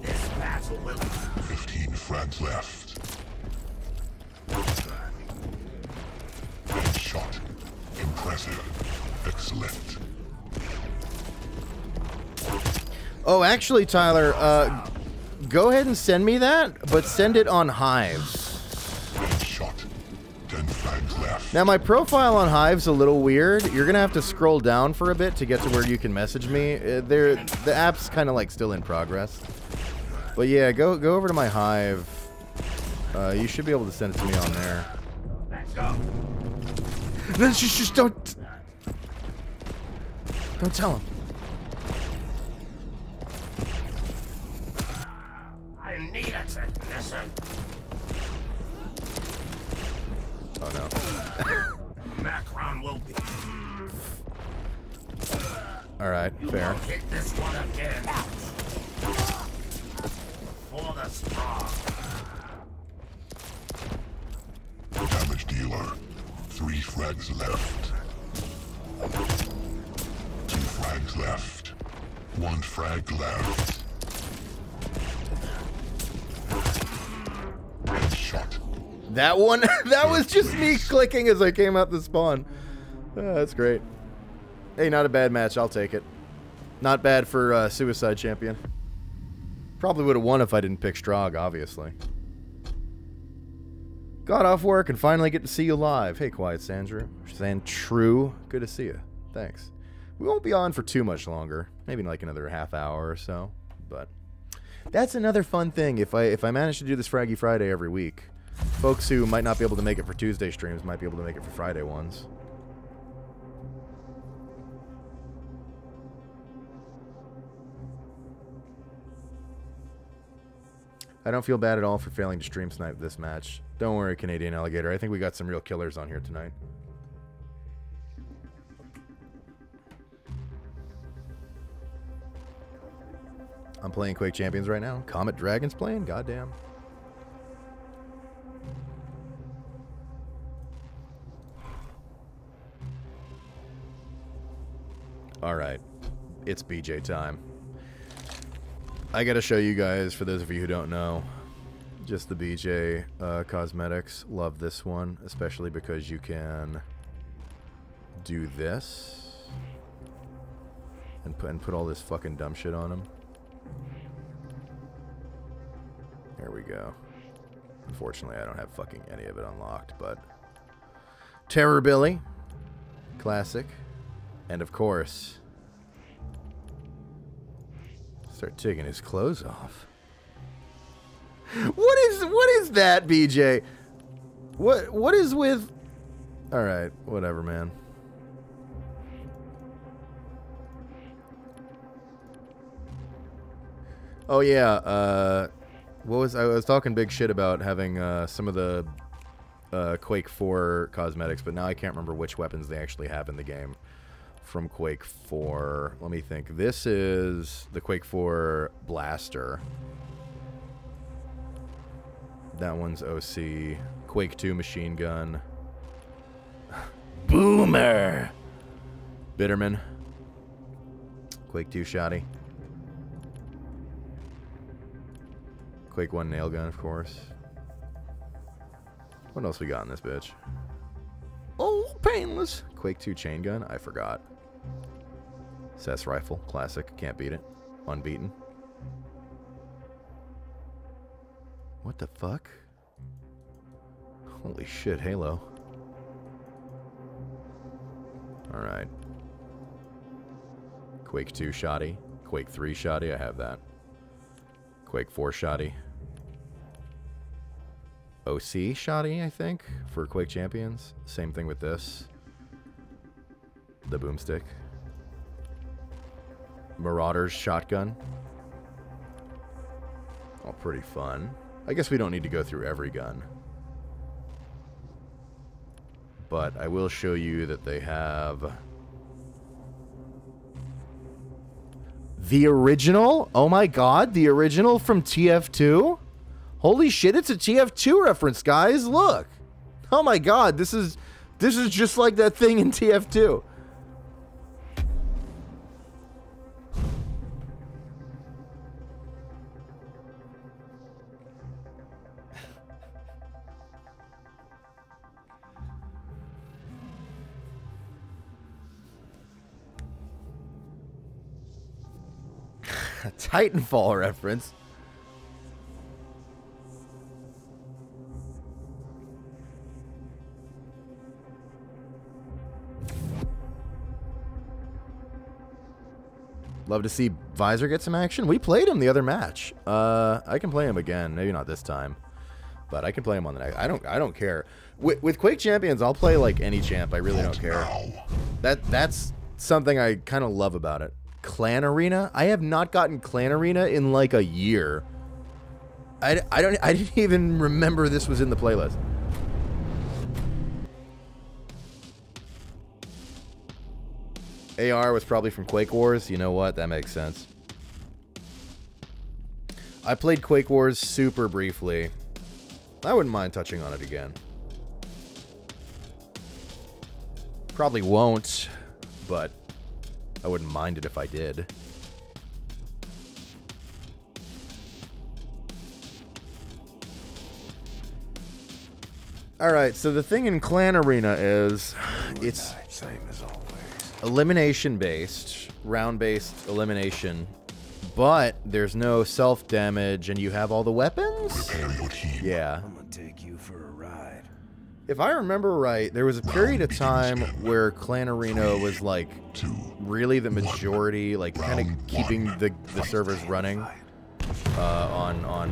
D: This battle will
C: 15 frags left. Headshot. Impressive. Excellent.
A: Oh, actually, Tyler, go ahead and send me that, but send it on Hive.
C: Headshot. 10 frags left.
A: Now, my profile on Hive's a little weird. You're gonna have to scroll down for a bit to get to where you can message me. The app's kind of like still in progress. But yeah, go over to my Hive. You should be able to send it to me on there.
D: let's go.
A: Just don't tell him.
D: I need a technician.
A: Oh no.
D: Macron will be.
A: All right, fair.
D: Won't hit this one again. For the strong.
C: Damage dealer. 3 frags left. 2 frags left. 1 frag left. Headshot.
A: That one, that was just me clicking as I came out the spawn. That's great. Hey, not a bad match. I'll take it. Not bad for Suicide Champion. Probably would have won if I didn't pick Strog, obviously. Got off work and finally get to see you live. Hey, Quiet Sandra. True. Good to see you. Thanks. We won't be on for too much longer. Maybe like another half hour or so. But that's another fun thing. If I manage to do this Fraggy Friday every week, folks who might not be able to make it for Tuesday streams might be able to make it for Friday ones. I don't feel bad at all for failing to stream snipe this match. Don't worry, Canadian Alligator. I think we got some real killers on here tonight. I'm playing Quake Champions right now. Comet Dragon's playing? Goddamn. Alright. It's BJ time. I gotta show you guys, for those of you who don't know, just the BJ cosmetics. Love this one, especially because you can do this and put all this fucking dumb shit on them. There we go. Unfortunately, I don't have fucking any of it unlocked, but Terror Billy, classic, and of course, start taking his clothes off. What is that, BJ? What is with? All right, whatever, man. Oh yeah, I was talking big shit about having some of the Quake 4 cosmetics, but now I can't remember which weapons they actually have in the game from Quake 4. Let me think. This is the Quake 4 blaster. That one's OC. Quake 2 machine gun. Boomer! Bitterman. Quake 2 shotty. Quake 1 nail gun, of course. What else we got in this bitch? Oh, painless. Quake 2 chain gun? I forgot. Cess rifle. Classic. Can't beat it. Unbeaten. What the fuck? Holy shit, Halo. Alright. Quake 2 shoddy. Quake 3 shoddy. I have that. Quake 4 shoddy. OC shoddy, I think, for Quake Champions. Same thing with this. The boomstick. Marauder's shotgun. All pretty fun. I guess we don't need to go through every gun. But I will show you that they have the original. Oh my god, the original from TF2? Holy shit, it's a TF2 reference, guys. Look. Oh my god, this is just like that thing in TF2. A Titanfall reference. Love to see Visor get some action. We played him the other match. I can play him again. Maybe not this time, but I can play him on the next. I don't care. With Quake Champions, I'll play like any champ. I really don't care. That's something I kind of love about it. Clan Arena? I have not gotten Clan Arena in like a year. I didn't even remember this was in the playlist. AR was probably from Quake Wars. You know what? That makes sense. I played Quake Wars super briefly. I wouldn't mind touching on it again. Probably won't, but I wouldn't mind it if I did. Alright, so the thing in Clan Arena is it's
B: Same as always.
A: elimination-based, round-based elimination, but there's no self-damage, and you have all the weapons? Yeah.
H: I'm gonna take you for a ride.
A: If I remember right, there was a period of time where Clan Arena was, like, really the majority, like, kind of keeping the servers running on,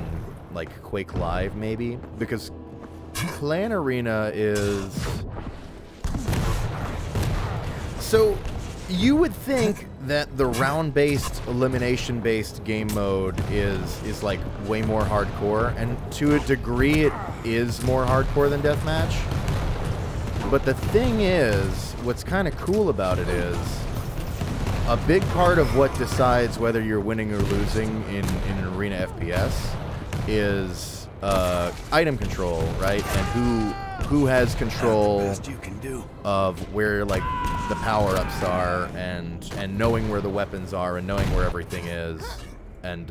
A: like, Quake Live, maybe? Because Clan Arena is... So, you would think that the round-based, elimination-based game mode is like way more hardcore, and to a degree it is more hardcore than deathmatch. But the thing is, what's kind of cool about it is, a big part of what decides whether you're winning or losing in an arena FPS is item control, right? And who has control of where, like, the power-ups are, and knowing where the weapons are, and knowing where everything is, and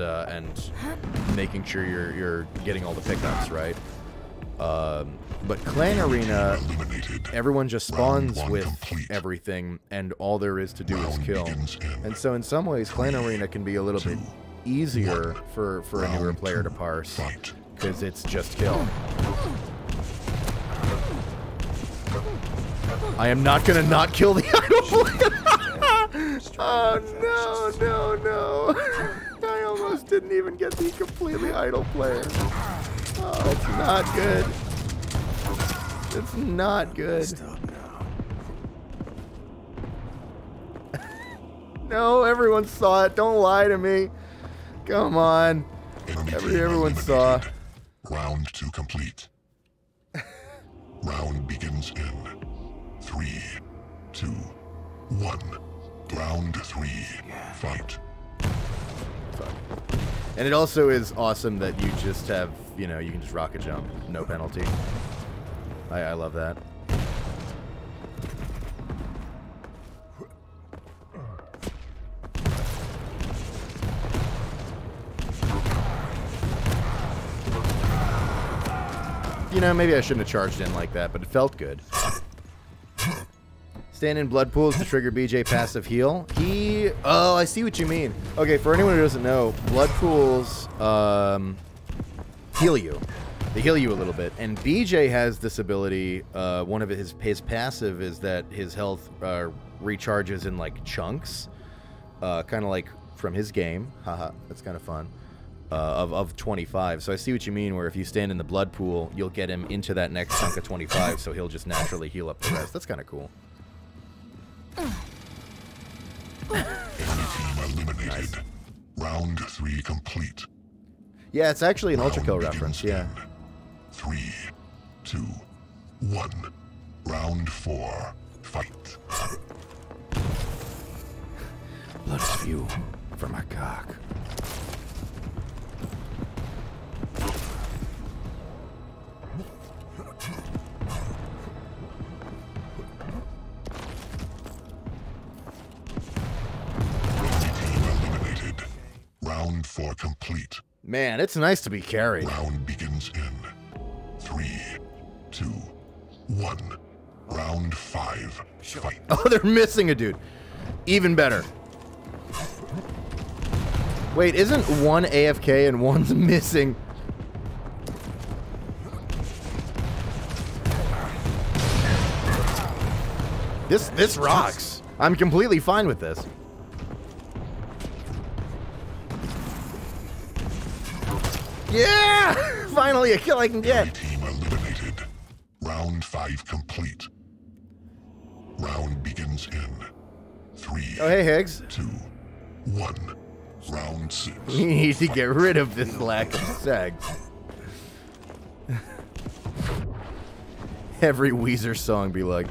A: making sure you're getting all the pickups, right? But Clan Arena, everyone just spawns with everything, and all there is to do is kill. And so in some ways, Clan Arena can be a little bit easier for a newer player to parse, because it's just kill. I am not gonna not kill the idol. Oh no, no, no. I almost didn't even get the completely idle player. Oh, it's not good. It's not good. No, everyone saw it. Don't lie to me. Come on. Everyone saw.
C: Round 2 complete. Round begins in 3, 2, 1. Round 3. Fight.
A: And it also is awesome that you just have, you know, you can just rocket jump, no penalty. I love that. You know, maybe I shouldn't have charged in like that, but it felt good. Stand in blood pools to trigger BJ passive heal. Oh, I see what you mean. Okay, for anyone who doesn't know, blood pools heal you. They heal you a little bit. And BJ has this ability, one of his passive is that his health recharges in, like, chunks. Kind of like from his game. Haha, that's kind of fun. Of 25. So I see what you mean, where if you stand in the blood pool, you'll get him into that next chunk of 25, so he'll just naturally heal up the rest. That's kind of cool.
C: Nice. Round 3 complete.
A: Yeah, it's actually an Ultra Kill reference, yeah.
C: 3, 2, 1. Round 4. Fight.
A: Blood spew from my cock.
C: Round 4 complete.
A: Man, it's nice to be carried.
C: Round begins in 3, 2, 1. Round 5. Fight.
A: Oh, they're missing a dude. Even better. Wait, isn't one AFK and one's missing? This rocks. I'm completely fine with this. Yeah! Finally a kill I can get.
C: Team eliminated. Round 5 complete. Round begins in 3.
A: Oh, hey, Higgs.
C: 2, 1. Round 6.
A: We need to get rid of this lack of sex. Every Weezer song be like...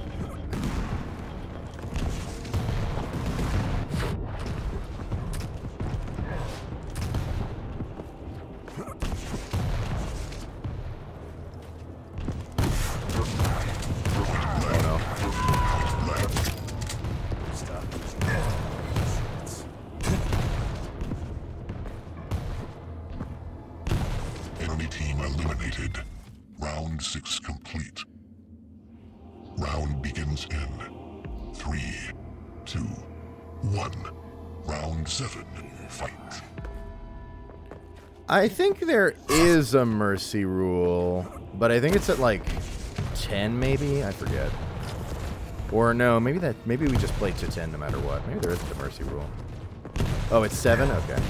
C: Enemy team eliminated. Round 6 complete. Round begins in 3, 2, 1. Round 7. Fight.
A: I think there is a mercy rule, but I think it's at like 10 maybe? I forget. Or no, maybe we just play to 10 no matter what. Maybe there isn't a mercy rule. Oh, it's 7? Okay.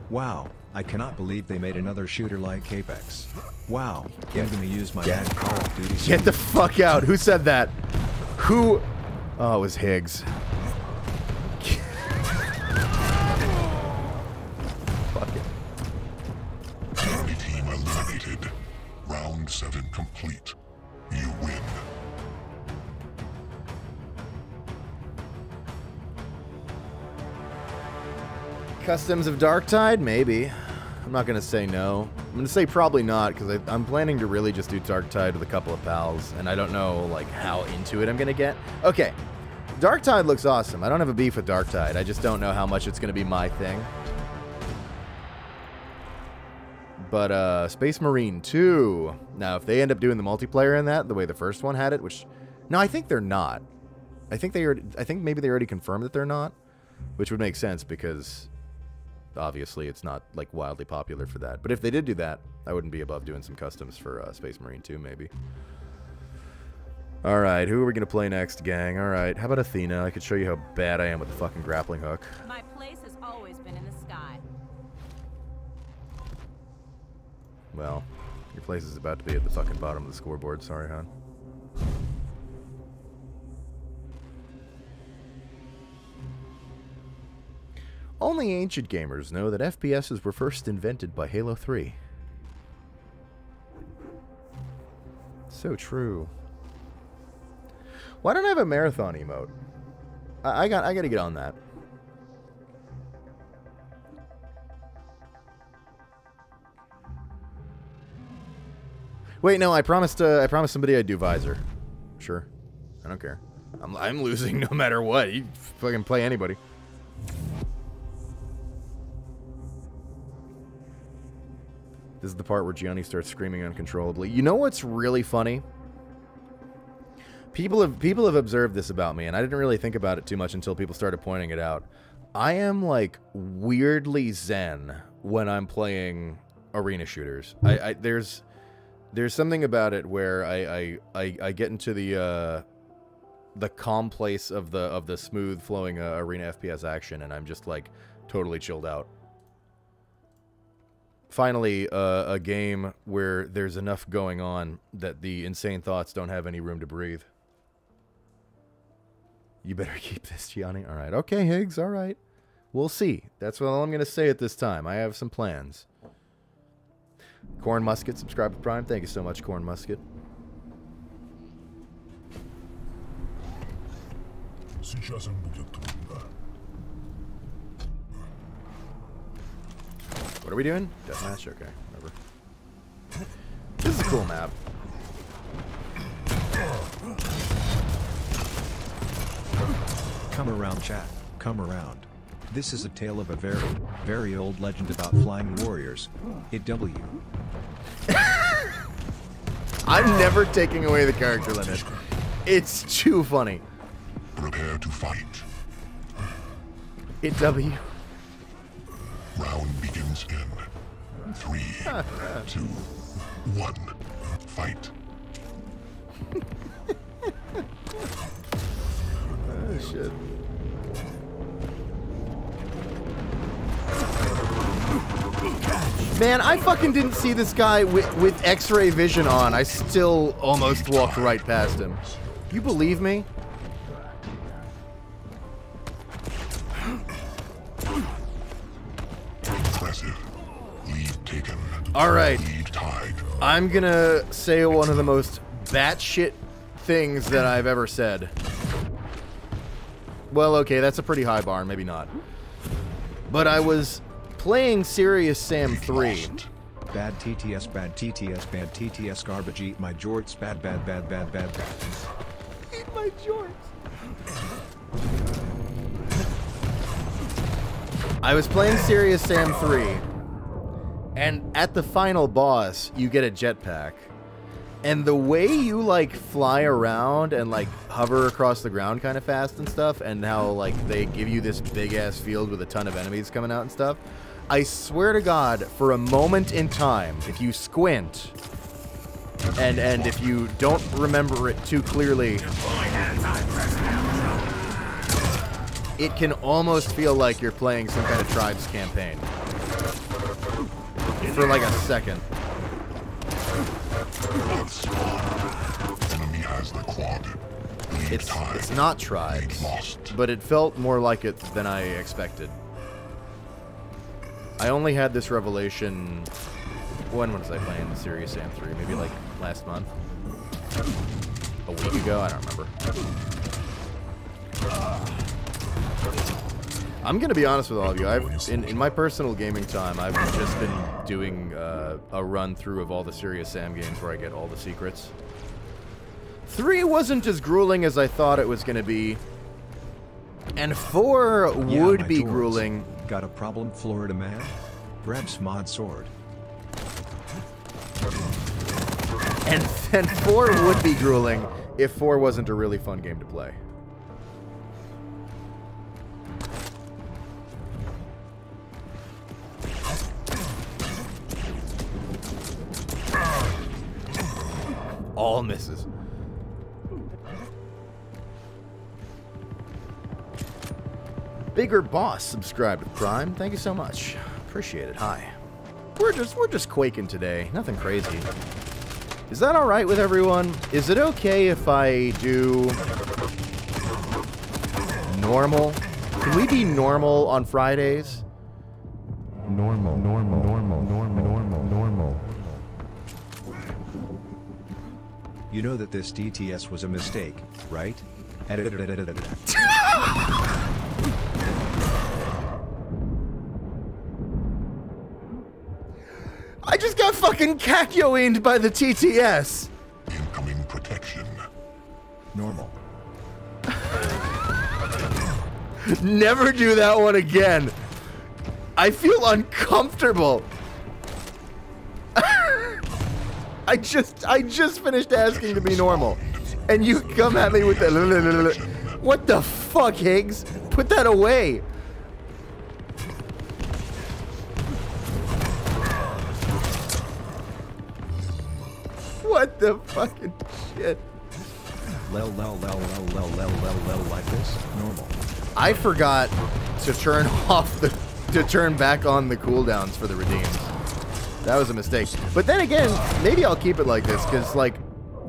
E: Wow, I cannot believe they made another shooter like Apex. Wow, I'm gonna use my own Call of Duty.
A: Get the fuck out. Who said that? Who? Oh, it was Higgs. Fuck it.
C: Enemy team eliminated. Round 7 complete. You win.
A: Customs of Darktide? Maybe. I'm not going to say no. I'm going to say probably not, because I'm planning to really just do Darktide with a couple of pals, and I don't know, like, how into it I'm going to get. Okay. Darktide looks awesome. I don't have a beef with Darktide. I just don't know how much it's going to be my thing. But, Space Marine 2. Now, if they end up doing the multiplayer in that, the way the first one had it, which... No, I think they're not. I think maybe they already confirmed that they're not, which would make sense, because... obviously, it's not, like, wildly popular for that. But if they did do that, I wouldn't be above doing some customs for Space Marine 2, maybe. Alright, who are we going to play next, gang? Alright, how about Athena? I could show you how bad I am with the fucking grappling hook.
I: My place has always been in the sky.
A: Well, your place is about to be at the fucking bottom of the scoreboard. Sorry, hon. Only ancient gamers know that FPSs were first invented by Halo 3. So true. Why don't I have a marathon emote? I gotta get on that. Wait, no, I promised somebody I'd do visor. Sure. I don't care. I'm losing no matter what. You fucking play anybody. This is the part where Gianni starts screaming uncontrollably. You know what's really funny? People have observed this about me, and I didn't really think about it too much until people started pointing it out. I am, like, weirdly zen when I'm playing arena shooters. There's something about it where I get into the calm place of the smooth flowing arena FPS action, and I'm just, like, totally chilled out. Finally, a game where there's enough going on that the insane thoughts don't have any room to breathe. You better keep this, Gianni. All right. Okay, Higgs. All right. We'll see. That's all I'm going to say at this time. I have some plans. Corn Musket, subscribe to Prime. Thank you so much, Corn Musket. What are we doing? Deathmatch? Okay, whatever. This is a cool map.
E: Come around, chat. Come around. This is a tale of a very, very old legend about flying warriors. W.
A: I'm never taking away the character limit. It's too funny.
C: Prepare to fight.
A: W.
C: Round begins in 3, 2, 1. Fight.
A: Oh, shit. Man, I fucking didn't see this guy with X-ray vision on. I still almost walked right past him. You believe me?
C: Impressive. Lead taken.
A: Alright.
C: Lead tied.
A: I'm gonna say one of the most batshit things that I've ever said. Well, okay, that's a pretty high bar, maybe not. But I was playing Serious Sam 3.
E: Bad TTS, bad TTS, bad TTS, garbage, eat my jorts, bad, bad, bad, bad, bad, bad.
A: Eat my jorts. I was playing Serious Sam 3, And at the final boss, you get a jetpack. And the way you, like, fly around and, like, hover across the ground kind of fast and stuff, and how, like, they give you this big-ass field with a ton of enemies coming out and stuff, I swear to God, for a moment in time, if you squint, and if you don't remember it too clearly, it can almost feel like you're playing some kind of Tribes campaign. For, like, a second.
C: Enemy has the quad.
A: It's not Tribes, but it felt more like it than I expected. I only had this revelation... When was I playing the Serious Sam 3? Maybe like last month? A week ago? I don't remember. I'm gonna be honest with all of you. In my personal gaming time, I've just been doing a run through of all the Serious Sam games where I get all the secrets. 3 wasn't as grueling as I thought it was gonna be, and 4 would be grueling.
E: Got a problem, Florida man? Grab Smod sword.
A: And 4 would be grueling if 4 wasn't a really fun game to play. All misses. Bigger Boss subscribed with Prime. Thank you so much. Appreciate it. Hi. We're just quaking today. Nothing crazy. Is that all right with everyone? Is it okay if I do normal? Can we be normal on Fridays?
B: Normal.
E: You know that this DTS was a mistake, right?
A: I just got fucking Kakyoined by the TTS.
C: Incoming protection.
E: Normal.
A: Never do that one again. I feel uncomfortable. I just finished asking to be normal, and you come at me with that. What the fuck, Higgs? Put that away. What the fucking shit?
E: Lel like this. Normal.
A: I forgot to turn turn back on the cooldowns for the redeems. That was a mistake. But then again, maybe I'll keep it like this, because, like,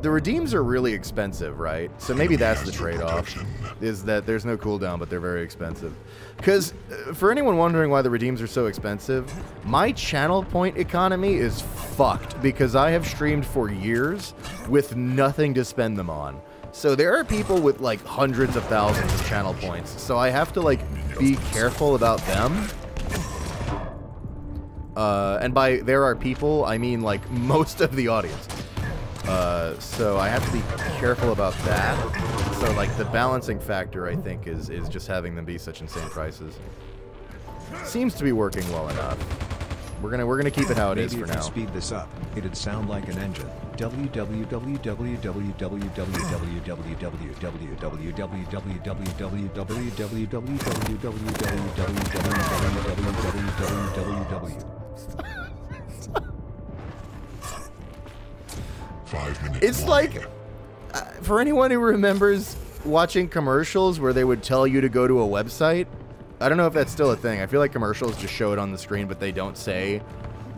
A: the redeems are really expensive, right? So maybe that's the trade-off, is that there's no cooldown, but they're very expensive. Because, for anyone wondering why the redeems are so expensive, my channel point economy is fucked, because I have streamed for years with nothing to spend them on. So there are people with, like, hundreds of thousands of channel points, so I have to, like, be careful about them. And by there are people, I mean, like, most of the audience. So I have to be careful about that. So, like, the balancing factor, I think, is just having them be such insane prices. Seems to be working well enough. We're gonna keep it how it is for now.
E: Speed this up. It'd sound like an engine.
A: It's like, for anyone who remembers watching commercials where they would tell you to go to a website, I don't know if that's still a thing. I feel like commercials just show it on the screen, but they don't say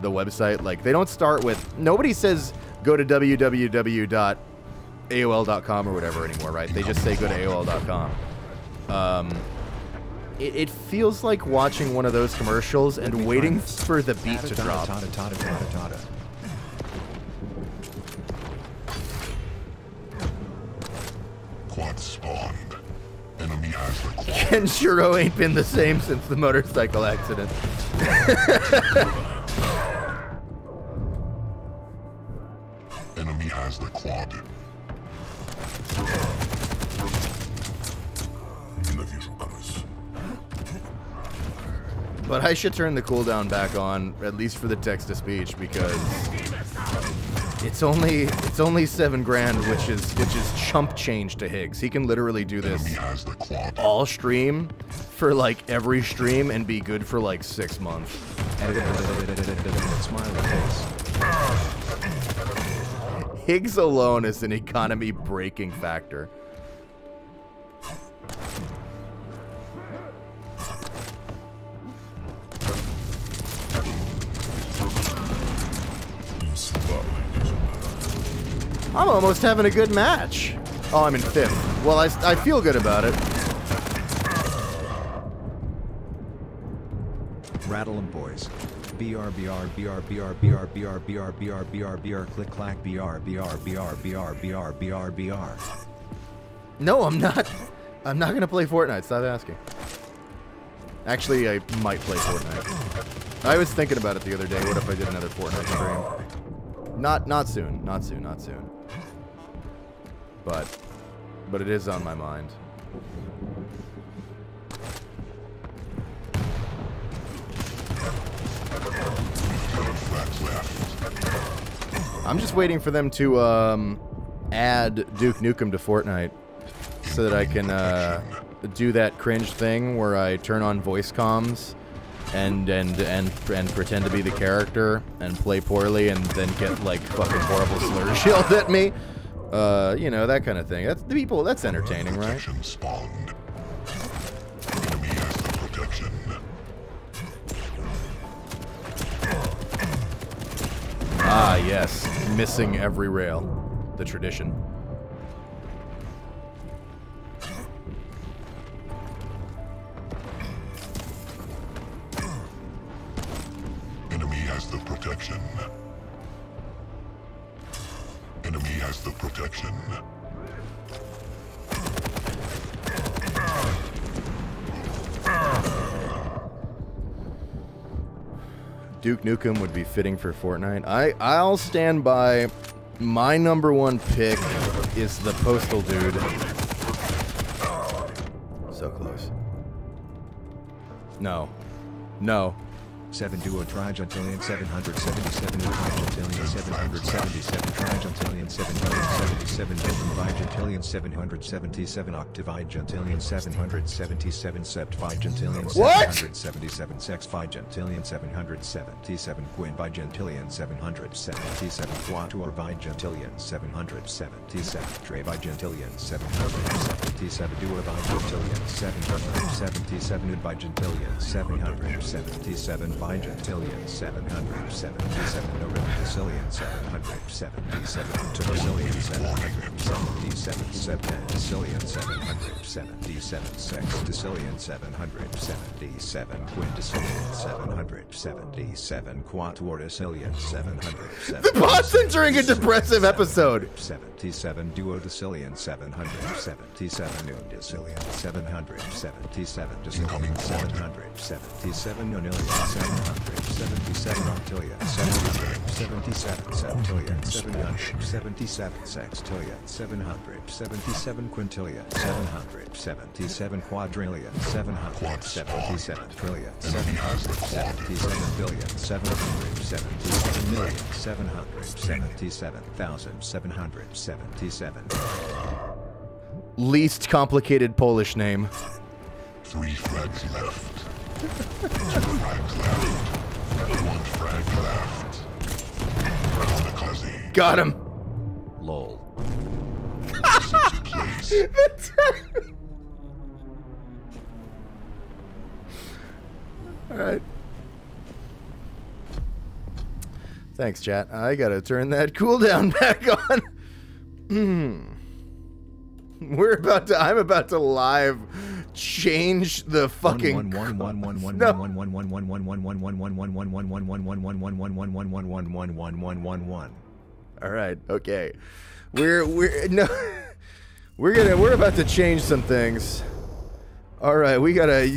A: the website. Like, they don't start with, nobody says go to www.aol.com or whatever anymore, right? They just say go to aol.com. It feels like watching one of those commercials and waiting for the beat to drop.
C: Quad spawned. Enemy has the quad.
A: Kenshiro ain't been the same since the motorcycle accident.
C: Enemy has the quad.
A: But I should turn the cooldown back on, at least for the text-to-speech, because it's only 7 grand, which is chump change to Higgs. He can literally do this all stream for like every stream and be good for like 6 months.
E: Smiley face.
A: Higgs alone is an economy-breaking factor. I'm almost having a good match. Oh, I'm in 5th. Well, I feel good about it.
E: Rattle 'em, boys. BR BR BR BR BR BR BR BR BR BR click clack BR BR BR BR BR BR BR.
A: No, I'm not. I'm not gonna play Fortnite. Stop asking. Actually, I might play Fortnite. I was thinking about it the other day. What if I did another Fortnite stream? Not soon. Not soon. Not soon. But it is on my mind. I'm just waiting for them to add Duke Nukem to Fortnite so that I can do that cringe thing where I turn on voice comms and pretend to be the character and play poorly and then get like fucking horrible slurs yelled at me. You know, that kind of thing. That's the people. That's entertaining, right?
C: Spawned. Enemy has the protection.
A: Ah, yes. Missing every rail. The tradition.
C: Enemy has the protection. Enemy has the protection.
A: Duke Nukem would be fitting for Fortnite. I'll stand by. My #1 pick is the Postal Dude. So close. No. No.
E: 7 duo trigentillion 777 trigentillion 777 trigentillion 777 bigentillion 777 octavigentillion 777 septvigentillion 777 sexvigentillion 777 quinvigentillion 777 quattuorvigentillion 777 trevigentillion 777 duovigentillion 777 udvigentillion 777 bigentillion 777 novemticillion 777 terticillion 777 septenticillion 777 sextillion 777 quinticillion 777 quattuorticillion 777.
A: The boss entering a depressive episode.
E: 77 duodecillion 777 undecillion 777 decillion 777 nonillion 777 octillion 777 septillion 777 sextillion 777 quintillion 777 quadrillion 777 trillion 777 billion 777 million 777,777
A: Least complicated Polish name.
C: 3 frags left. 2 frags left. 1 frag left. Kamikaze.
A: Got him.
E: lol.
A: Alright. Thanks, chat. I gotta turn that cooldown back on. I'm about to live change the fucking Alright, okay. We're about to change some things. Alright, we gotta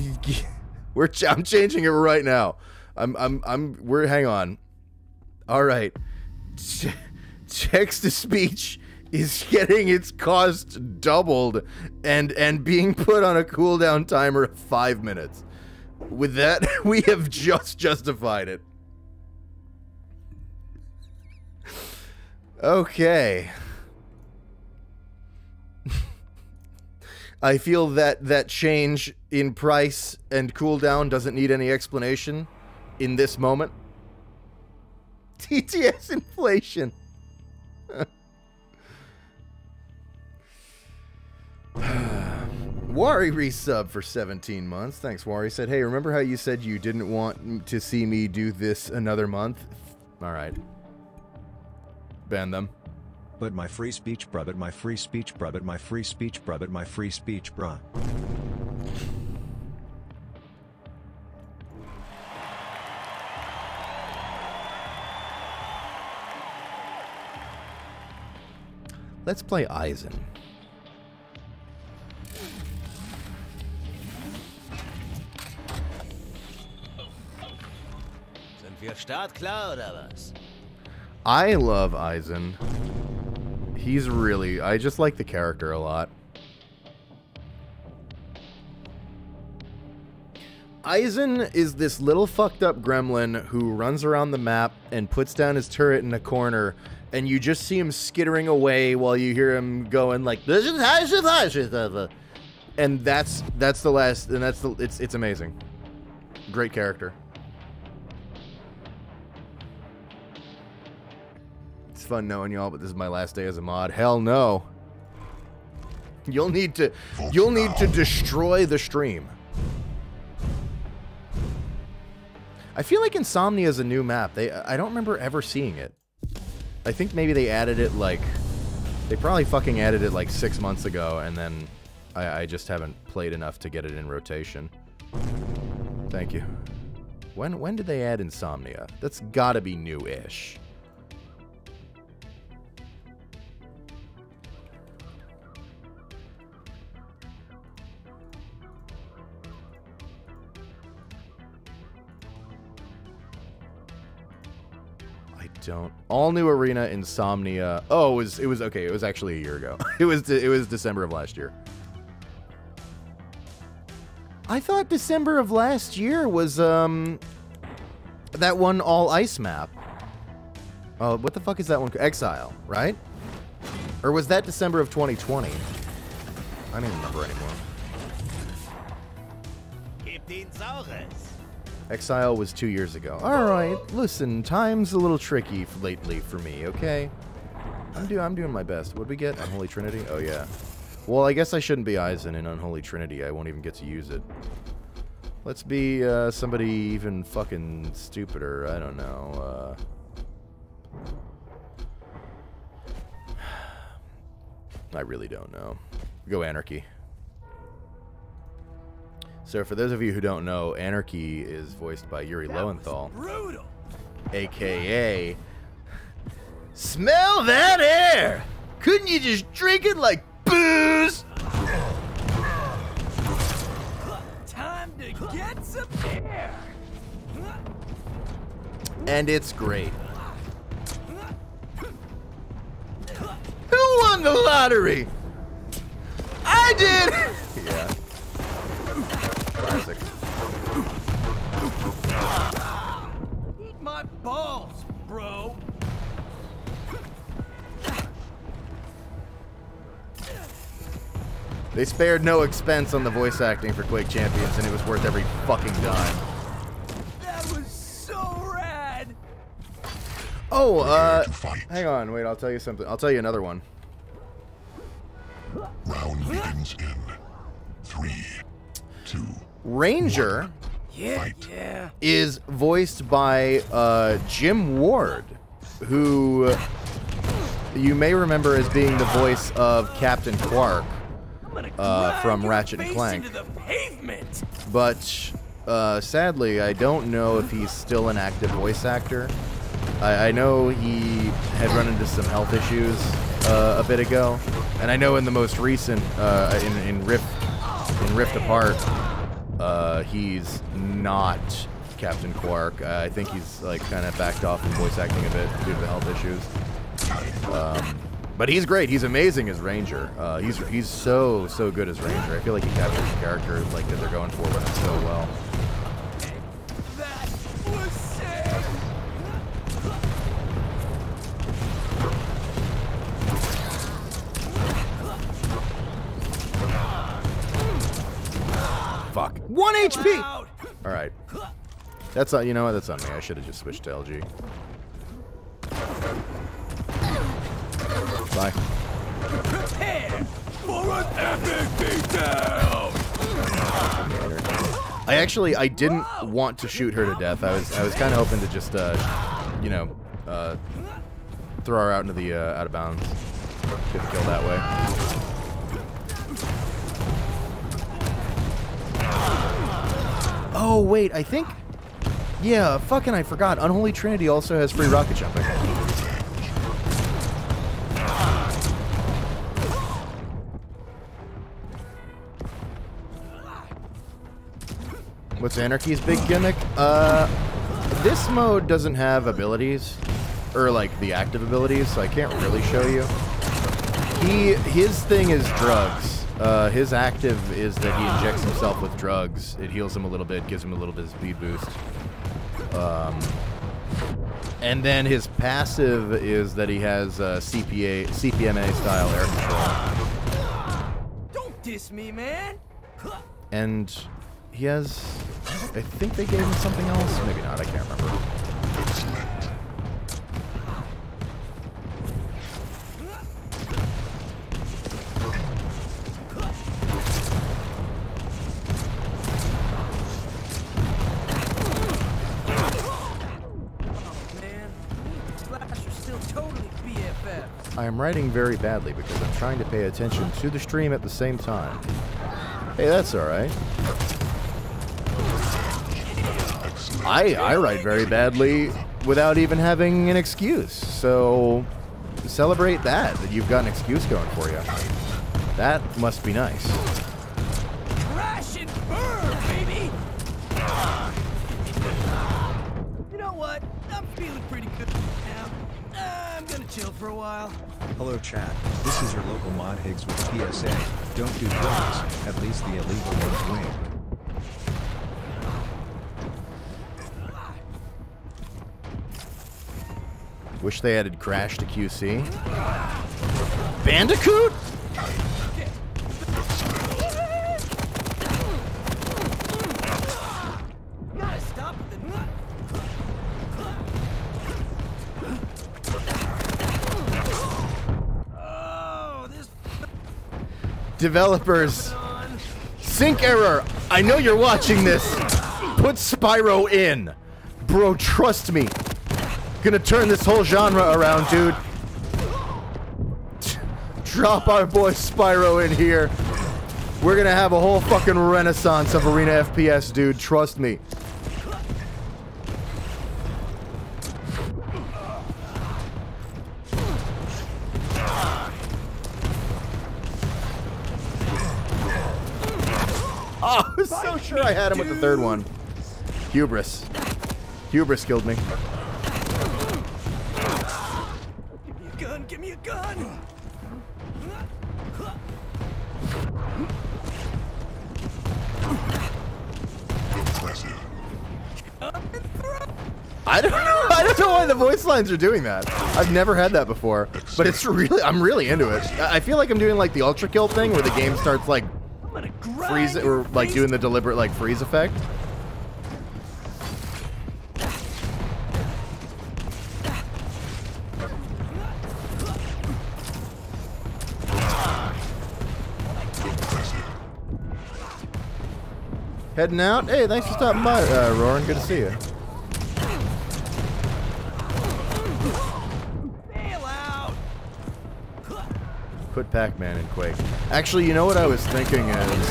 A: I'm changing it right now. Hang on. Alright. Text to speech is getting its cost doubled and being put on a cooldown timer of 5 minutes. With that, we have just justified it. Okay. I feel that that change in price and cooldown doesn't need any explanation in this moment. TTS inflation. Wari resub for 17 months. Thanks, Wari. Said, hey, remember how you said you didn't want to see me do this another month? All right. Ban them.
E: But my free speech, bruh, but my free speech, bruh, but my free speech, bruh, but my free speech, bruh.
A: Let's play Eisen.
D: Sind wir startklar oder was?
A: I love Eisen. He's really... I just like the character a lot. Eisen is this little fucked up gremlin who runs around the map and puts down his turret in a corner, and you just see him skittering away while you hear him going like, and that's the last, and that's the, it's amazing. Great character. It's fun knowing y'all, but this is my last day as a mod. Hell no. You'll need to destroy the stream. I feel like Insomnia is a new map. I don't remember ever seeing it. I think maybe they added it like... They probably fucking added it like 6 months ago, and then I just haven't played enough to get it in rotation. Thank you. When did they add Insomnia? That's gotta be new-ish. All new arena Insomnia. Oh, it was okay. It was actually a year ago. it was December of last year. I thought December of last year was that one all ice map. Oh, what the fuck is that one? Exile, right? Or was that December of 2020? I don't even remember anymore. Exile was 2 years ago. Alright, listen, time's a little tricky lately for me, okay? I'm doing my best. What'd we get? Unholy Trinity? Oh, yeah. Well, I guess I shouldn't be Eisen in Unholy Trinity. I won't even get to use it. Let's be somebody even fucking stupider. I don't know. I really don't know. Go Anarchy. So for those of you who don't know, Anarchy is voiced by Yuri Lowenthal, a.k.a. Smell that air! Couldn't you just drink it like booze?
D: Time to get some air!
A: And it's great. Who won the lottery? I did! Yeah. Classic.
D: Eat my balls, bro.
A: They spared no expense on the voice acting for Quake Champions, and it was worth every fucking dime.
D: That was so rad.
A: Oh, hang on, wait, I'll tell you something. I'll tell you another one.
C: Round begins in 3, 2.
A: Ranger is voiced by Jim Ward, who you may remember as being the voice of Captain Quark from Ratchet and Clank. But sadly, I don't know if he's still an active voice actor. I know he had run into some health issues a bit ago, and I know in the most recent in Rift Apart. He's not Captain Quark. I think he's like kind of backed off from voice acting a bit due to the health issues. But he's great. He's amazing as Ranger. He's so good as Ranger. I feel like he captures the character like that they're going for, but so well. fuck. 1 HP! Alright. That's you know what? That's on me. I should have just switched to LG. Bye.
H: Prepare for an epic beatdown!
A: I didn't want to shoot her to death. I was kind of hoping to just, you know, throw her out into the, out of bounds. Get the kill that way. Oh, wait, I think... Yeah, fucking I forgot. Unholy Trinity also has free rocket jumping. What's Anarchy's big gimmick? This mode doesn't have abilities, or like the active abilities, so I can't really show you. His thing is drugs. His active is that he injects himself with drugs. It heals him a little bit, gives him a little bit of speed boost. And then his passive is that he has CPMA style air control.
H: Don't diss me, man.
A: And he has, I think they gave him something else. Maybe not, I can't remember. I am writing very badly because I'm trying to pay attention to the stream at the same time. Hey, that's alright. I write very badly without even having an excuse, so celebrate that you've got an excuse going for you. That must be nice.
H: Crash and burn, baby! You know what? I'm feeling pretty good now. I'm gonna chill for a while.
E: Hello chat, this is your local mod Higgs with PSA. Don't do drugs, at least the illegal ones win.
A: Wish they added Crash to QC. Bandicoot?
H: Gotta stop the
A: Developers, sync error. I know you're watching this. Put Spyro in. Bro, trust me. Gonna turn this whole genre around, dude. Drop our boy Spyro in here. We're gonna have a whole fucking renaissance of arena FPS, dude. Trust me. Oh, I was so sure I had him with the third one. Hubris. Hubris killed me.
H: Give me a gun, give me a gun!
A: I don't know why the voice lines are doing that. I've never had that before, but it's really, I'm really into it. I feel like I'm doing like the ultra kill thing where the game starts like freeze or like doing the deliberate like freeze effect. Heading out. Hey, thanks for stopping by, Roran. Good to see you. Put Pac-Man in Quake. Actually, you know what I was thinking is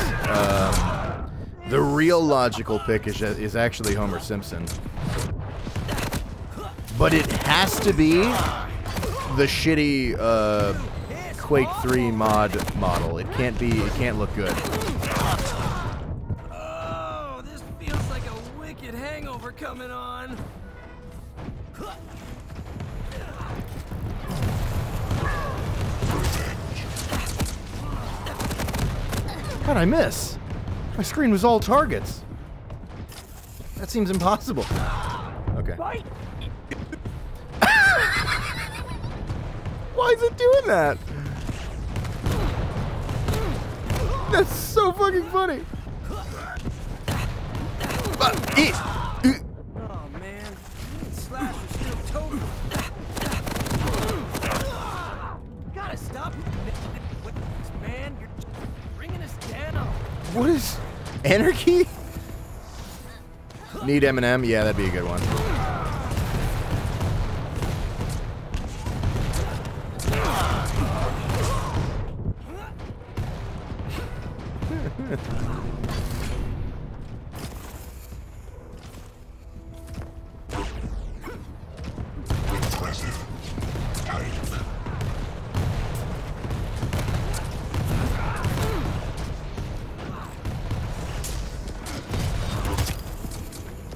A: the real logical pick is actually Homer Simpson, but it has to be the shitty Quake 3 mod model. It can't be. It can't look good.
H: Oh, this feels like a wicked hangover coming on.
A: How'd I miss? My screen was all targets. That seems impossible. Okay. Why is it doing that? That's so fucking funny.
H: Oh man, me and Slash are still total. Gotta stop, man. You're bringing us down.
A: What is anarchy? Need Eminem? Yeah, that'd be a good one.
C: Impressive. Tight.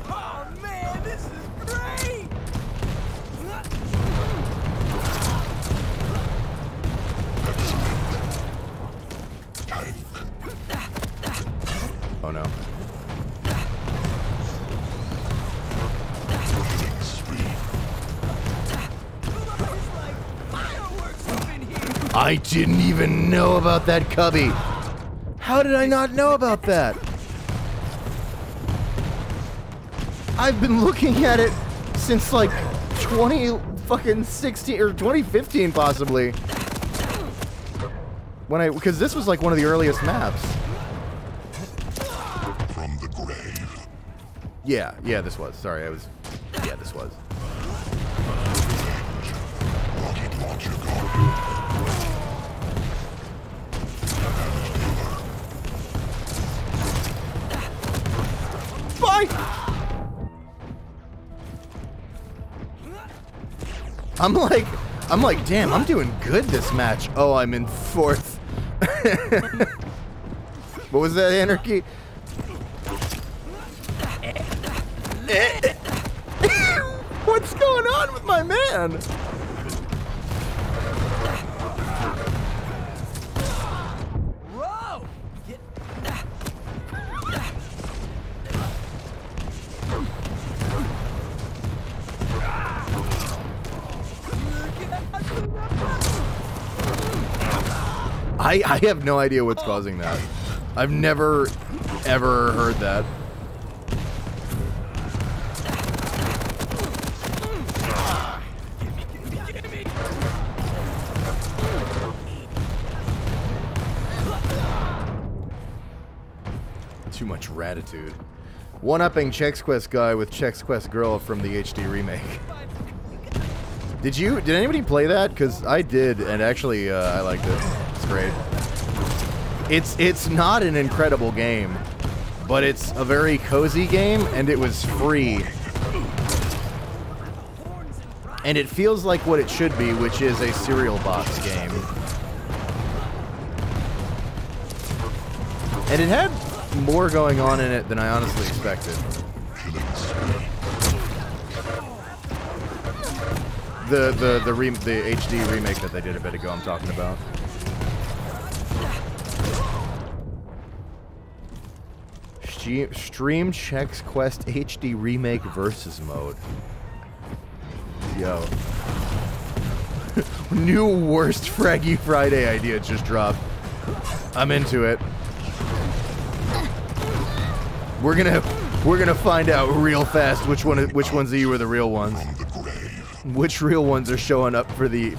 H: Oh man, this is great.
C: Tight.
A: Oh no.
C: Killing spree.
H: It's like fireworks up in here.
A: I didn't even know about that cubby. How did I not know about that? I've been looking at it since like 2016 or 2015 possibly. Because this was like one of the earliest maps.
C: From the grave.
A: Yeah, this was. Sorry, yeah, this was.
C: Rocket launcher gone.
A: Bye! I'm like, damn, I'm doing good this match. Oh, I'm in 4th. What was that, Anarchy? What's going on with my man?
H: Whoa! Get...
A: I have no idea what's causing that. I've never, ever heard that. Too much ratitude. One-upping Chex Quest guy with Chex Quest girl from the HD remake. Did anybody play that? Because I did, and actually, I liked it. It's great. It's not an incredible game, but it's a very cozy game, and it was free. And it feels like what it should be, which is a cereal box game. And it had more going on in it than I honestly expected. The HD remake that they did a bit ago, I'm talking about. Stream Chex Quest HD remake versus mode. Yo. New worst Fraggy Friday idea just dropped. I'm into it. We're gonna find out real fast which ones of you are the real ones. Which real ones are showing up for the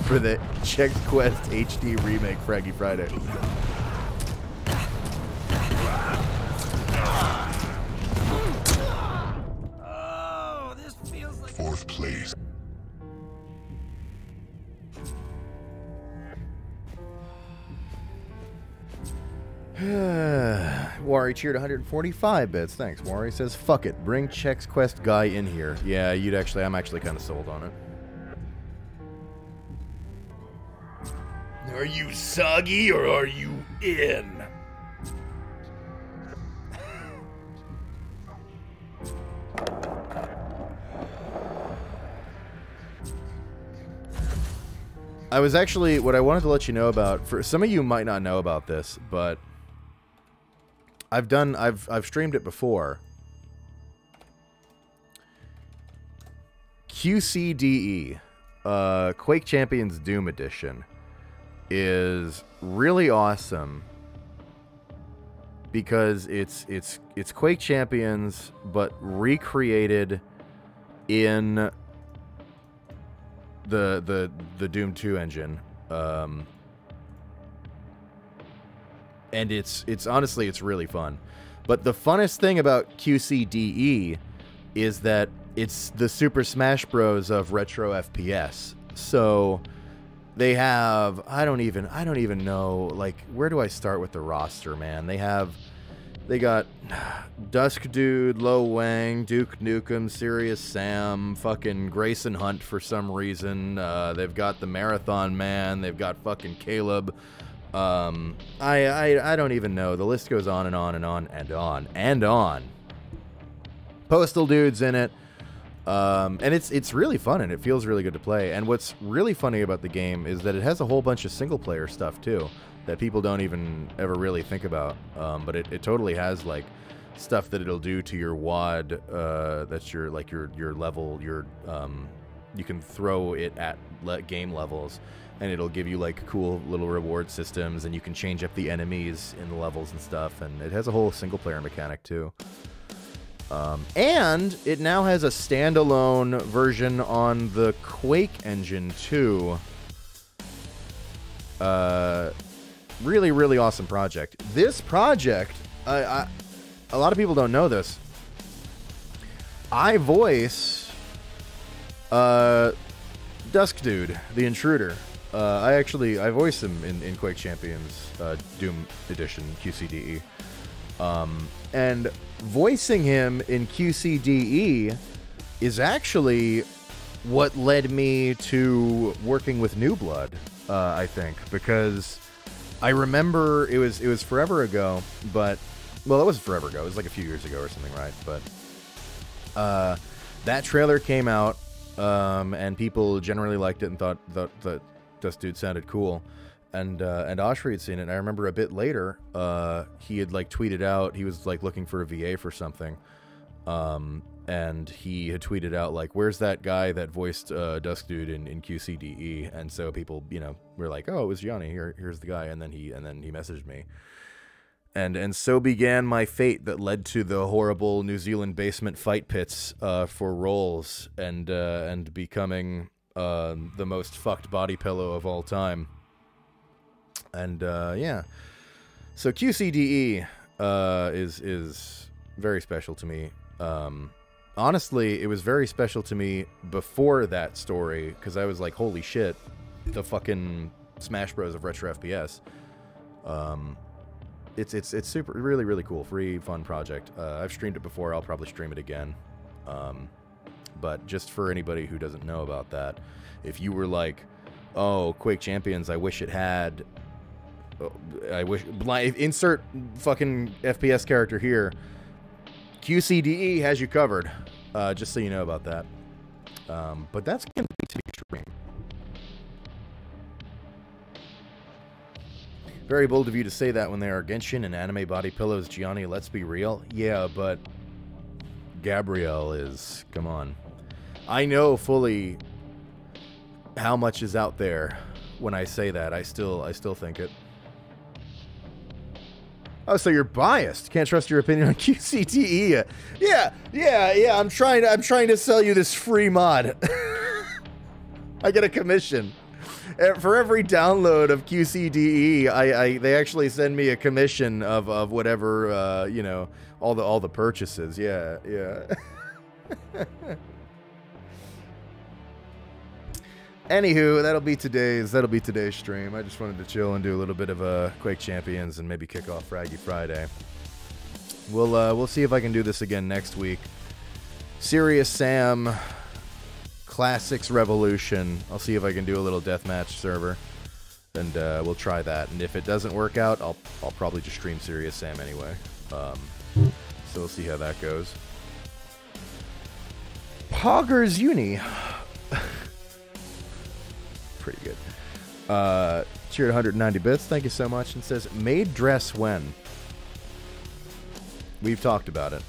A: Chex Quest HD remake Fraggy Friday.
H: Oh, this feels like
C: 4th place.
A: Wari cheered 145 bits. Thanks, Wari. Says, fuck it. Bring Chex Quest guy in here. Yeah, I'm actually kind of sold on it. Are you soggy or are you in? I was actually, what I wanted to let you know about, for some of you might not know about this, but I've streamed it before. QCDE, Quake Champions Doom Edition, is really awesome because it's Quake Champions but recreated in the Doom 2 engine. And it's honestly, it's really fun. But the funnest thing about QCDE is that it's the Super Smash Bros. Of retro FPS. So they have, I don't even know, like, where do I start with the roster, man? They got Dusk Dude, Lo Wang, Duke Nukem, Serious Sam, fucking Grayson Hunt for some reason. They've got the Marathon Man. They've got fucking Caleb. I don't even know. The list goes on and on and on and on and on. Postal Dude's in it. And it's really fun and it feels really good to play. And what's really funny about the game is that it has a whole bunch of single player stuff too that people don't even ever really think about. But it totally has like stuff that it'll do to your WAD. That's your level. You can throw it at game levels. And it'll give you like cool little reward systems, and you can change up the enemies in the levels and stuff. And it has a whole single player mechanic too. And it now has a standalone version on the Quake engine too. Really, really awesome project. This project, a lot of people don't know this. I voice Dusk Dude, the Intruder. I voiced him in Quake Champions Doom Edition QCDE. And voicing him in QCDE is actually what led me to working with New Blood, I think, because I remember it was forever ago, but, well, it wasn't forever ago, it was like a few years ago or something, right? But that trailer came out, and people generally liked it and thought that Dust Dude sounded cool, and Oshri had seen it. And I remember a bit later, he had like tweeted out, he was like looking for a VA for something, and he had tweeted out like, "Where's that guy that voiced Dusk Dude in QCDE?" And so people, were like, "Oh, it was Gianni. Here's the guy." And then he messaged me, and so began my fate that led to the horrible New Zealand basement fight pits for roles, and becoming the most fucked body pillow of all time. And yeah, so QCDE is very special to me. Honestly, it was very special to me before that story, because I was like, holy shit, the fucking Smash Bros. Of retro FPS. It's super, really, really cool, free, fun project. I've streamed it before. I'll probably stream it again. But just for anybody who doesn't know about that, if you were like, oh, Quake Champions, I wish it had, insert fucking FPS character here, QCDE has you covered, just so you know about that. But that's going to be to stream. Very bold of you to say that when they are Genshin and anime body pillows, Gianni, let's be real. Yeah, but Gabrielle is, come on. I know fully how much is out there when I say that. I still think it. Oh, so you're biased. Can't trust your opinion on QCDE. Yeah. I'm trying to sell you this free mod. I get a commission. For every download of QCDE, they actually send me a commission of whatever, all the purchases. Yeah. Anywho, that'll be today's stream. I just wanted to chill and do a little bit of Quake Champions and maybe kick off Fraggy Friday. We'll see if I can do this again next week. Serious Sam Classics Revolution. I'll see if I can do a little deathmatch server, and we'll try that. And if it doesn't work out, I'll probably just stream Serious Sam anyway. So we'll see how that goes. Poggers Uni. Pretty good. Cheered 190 bits. Thank you so much. And says, made dress when? We've talked about it.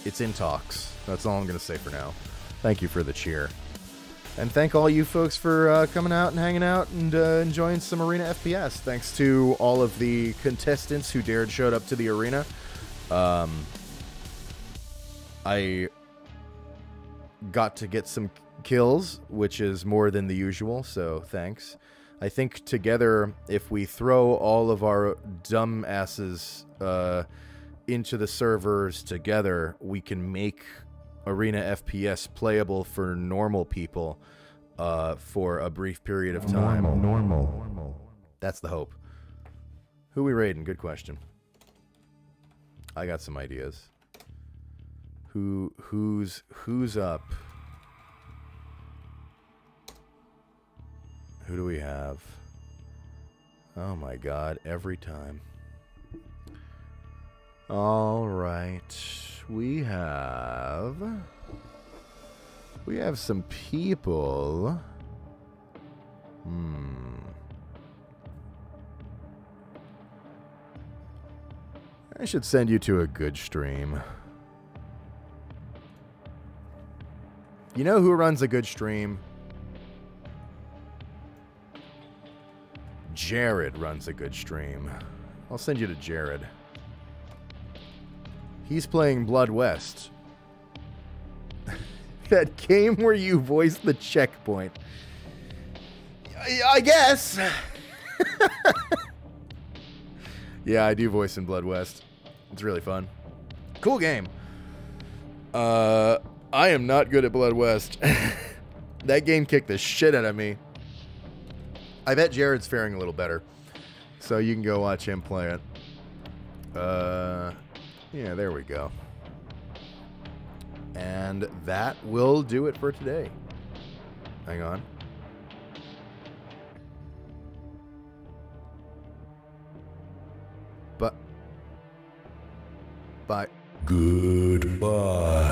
A: It's in talks. That's all I'm going to say for now. Thank you for the cheer. And thank all you folks for coming out and hanging out and enjoying some Arena FPS. Thanks to all of the contestants who showed up to the arena. I got to get some kills, which is more than the usual, so thanks. I think together, if we throw all of our dumb asses into the servers together, we can make Arena FPS playable for normal people for a brief period of time. Normal. That's the hope. Who we raiding? Good question. I got some ideas. Who's up? Who do we have? Oh my god, every time. All right. We have some people. I should send you to a good stream. You know who runs a good stream? Jared runs a good stream. I'll send you to Jared. He's playing Blood West. That game where you voice the checkpoint. I guess. Yeah, I do voice in Blood West. It's really fun. Cool game. I am not good at Blood West. That game kicked the shit out of me. I bet Jared's faring a little better. So you can go watch him play it. Yeah, there we go. And that will do it for today. Hang on. Bye.
C: Goodbye.